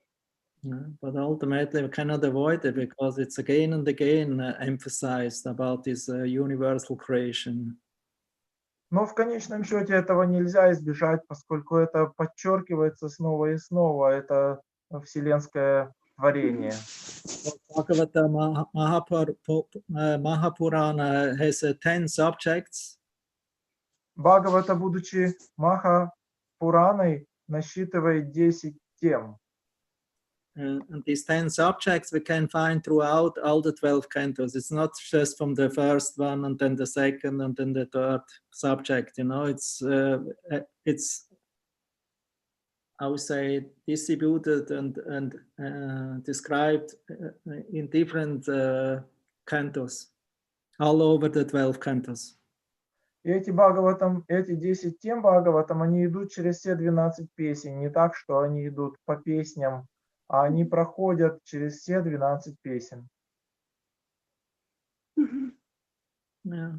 But ultimately we cannot avoid it because it's again and again emphasized about this universal creation. Но в конечном счете этого нельзя избежать, поскольку это подчеркивается снова и снова, это вселенское творение. Bhagavata Mahapurana has 10 subjects. Бхагавата, будучи Маха-Пураной, насчитывает 10 тем. And these 10 subjects we can find throughout all the 12 cantos. It's not just from the first one and then the second and then the 3rd subject. You know, it's I would say distributed and described in different cantos, all over the 12 cantos. И эти 10 тем Бхагаватам, они идут через все 12 песен. Не так, что они идут по песням, а они проходят через все 12 песен. Yeah.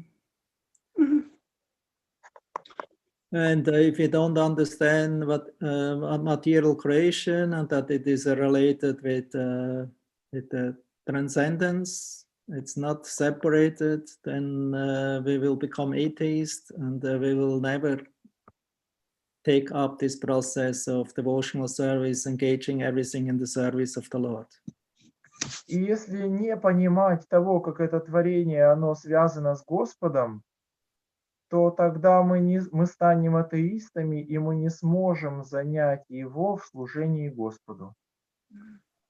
And if you don't understand what material creation and that it is related with the transcendence, it's not separated, then we will become atheist and we will never take up this process of devotional service, engaging everything in the service of the Lord. И если не понимать того, как это творение, оно связано с Господом, то тогда мы станем атеистами, и мы не сможем занять его в служении Господу.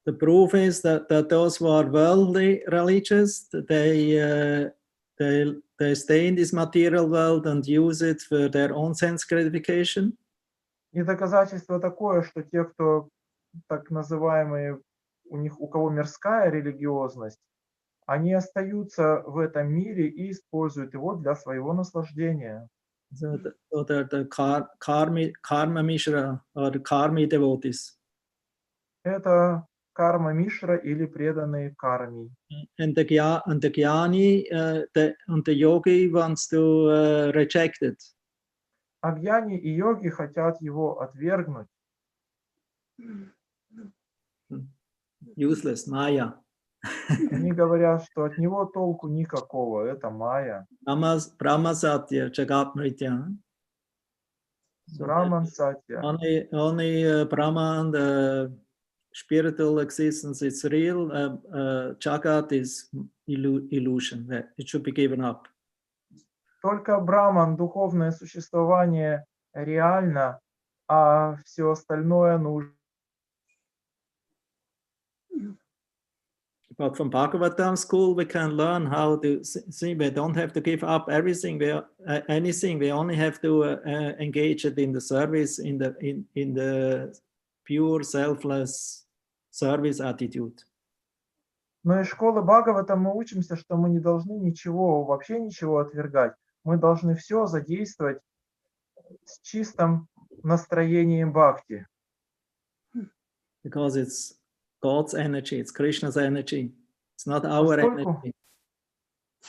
The proof is that those who are worldly religious, they stay in this material world and use it for their own sense gratification. И доказательство такое, что те, кто так называемые, у кого мирская религиозность, они остаются в этом мире и используют его для своего наслаждения. So the karma mishra or the karmi devotees. Это карма мишра или преданные карми. And the jnani and the yogi wants to reject it. А гьяни и йоги хотят его отвергнуть. Useless, Maya. Они говорят, что от него толку никакого, это майя. Brahma Satya, Jagat Mritya. Brahman Satya. Only Brahma and spiritual existence is real. Jagat is illusion. It should be given up. Только Браман, духовное существование, реально, а все остальное нужно. But from Bhagavatam school, we can learn how to see. We don't have to give up everything. Anything. We only have to engage it in the service, in the pure, selfless service attitude. Но из школы Бхагавата мы учимся, что мы не должны ничего, вообще ничего отвергать. Мы должны все задействовать с чистым настроением бхакти. Because it's God's energy, it's Krishna's energy. It's not our Поскольку energy.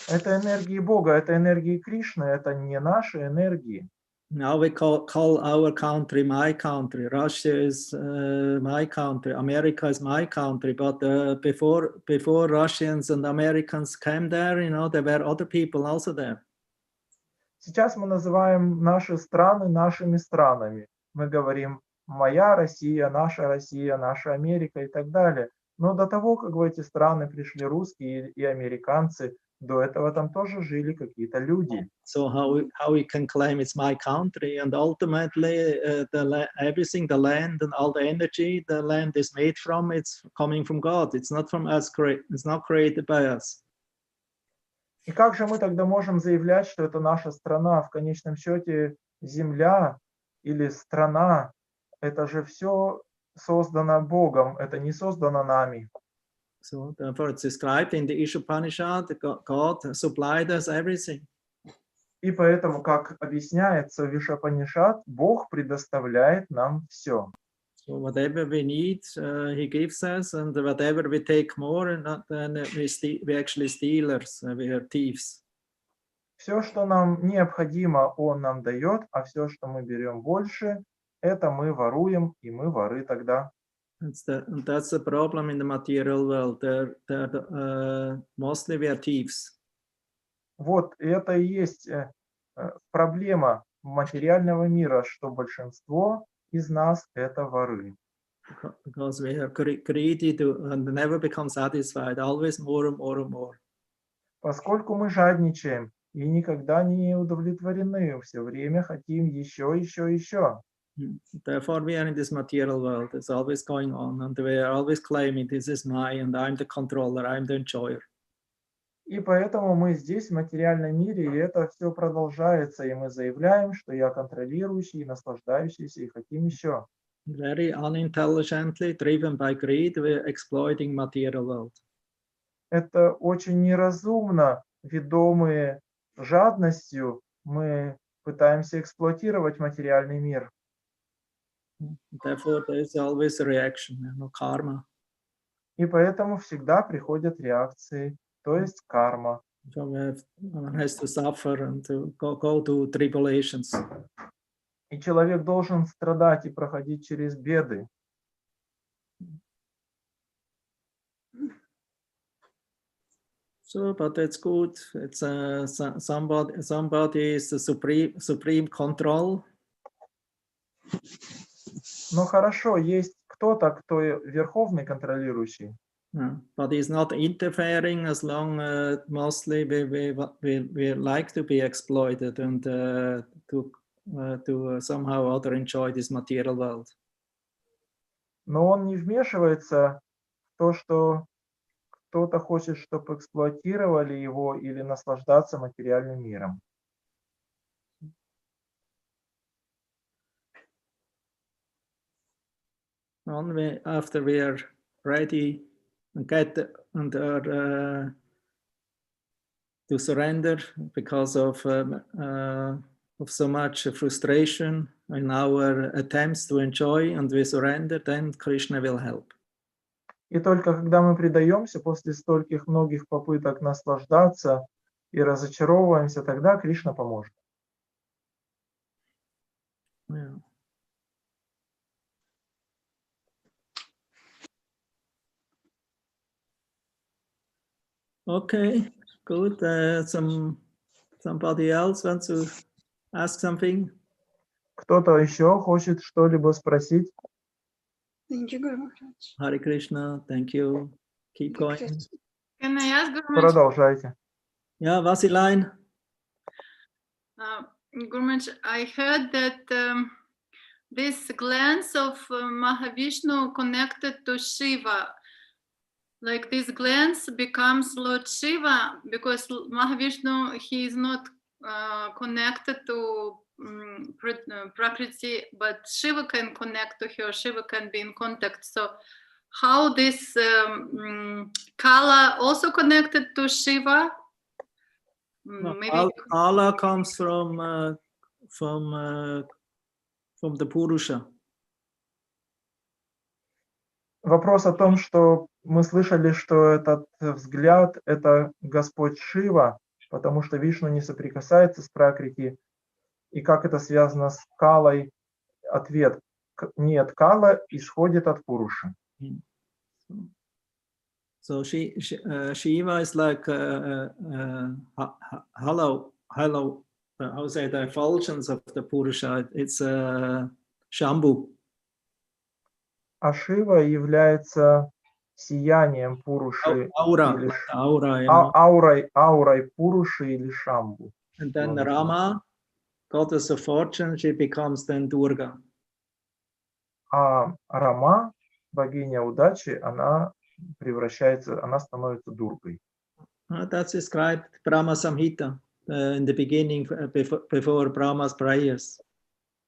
это энергии Бога, это энергии Кришны, это не наши энергии. Now we call our country my country. Russia is my country. America is my country. But before Russians and Americans came there, you know, there were other people also there. Сейчас мы называем наши страны нашими странами. Мы говорим моя Россия, наша Америка и так далее. Но до того, как в эти страны пришли русские и американцы, до этого там тоже жили какие-то люди. So how we can claim it's my country, and ultimately everything, the land and all the energy the land is made from, it's coming from God. It's not from us. It's not created by us. И как же мы тогда можем заявлять, что это наша страна? В конечном счете земля или страна, это же все создано Богом, это не создано нами. So therefore it's described in the Ishopanishad, God supplied us everything. И поэтому, как объясняется в Ишопанишад, Бог предоставляет нам все. So whatever we need, He gives us, and whatever we take more, then we actually stealers, we are thieves. Все, что нам необходимо, Он нам дает, а все, что мы берем больше, это мы воруем, и мы воры тогда. That's the problem in the material world. Mostly we are thieves. Вот, и это и есть проблема материального мира, что большинство из нас это воры. Because we are greedy and never become satisfied, always more and more and more. Поскольку мы жадничаем и никогда не удовлетворены, все время хотим еще. Therefore, we are in this material world. It's always going on, and we are always claiming this is mine, and I'm the controller, I'm the enjoyer. И поэтому мы здесь, в материальном мире, и это все продолжается, и мы заявляем, что я контролирующий, наслаждающийся, и хотим еще. Very unintelligently, driven by greed, we're exploiting material world. Это очень неразумно, ведомые жадностью, мы пытаемся эксплуатировать материальный мир. Therefore, there is always a reaction, karma. И поэтому всегда приходят реакции, то есть карма. So one has to suffer and to go to tribulations. И человек должен страдать и проходить через беды. So, but it's good. It's somebody is the supreme control. Но хорошо, есть кто-то, кто верховный контролирующий. But he's not interfering as long mostly we like to be exploited and to somehow or other enjoy this material world. Но он не вмешивается в то, что кто-то хочет, чтобы эксплуатировали его или наслаждаться материальным миром. Only after we are ready and get and are to surrender because of so much frustration in our attempts to enjoy, and we surrender, then Krishna will help. И только когда мы предаемся после стольких многих попыток наслаждаться и разочаровываемся, тогда Кришна поможет. Yeah. Okay, good. Somebody else wants to ask something? Кто-то еще хочет что-либо спросить? Thank you, Guru Maharaj. Hare Krishna, thank you. Keep going. Can I ask, Guru Maharaj? Продолжайте. Yeah, Vasiline. Guru Maharaj, I heard that this glance of Mahavishnu connected to Shiva. like this glance becomes Lord Shiva, because Mahavishnu, he is not connected to Prakriti, but Shiva can connect to her, Shiva can be in contact. So how this Kala also connected to Shiva? Maybe Kala comes from the Purusha. Вопрос о том, что мы слышали, что этот взгляд – это Господь Шива, потому что Вишну не соприкасается с Пракрити. И как это связано с Калой? Ответ – нет, Кала исходит от Пуруши. So Shiva is like hello, how say the effulgence of the Purusha. It's Shambhu. А Шива является сиянием Пуруши, аурой Пуруши или Шамбу. And then Rama, goddess of fortune, she becomes then Durga. А Рама, богиня удачи, она становится Дургой. That's described Brahma Samhita in the beginning, before Brahma's prayers.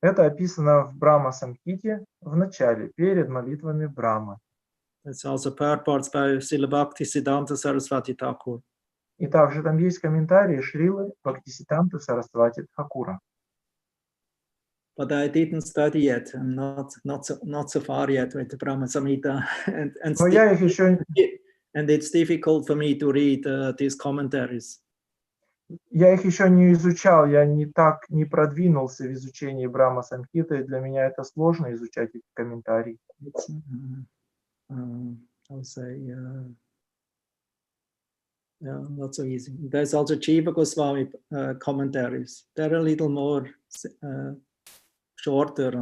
Это описано в Брахма Самхите в начале, перед молитвами Брахмы. It's also purports by Srila Bhaktisiddhanta Saraswati Thakur. И также там есть комментарии Шрилы Бхактисиддханты Сарасвати Тхакура. But I didn't study yet. I'm not so far yet with the Brahma Samhita, and it's difficult for me to read these commentaries. Я их еще не изучал, я не продвинулся в изучении Брахма Самхиты, и для меня это сложно изучать эти комментарии. I'll say, not so easy. There's also Jiva Goswami commentaries. They're a little more shorter.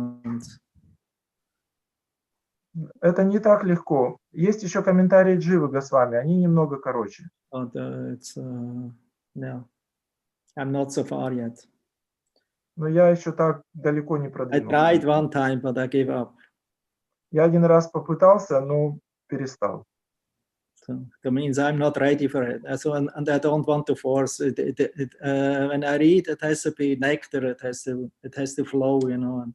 Это не так легко. Есть еще комментарии Дживы Госвами, они немного короче. But no, I'm not so far yet. Но я еще так далеко не продвинулся. I tried one time, but I gave up. Я один раз попытался, но перестал. So that means I'm not ready for it. And I don't want to force it. When I read, it has to be nectar. It has to flow, you know.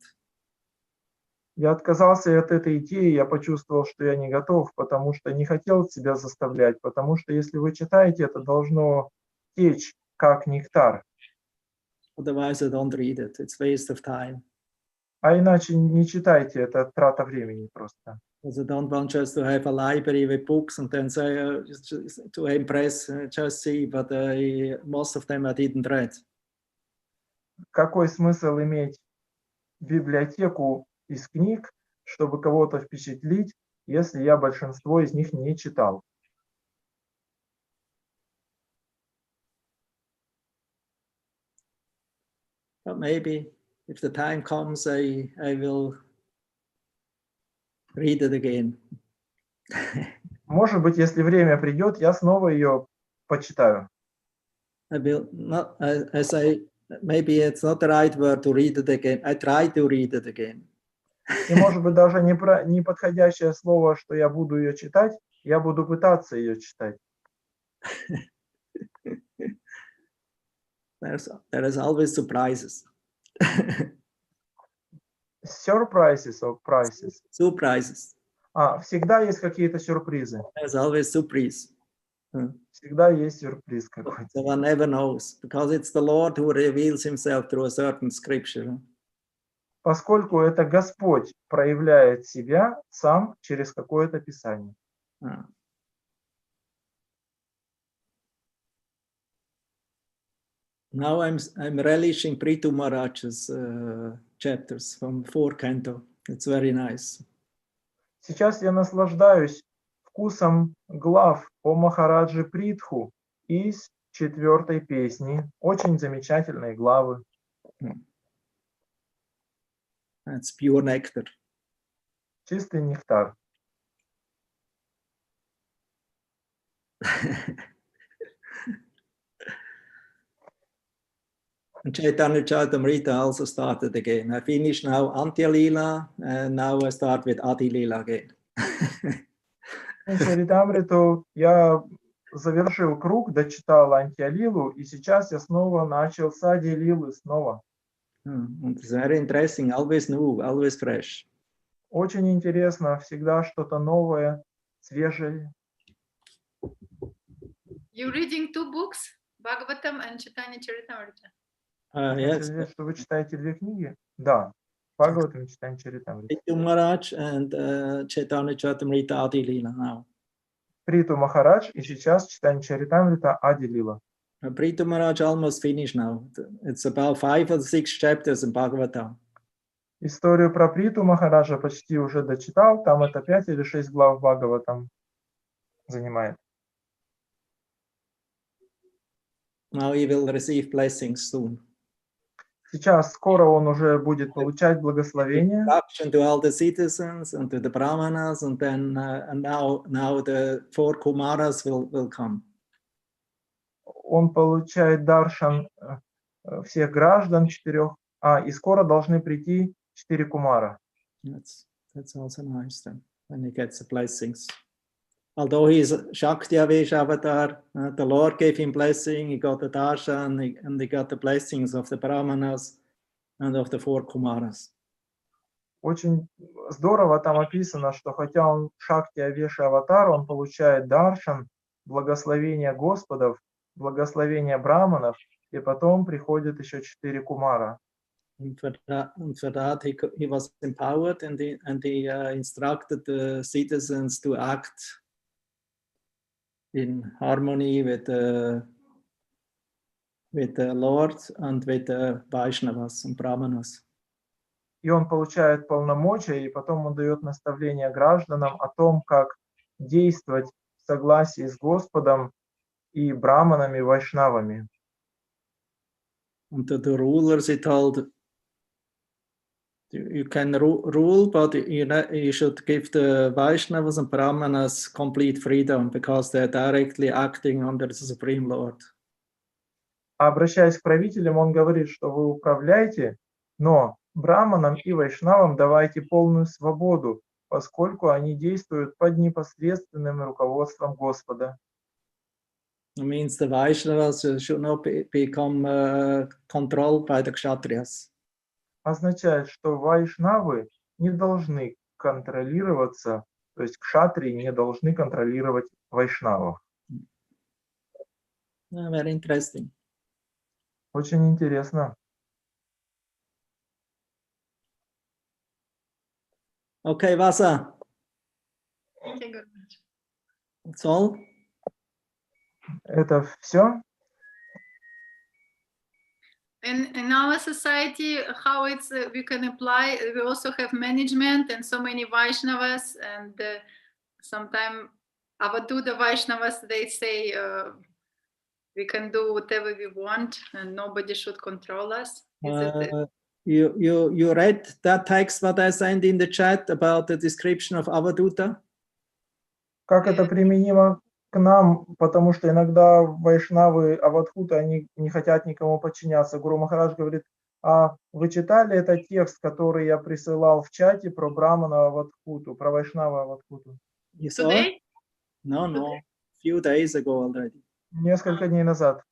Я отказался от этой идеи, я почувствовал, что я не готов, потому что не хотел себя заставлять, потому что если вы читаете, это должно течь как нектар. Otherwise, I don't read it. It's waste of time. А иначе не читайте, это трата времени просто. Because I don't want just to have a library with books and then say to impress, just see, but most of them I didn't read. Какой смысл иметь библиотеку из книг, чтобы кого-то впечатлить, если я большинство из них не читал? But maybe if the time comes, I will read it again. Может быть, если время придет, я снова ее почитаю. I will not. I say maybe it's not the right word to read it again. I try to read it again. И может быть даже не подходящее слово, что я буду ее читать, я буду пытаться ее читать. There is always surprises. Surprises or prices? Surprises. Всегда есть какие-то сюрпризы. There's always surprise. Всегда есть сюрприз какой-то. So one never knows, because it's the Lord who reveals himself through a certain scripture. Поскольку это Господь проявляет себя сам через какое-то писание. Now I'm relishing Prithu Maharaj's chapters from 4th canto. It's very nice. Сейчас я наслаждаюсь вкусом глав о Махараджи Притху из 4-й песни. Очень замечательные главы. That's pure nectar. Чистый нектар. And Chaitanya Charitamrita also started again. I finished now Antya Lila, and now I start with Adi Lila again. Чаритамриту я завершил круг, дочитал Антиалилу, и сейчас я снова начал с Ади-лилы снова. And it's very interesting, always new, always fresh. Очень интересно, всегда что-то новое, свежее. You're reading two books, Bhagavatam and Chaitanya Charitamrita. Yes, Хотите, что вы читаете две книги? Да. Бхагаватам и читаем Чаритамриту. Prabhu Maharaj and Chaitanya Charitamrita Adi Leela now. Приту Махарадж и сейчас читаем Чаритамрита Ади-лила. Prabhu Maharaj almost finished now. It's about 5 or 6 chapters in Bhagavatam. Историю про Приту Махараджа почти уже дочитал, там это 5 или 6 глав Бхагаватам занимает. Now he will receive blessings soon. Сейчас скоро он уже будет получать благословение. Introduction to all the citizens and to the brahmanas, and then and now the 4 kumaras will come. Он получает даршан всех граждан 4, и скоро должны прийти 4 кумара. That's also nice then, when he gets the blessings. Although he is Shakti Avesh avatar, the Lord gave him blessing, he got the darshan, and he got the blessings of the brahmanas and of the 4 kumaras. Очень здорово там описано, что хотя он Шакти Авеша аватар, он получает даршан, благословение Господов, благословение браманов, и потом приходят еще 4 кумара. And for that he was empowered, and he instructed the citizens to act in harmony with the Lord and with the Vaishnavas and Brahmanas. И он получает полномочия, и потом он дает наставления гражданам о том, как действовать в согласии с Господом и браманами, вайшнавами. And to the rulers he told, you can rule, but you should give the Vaishnavas and Brahmanas complete freedom, because they're directly acting under the Supreme Lord. А обращаясь к правителям, он говорит, что вы управляете, но браманам и вайшнавам давайте полную свободу, поскольку они действуют под непосредственным руководством Господа. It means the Vaishnavas should not become controlled by the Kshatriyas. Означает, что вайшнавы не должны контролироваться, то есть кшатрии не должны контролировать вайшнавов. Very interesting. Очень интересно. Okay, Vasa, Thank you very much. that's all. Это все? In our society, how it's we can apply, we also have management and so many Vaishnavas, and sometimes Avadhuta Vaishnavas, they say we can do whatever we want and nobody should control us. You read that text what I sent in the chat about the description of Avadhuta? Как это применимо к нам, потому что иногда вайшнавы авадхуты, они не хотят никому подчиняться. Гуру Махарадж говорит, а вы читали этот текст, который я присылал в чате про брамана авадхуту, про вайшнава авадхуту? You saw it? Today? No, few days ago already. Несколько дней назад.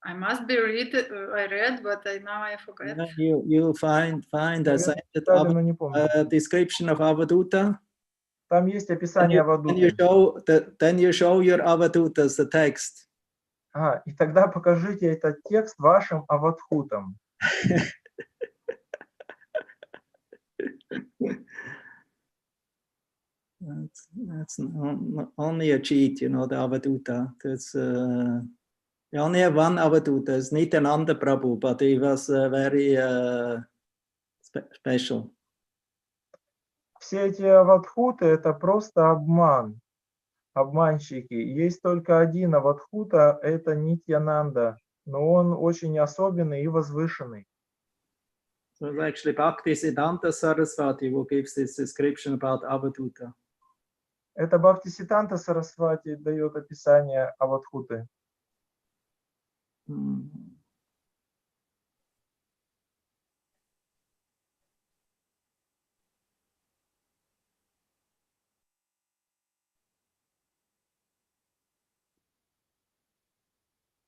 I must be I read, but now I forget. Yeah, you find I sent it Но не помню. description of Avadhuta. Там есть описание авадхуты. Then you show your Avadhutas the text. И тогда покажите этот текст вашим авадхутам. That's only a cheat, you know, the Avadhuta. That's we only have one Avadhuta. It's Nityananda Prabhu, but he was very special. Все эти авадхуты это просто обман, обманщики. Есть только один авадхута, это Нитьянанда, но он очень особенный и возвышенный. So it's actually Bhaktisiddhanta Saraswati who gives this description about Avadhuta. Это Бхактисиддханта Сарасвати дает описание авадхуты.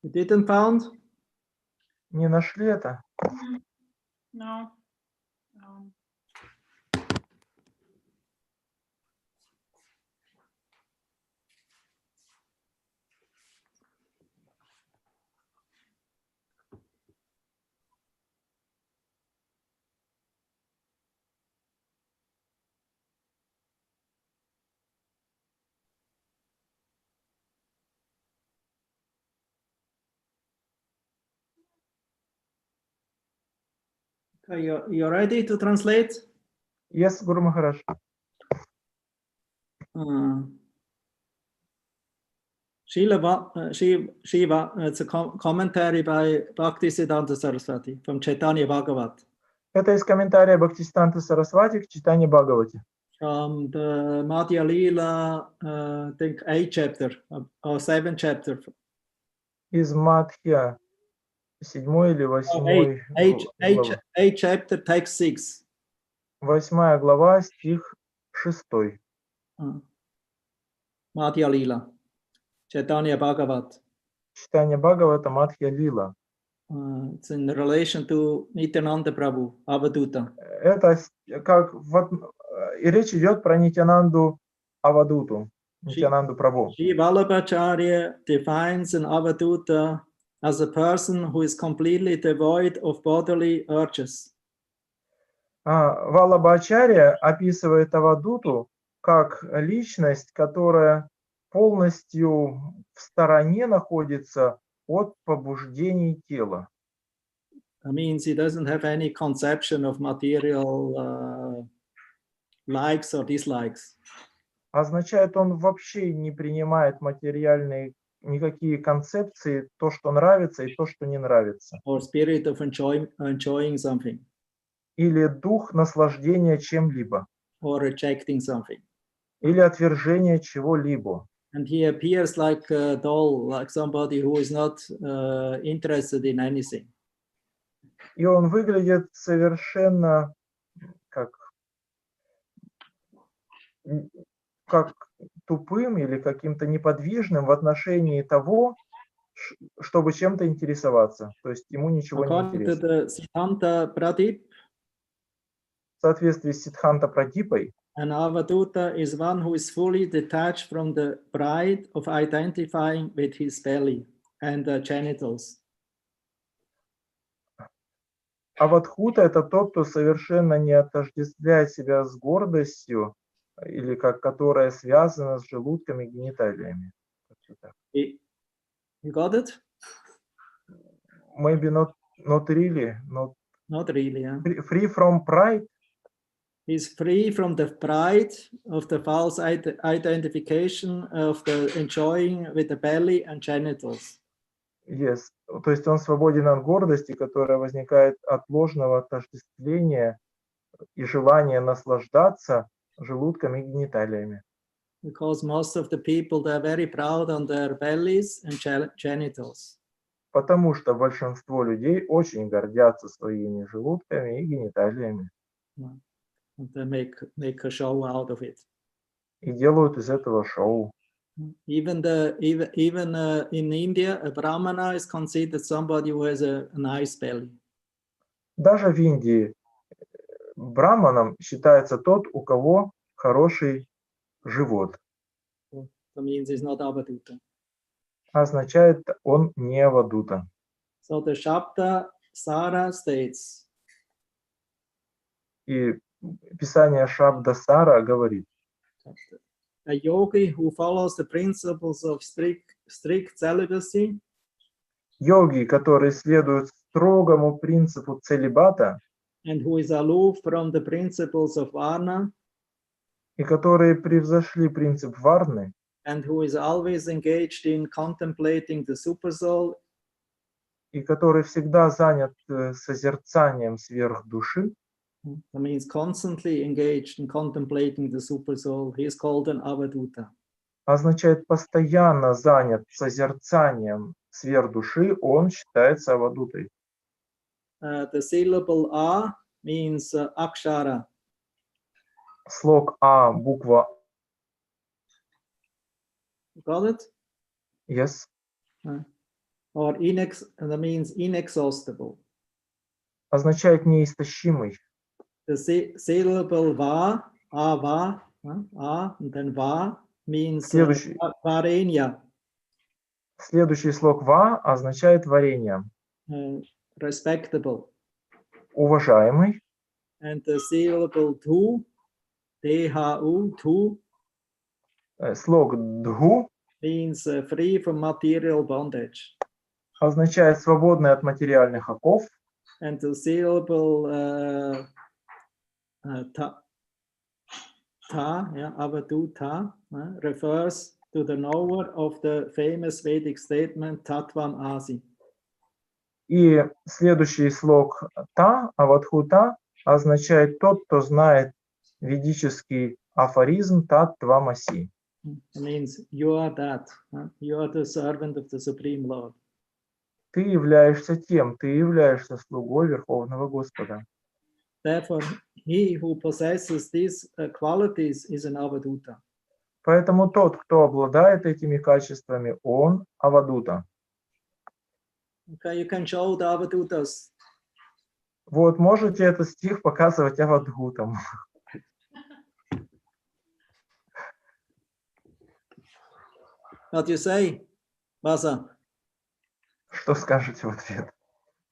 You didn't found? Не нашли это? No. Okay, you're ready to translate? Yes, Гуру Махарадж. Shiva, it's a commentary by Bhaktisiddhanta Saraswati from Chaitanya Bhagavat. Это из комментария Бхактисиданта Сарасвати к читанию Бхагавати. From the Madhya Lila, I think 8th chapter or 7th chapter. Из Мадхья 7 или 8 глава. 8th chapter, text 6. 8 глава, стих 6. Madhya Lila, Chaitanya Bhagavat. Читание Бхагавата Мадхья Лила. It's in relation to Nityananda Prabhu, Avaduta. Это как и речь идет про Нитянанду Авадуту, Нитянанду Прабху. Sri Vallabhacharya defines an Avaduta as a person who is completely devoid of bodily urges. Валабхачарья описывает Авадуту как личность, которая полностью в стороне находится от побуждений тела. That means he doesn't have any conception of material likes or dislikes. Означает, он вообще не принимает материальные никакие концепции, то, что нравится и то, что не нравится. Or spirit of enjoying something. Или дух наслаждения чем-либо. Or rejecting something. Или отвержения чего-либо. And he appears like a doll, like somebody who is not interested in anything. И он выглядит совершенно как тупым или каким-то неподвижным в отношении того, чтобы чем-то интересоваться. То есть ему ничего не интересно. В соответствии с Сиддханта Прадипой, an Avaduta is one who is fully detached from the pride of identifying with his belly and the genitals. Авадхута — это тот, кто совершенно не отождествляет себя с гордостью, или которая связана с желудками и гениталиями. You got it? Maybe not really. Not really. Yeah? Free from pride. He's free from the pride of the false identification of the enjoying with the belly and genitals. Yes. То есть он свободен от гордости, которая возникает от ложного отождествления и желания наслаждаться желудками и гениталиями. Because most of the people, they're very proud on their bellies and genitals. Потому что большинство людей очень гордятся своими желудками и гениталиями. And they make a show out of it. И делают из этого шоу. Even in India, a brahmana is considered somebody who has a nice belly. Даже в Индии браманом считается тот, у кого хороший живот. That means he's not Avaduta. Означает, он не Авадута. So the Shabda Sara states. И Писание Шабда Сара говорит: a yogi who follows the principles of strict celibacy, йоги, которые следуют строгому принципу целибата, and who is aloof from the principles of varna, и которые превзошли принцип варны, and who is always engaged in contemplating the supersoul, и который всегда занят созерцанием сверхдуши, that means constantly engaged in contemplating the supersoul, he is called an Avaduta. означает постоянно занят созерцанием сверхдуши, он считается Авадутой. The syllable A means akshara. Слог А, буква. Got it? Yes. or that means inexhaustible. означает неистощимый. The syllable va, ava, and then va means Следующий, varenya, следующий слог ва означает варенье. Respectable. Уважаемый. And the syllable tu, thu, tu, Слог дгу means free from material bondage. означает свободный от материальных оков. And the syllable ta, yeah, avadu ta, refers to the knower of the famous Vedic statement Tattvam Asi. И следующий слог та, авадхута, означает тот, кто знает ведический афоризм тат твамаси. It means you are that, you are the servant of the Supreme Lord. Ты являешься тем, ты являешься слугой Верховного Господа. Therefore, he who possesses these qualities is an avadhuta. Поэтому тот, кто обладает этими качествами, он авадута. Okay, you can show the avadhutas. Вот, можете этот стих показывать авадхутам. What do you say, Vasa? Что скажете в ответ?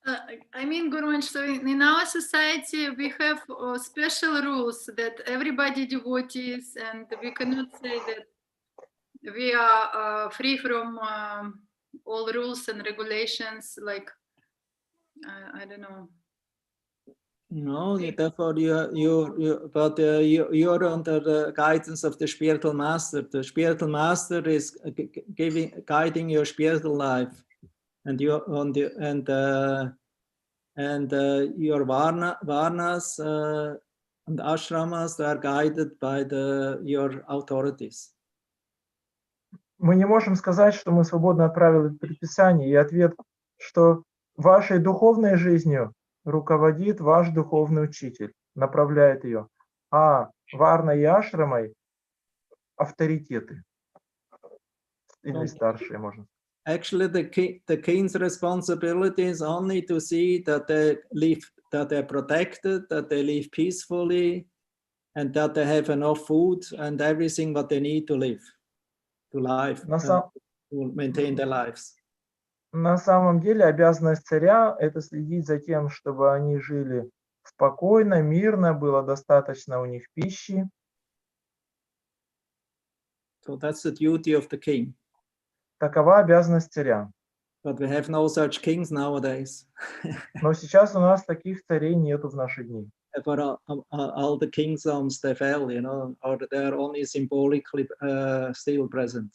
I mean, Guruvansh, so in our society we have special rules that everybody devotees, and we cannot say that we are free from all rules and regulations, like, I don't know. No, therefore you're under the guidance of the spiritual master. The spiritual master is guiding your spiritual life, and your varnas and ashramas are guided by your authorities. Мы не можем сказать, что мы свободны от правил и предписаний, и ответ, что вашей духовной жизнью руководит ваш духовный учитель, направляет ее, а варна и ашрамой авторитеты или старшие, можно сказать. Actually, the king's responsibility is only to see that they live, that they're protected, that they live peacefully, and that they have enough food and everything what they need to live, to maintain their lives. На самом деле обязанность царя – это следить за тем, чтобы они жили спокойно, мирно, было достаточно у них пищи. So that's the duty of the king. Такова обязанность царя. But we have no such kings nowadays. Но сейчас у нас таких царей нету в наши дни. For all the kingdoms, they fell, you know, or they're only symbolically still present.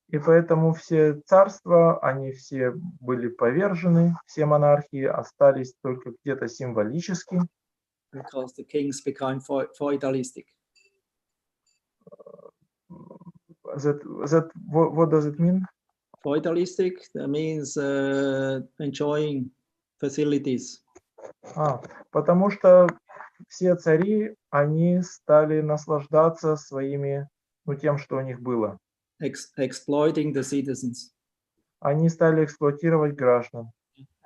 И поэтому все царства, они все были повержены, все монархии остались только где-то символически. Because the kings became feudalistic. What does it mean? Feudalistic, that means enjoying facilities. Потому что все цари, они стали наслаждаться своими, тем, что у них было. Exploiting the citizens. Они стали эксплуатировать граждан.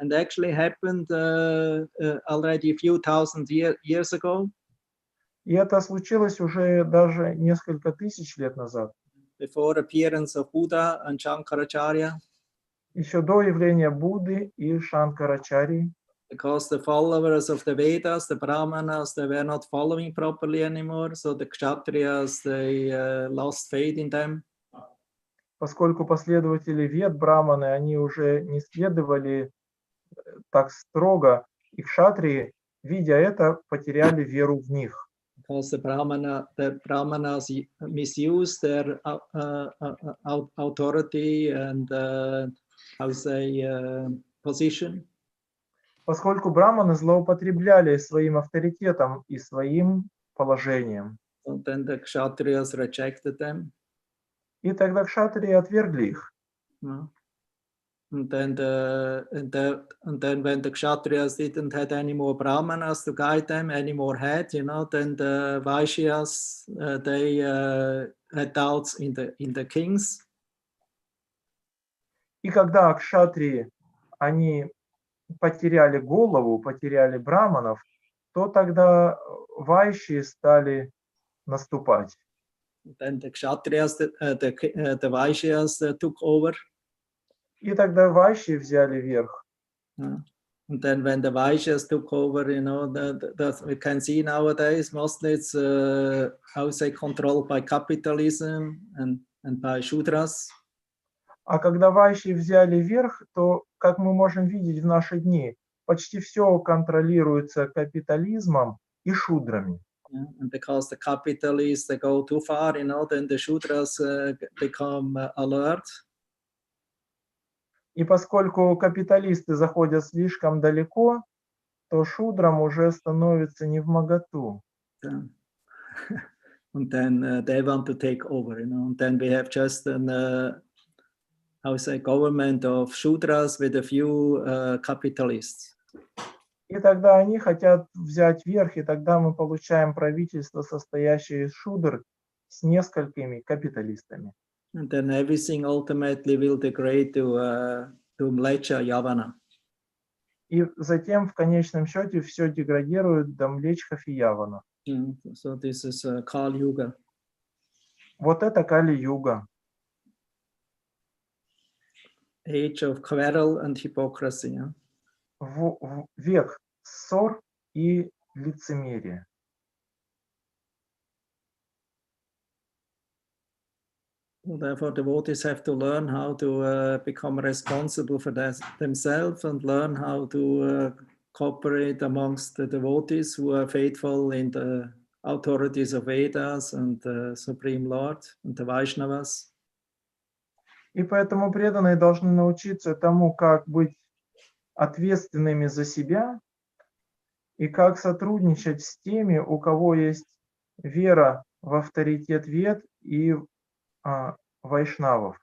And actually happened already a few thousand years ago. И это случилось уже даже несколько тысяч лет назад. Before appearance of Buddha and Shankaracharya. Еще до явления Будды и Шанкарачарьи. Because the followers of the Vedas, the Brahmanas, they were not following properly anymore, so the Kshatriyas, they lost faith in them. Поскольку последователи Вед, Браманы, они уже не следовали так строго, и кшатрии, видя это, потеряли веру в них. Because the Brahmanas misused their authority and position. Поскольку браманы злоупотребляли своим авторитетом и своим положением. And then the Kshatriyas rejected them. И тогда кшатрии отвергли их. And then when the Kshatriyas didn't have any more Brahmanas to guide them, any more head, you know, then the Vaishyas, they had doubts in the kings. И когда кшатрии, они потеряли голову, потеряли браманов, то тогда вайши стали наступать. Then the Kshatriyas, the Vaishyas took over. И тогда вайши взяли верх. And then when the Vaishyas took over, you know, that we can see nowadays, mostly it's, how say, controlled by capitalism and by Shudras. А когда вайши взяли верх, то, как мы можем видеть в наши дни, почти все контролируется капитализмом и шудрами. And because the capitalists, they go too far, you know, then the Shudras become alert. И поскольку капиталисты заходят слишком далеко, то шудрам уже становится невмоготу. And then they want to take over, you know, and then we have just an, how say, government of Shudras with a few capitalists. И тогда они хотят взять верх, и тогда мы получаем правительство, состоящее из шудр с несколькими капиталистами. And then everything ultimately will degrade to Mlecha Yavana. И затем в конечном счете все деградирует до млечхов и явана. So this is Kali Yuga. Вот это Кали-юга. Age of quarrel and hypocrisy. Yeah? Век ссор и лицемерия. Therefore, devotees have to learn how to become responsible for themselves and learn how to cooperate amongst the devotees who are faithful in the authorities of Vedas and the Supreme Lord and the Vaishnavas. И поэтому преданные должны научиться тому, как быть ответственными за себя и как сотрудничать с теми, у кого есть вера в авторитет вед и вайшнавов.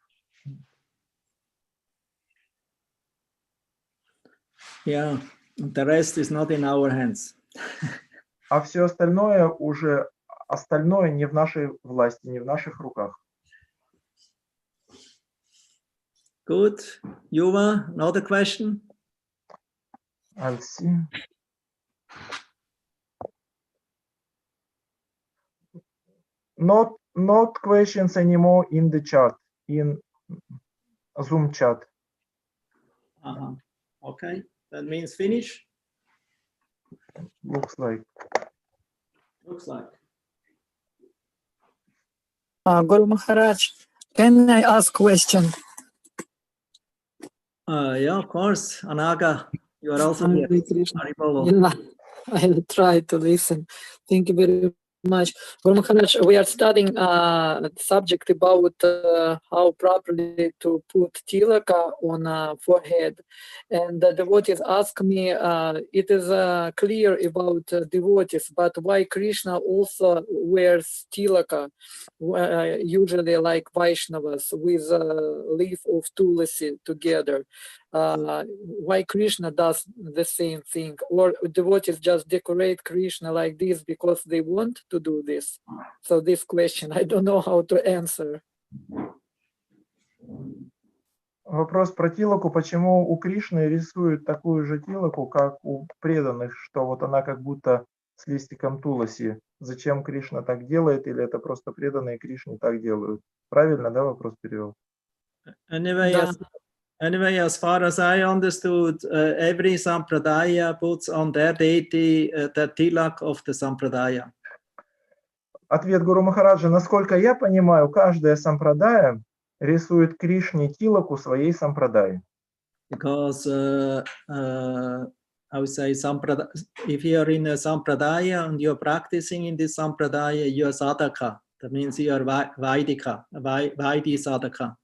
Yeah, the rest is not in our hands. А все остальное не в нашей власти, не в наших руках. Good. Yuva, another question? I'll see. Not questions anymore in the chat, in Zoom chat. Okay, that means finish. Looks like. Looks like. Guru Maharaj, can I ask question? Yeah, of course. Anaga, you are also here. Hare Krishna. Haribolo. Yeah, I'll try to listen. Thank you very much. Guru Maharaj, we are studying a subject about how properly to put tilaka on forehead. And the devotees ask me, it is clear about devotees, but why Krishna also wears tilaka, usually like Vaishnavas, with leaf of tulasi together? Why Krishna does the same thing, or devotees just decorate Krishna like this because they want to do this? So this question, I don't know how to answer. Вопрос про тилаку, почему у Кришны рисуют такую же тилаку, как у преданных, что вот она как будто с листиком туласи. Зачем Кришна так делает, или это просто преданные Кришне так делают? Правильно, да, вопрос перевел? Anyway, as far as I understood, every sampradaya puts on their deity the tilak of the sampradaya. Ответ Гуру Махараджа: насколько я понимаю, каждая сампрадая рисует Кришне тилаку своей сампрадаи. Because I would say if you are in a sampradaya and you are practicing in this sampradaya, you are sadhaka. That means you are vaidika, vaidi sadhaka.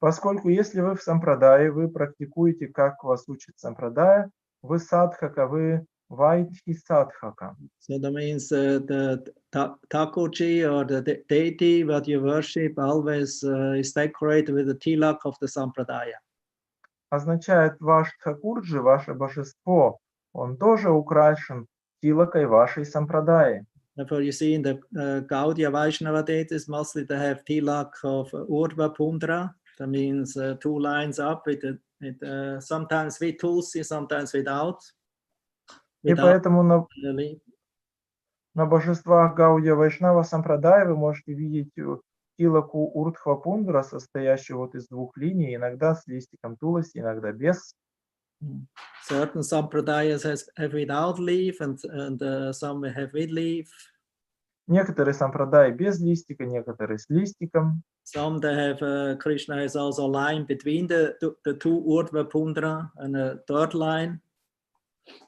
Поскольку если вы в сампрадае, вы практикуете, как вас учит сампрадая, вы садхака, вы вайдхи садхака. So that means the Thakurji or the deity what you worship always is decorated with the tilak of the sampradaya. Означает, ваш Тхакурджи, ваше божество, он тоже украшен тилакой вашей сампрадаи. Therefore, you see in the Gaudiya Vaishnava deities, mostly they have tilak of Urdhva Pundra. That means 2 lines up with sometimes with tulsi, sometimes without. И поэтому на божествах Гаудия Вайшнава Сампрадай вы можете видеть тилаку Урдхва Пундра, состоящую вот из 2 линий, иногда с листиком туласи, иногда без. Certain sampradayas have without leaf and some have with leaf. Некоторые сампрадаи без листика, некоторые с листиком. Some they have Krishna has also a line between the 2 Urdhva Pundra and a third line.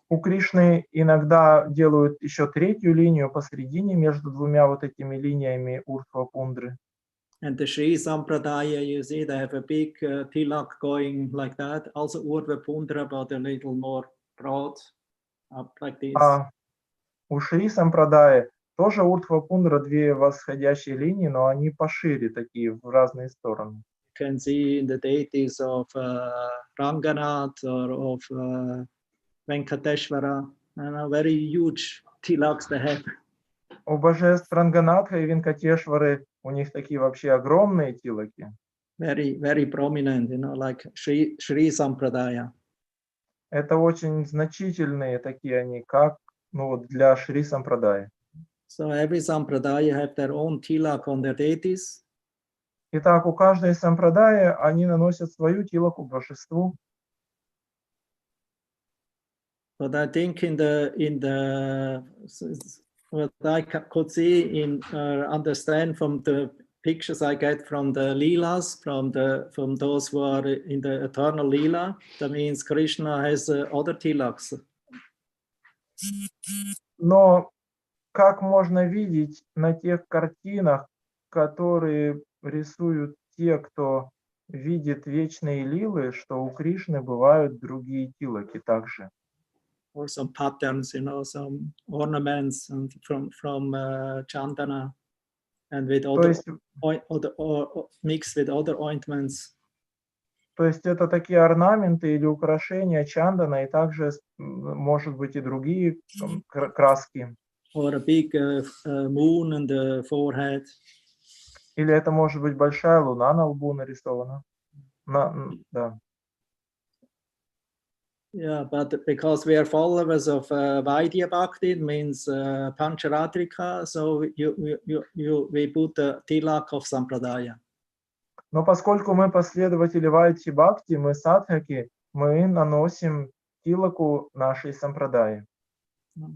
У Кришны иногда делают еще 3-ю линию посередине между 2 вот этими линиями Урдхва Пундры. And the Sri Sampradaya, you see, they have a big tilak going like that. Also Urdhva Pundra, but a little more broad, up like this. А у Шри Сампрадая тоже Урдхва Пундра 2 восходящие линии, но они пошире, такие в разные стороны. You can see in the deities of Ranganath or of Venkateshwara, and very huge tilaks they have. У божеств Ранганатха и Венкатешвары у них такие вообще огромные тилаки. Very, very prominent, you know, like Sri Sampradaya. Это очень значительные такие они, как вот для Шри Сампрадая. So every Sampradaya have their own tilak on their deities. Итак, у каждой сампрадая они наносят свою тилаку божеству. But I think in the what I could see in understand from the pictures I get from the Leelas, from those who are in the eternal Leela, that means Krishna has other tilaks. Но как можно видеть на тех картинах, которые рисуют те, кто видит вечные лилы, что у Кришны бывают другие тилаки также. Or some patterns, you know, some ornaments and from chandana, and with other mixed with other ointments. То есть это такие орнаменты или украшения чандана, и также может быть и другие краски. Or a big moon on the forehead. Или это может быть большая луна на лбу нарисована. Да. Yeah, but because we are followers of Vaidya Bhakti, it means Pancharatrika, so we put the tilak of Sampradaya. Но поскольку мы последователи Вайдхи Бхакти, мы садхаки, мы наносим тилаку нашей сампрадаи. Of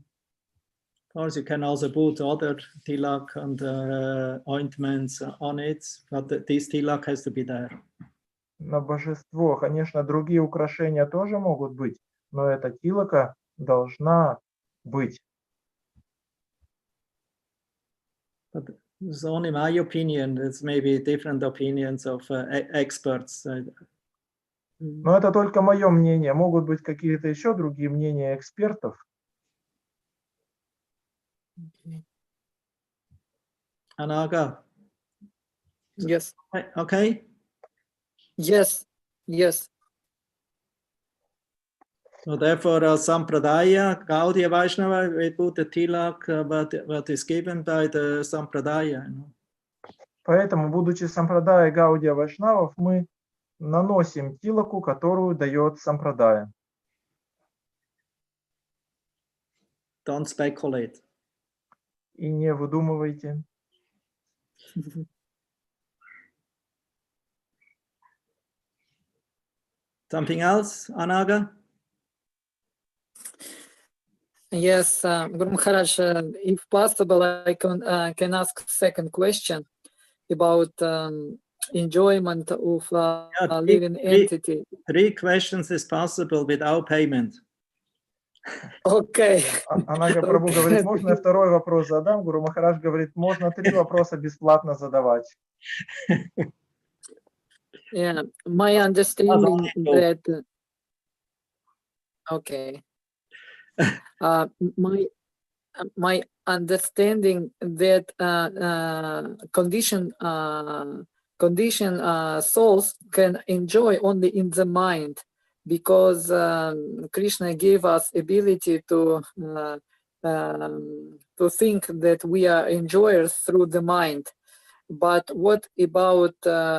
course, you can also put other tilak and ointments on it, but this tilak has to be there. На божество, конечно, другие украшения тоже могут быть, но эта тилака должна быть. But it's only my opinion. It's maybe different opinions of experts. Но это только мое мнение. Могут быть какие-то еще другие мнения экспертов. Anaga. Yes. Okay. Yes. So therefore, Sampradaya, Gaudiya Vaishnava, we put the tilak, what is given by the Sampradaya. You know? Поэтому, будучи сампрадай Гаудия Вайшнавов, мы наносим тилаку, которую дает сампрадая. Don't speculate. И не выдумывайте. Something else, Anaga? Yes, Guru Maharaj, if possible, I can ask second question about enjoyment of living entity. 3 questions is possible without payment. Okay. Анага Прабху говорит, можно я второй вопрос задам? Гуру Махарадж говорит, можно 3 вопроса бесплатно задавать. Yeah, my understanding that. Okay. My understanding that conditioned souls can enjoy only in the mind, because Krishna gave us ability to think that we are enjoyers through the mind, But what about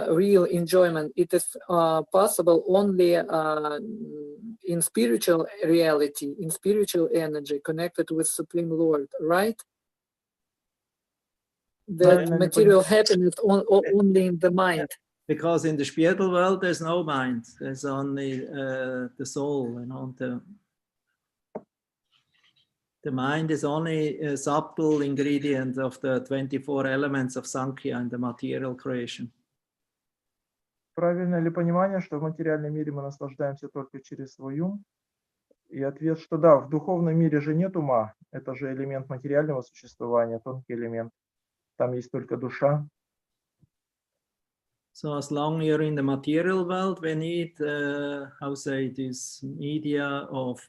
real enjoyment? It is possible only in spiritual reality, in spiritual energy, connected with Supreme Lord, right? That material happiness only in the mind. Because in the spiritual world, there's no mind. There's only the soul. The mind is only a subtle ingredient of the 24 elements of Sankhya in the material creation. Правильно ли понимание, что в материальном мире мы наслаждаемся только через свой ум? И ответ, что да, в духовном мире же нет ума. Это же элемент материального существования, тонкий элемент. Там есть только душа. So as long you're in the material world, we need, this media of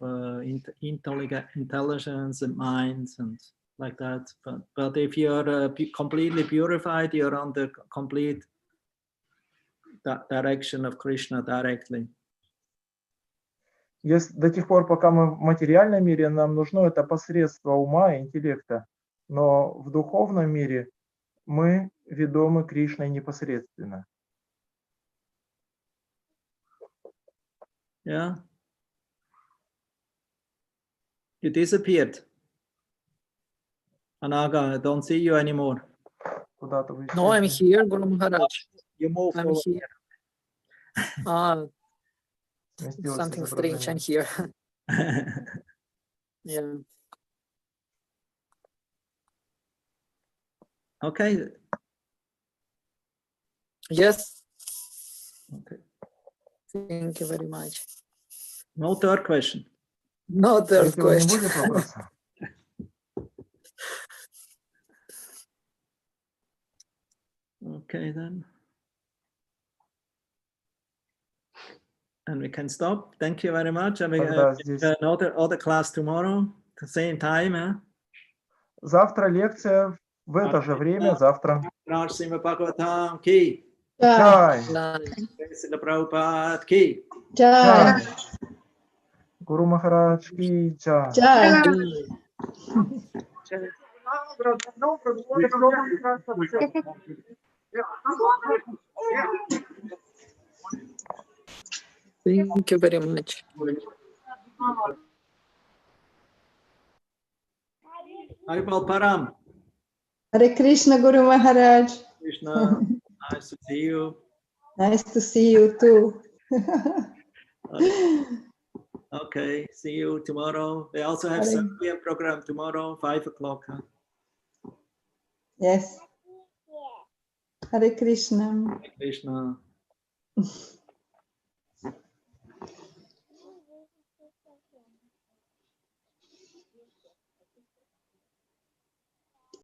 intelligence and minds and like that. But if you're completely purified, you're on the complete direction of Krishna directly. До тех пор, пока мы в материальном мире, нам нужно это посредство ума и интеллекта. Но в духовном мире мы ведомы Кришной непосредственно. Yeah. You disappeared. Anaga, I don't see you anymore. No, I'm here, Guru Maharaj. You moved I'm over. here. Something strange, I'm here. Yeah. Okay. Yes. Okay. Thank you very much. No third question. No third question. Okay then. And we can stop. Thank you very much. And we another class tomorrow, the same time. Huh? Завтра лекция в это же время, завтра. Jai. Prabhupada ki. Jai. Guru Maharaj ki jai. Jai. Thank you very much. Haribol Param. Hare Krishna, Guru Maharaj. Krishna, nice to see you. Nice to see you too. Okay, see you tomorrow. We also have Sankhya program tomorrow, 5 o'clock. Huh? Yes. Hare Krishna. Hare Krishna.